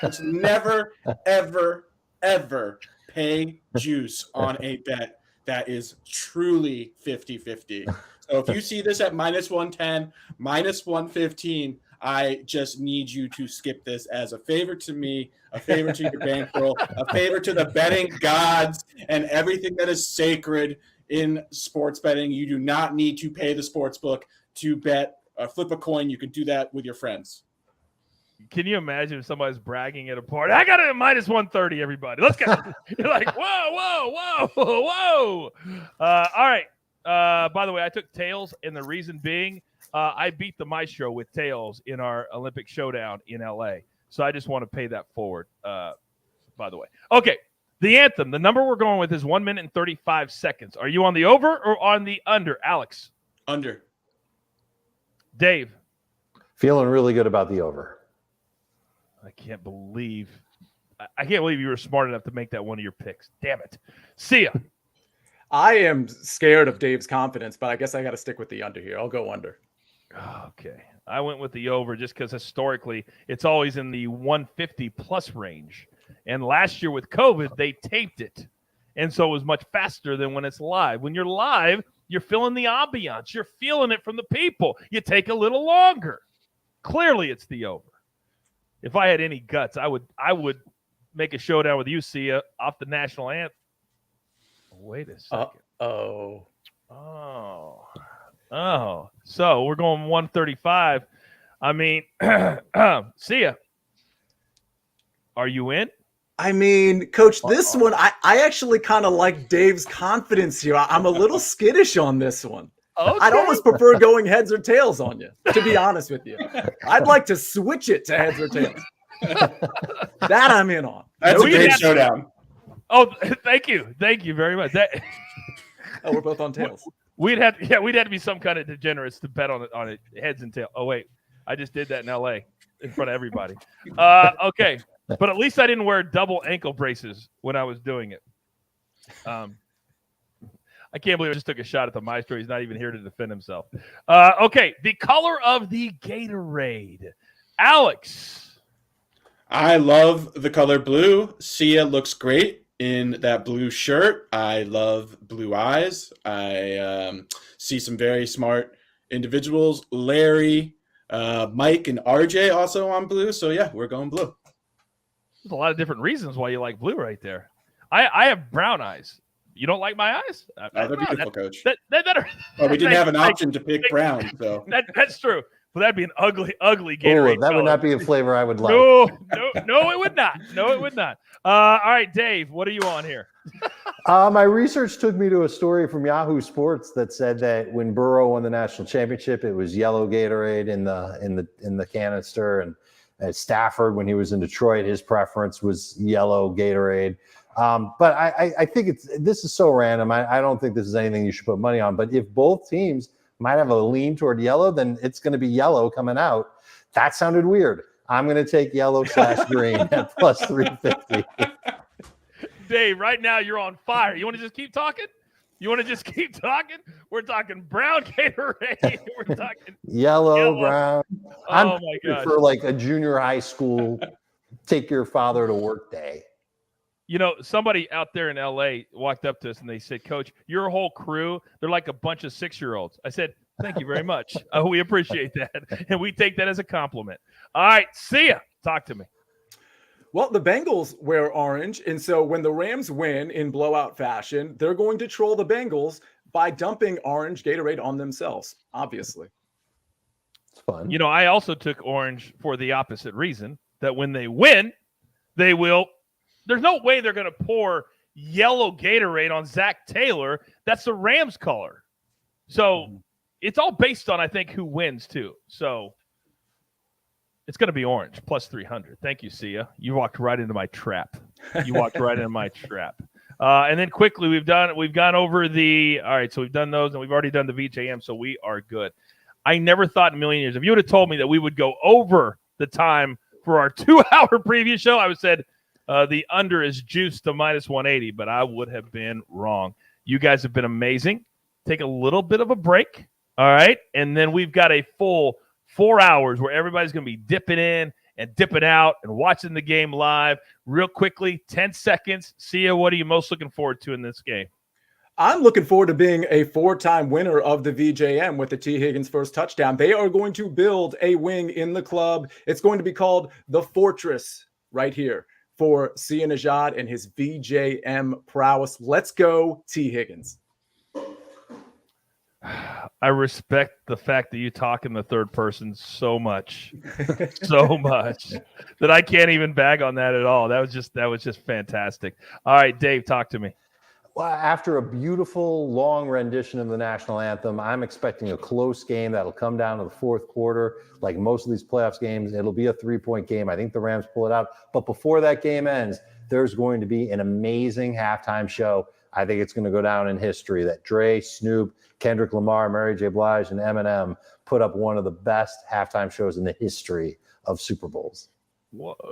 Let's never, ever, ever pay juice on a bet that is truly 50-50. So if you see this at -110, -115, I just need you to skip this as a favor to me, a favor to your bankroll, a favor to the betting gods and everything that is sacred in sports betting. You do not need to pay the sports book to bet or flip a coin. You can do that with your friends. Can you imagine if somebody's bragging at a party? I got it at -130, everybody. Let's go. You're like, whoa. All right. By the way, I took tails, and the reason being, I beat the Maestro with tails in our Olympic showdown in LA. So I just want to pay that forward, by the way. Okay, the anthem. The number we're going with is 1 minute and 35 seconds. Are you on the over or on the under, Alex? Under. Dave? Feeling really good about the over. I can't believe you were smart enough to make that one of your picks. Damn it. Sia? I am scared of Dave's confidence, but I guess I got to stick with the under here. I'll go under. Okay. I went with the over just because historically it's always in the 150 plus range. And last year with COVID, they taped it. And so it was much faster than when it's live. When you're live, you're feeling the ambiance. You're feeling it from the people. You take a little longer. Clearly it's the over. If I had any guts, I would make a showdown with you, Sia, off the national anthem. Wait a second. Oh. Oh, so we're going 135. I mean, see ya. Are you in? I mean, Coach, this one, I actually kind of like Dave's confidence here. I'm a little skittish on this one. Okay. I'd almost prefer going heads or tails on you, to be honest with you. I'd like to switch it to heads or tails. That I'm in on. That's a great showdown. Oh, thank you very much. Oh, we're both on tails. We'd have to be some kind of degenerates to bet on it heads and tails. Oh wait, I just did that in LA in front of everybody. Okay, but at least I didn't wear double ankle braces when I was doing it. I can't believe I just took a shot at the maestro. He's not even here to defend himself. Okay, the color of the Gatorade. Alex. I love the color blue. Sia looks great in that blue shirt. I love blue eyes. I see some very smart individuals. Larry, Mike, and RJ also on blue. So, yeah, we're going blue. There's a lot of different reasons why you like blue right there. I have brown eyes. You don't like my eyes? They're beautiful, Coach. Well, we didn't have an option to pick brown, so that's true. Well, that'd be an ugly Gatorade. Ooh, that would not be a flavor I would like. No, it would not. No, it would not. All right, Dave, what are you on here? My research took me to a story from Yahoo Sports that said that when Burrow won the national championship, it was yellow Gatorade in the canister, and at Stafford, when he was in Detroit, his preference was yellow Gatorade. But I think this is so random. I don't think this is anything you should put money on. But if both teams might have a lean toward yellow, then it's going to be yellow coming out. That sounded weird. I'm going to take yellow/green at plus 350. Dave, right now you're on fire. You want to just keep talking? We're talking brown Gatorade. We're talking yellow, brown. I'm my gosh. for like a junior high school take your father to work day. You know, somebody out there in LA walked up to us and they said, Coach, your whole crew, they're like a bunch of 6-year-olds. I said, thank you very much. We appreciate that. And we take that as a compliment. All right, see ya. Talk to me. Well, the Bengals wear orange. And so when the Rams win in blowout fashion, they're going to troll the Bengals by dumping orange Gatorade on themselves, obviously. It's fun. You know, I also took orange for the opposite reason, that when they win, they will. There's no way they're going to pour yellow Gatorade on Zach Taylor. That's the Rams color. So it's all based on, I think, who wins, too. So it's going to be orange, plus 300. Thank you, Sia. You walked right into my trap. And then quickly, we've gone over the – all right, so we've done those, and we've already done the VJM, so we are good. I never thought in a million years, if you would have told me that we would go over the time for our 2-hour preview show, I would have said – the under is juiced to minus 180, but I would have been wrong. You guys have been amazing. Take a little bit of a break, all right? And then we've got a full 4 hours where everybody's going to be dipping in and dipping out and watching the game live. Real quickly, 10 seconds. Sia, what are you most looking forward to in this game? I'm looking forward to being a 4-time winner of the VJM with the T. Higgins first touchdown. They are going to build a wing in the club. It's going to be called the Fortress right here for Sia Nejad and his VJM prowess. Let's go, T. Higgins. I respect the fact that you talk in the third person so much, that I can't even bag on that at all. That was just fantastic. All right, Dave, talk to me. Well, after a beautiful long rendition of the national anthem, I'm expecting a close game that'll come down to the fourth quarter. Like most of these playoffs games, it'll be a 3-point game. I think the Rams pull it out. But before that game ends, there's going to be an amazing halftime show. I think it's going to go down in history that Dre, Snoop, Kendrick Lamar, Mary J. Blige, and Eminem put up one of the best halftime shows in the history of Super Bowls.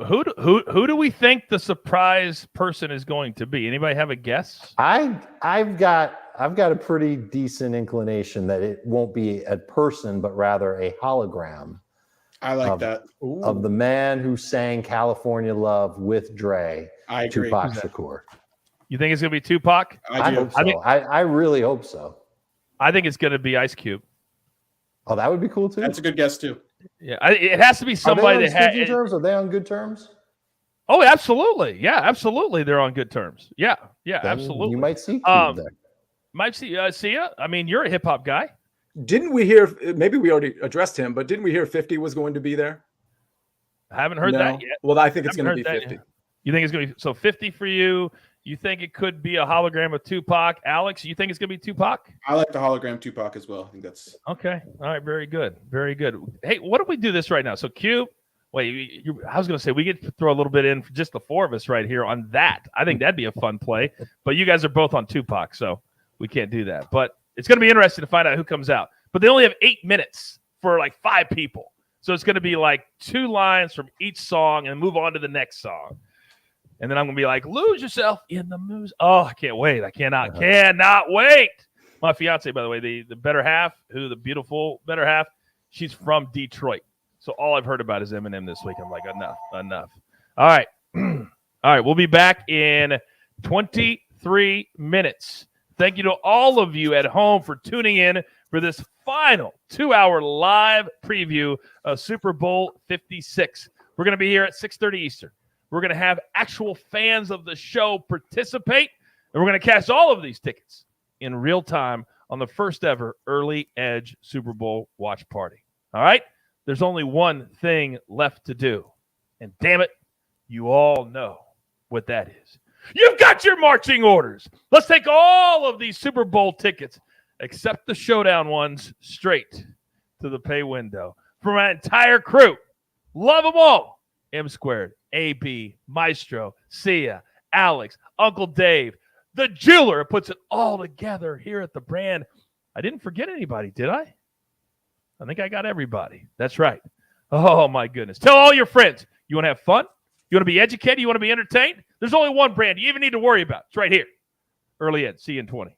Who do we think the surprise person is going to be? Anybody have a guess? I've got a pretty decent inclination that it won't be a person, but rather a hologram. I like that. Of the man who sang California Love with Dre, I agree. Tupac Shakur. You think it's going to be Tupac? I hope so. I really hope so. I think it's going to be Ice Cube. Oh, that would be cool too. That's a good guess too. Yeah, it has to be somebody that has terms. Are they on good terms? Oh, absolutely. Yeah, absolutely. They're on good terms. Yeah, then absolutely. You might see Cube there. Might see Sia. I mean, you're a hip hop guy. Didn't we hear, maybe we already addressed him, but didn't we hear 50 was going to be there? I haven't heard that yet. Well, I think it's going to be 50. You think it's going to be, so 50 for you. You think it could be a hologram of Tupac. Alex, you think it's going to be Tupac? I like the hologram Tupac as well. I think that's okay. All right, very good. Very good. Hey, what if we do this right now? So Q, wait, I was going to say we get to throw a little bit in for just the four of us right here on that. I think that'd be a fun play, but you guys are both on Tupac, so we can't do that. But it's going to be interesting to find out who comes out. But they only have 8 minutes for like 5 people. So it's going to be like 2 lines from each song and move on to the next song. And then I'm going to be like, lose yourself in the moose. Oh, I can't wait. I cannot wait. My fiance, by the way, the better half, the beautiful better half, she's from Detroit. So all I've heard about is Eminem this week. I'm like, enough. All right. All right. We'll be back in 23 minutes. Thank you to all of you at home for tuning in for this final 2-hour live preview of Super Bowl 56. We're going to be here at 6:30 Eastern. We're going to have actual fans of the show participate, and we're going to cash all of these tickets in real time on the first ever Early Edge Super Bowl watch party. All right? There's only one thing left to do, and damn it, you all know what that is. You've got your marching orders. Let's take all of these Super Bowl tickets, except the Showdown ones, straight to the pay window. For my entire crew, love them all. M Squared, AB, Maestro, Sia, Alex, Uncle Dave, the jeweler who puts it all together here at the brand. I didn't forget anybody, did I? I think I got everybody. That's right. Oh, my goodness. Tell all your friends. You want to have fun? You want to be educated? You want to be entertained? There's only one brand you even need to worry about. It's right here. Early Ed. See you in 20.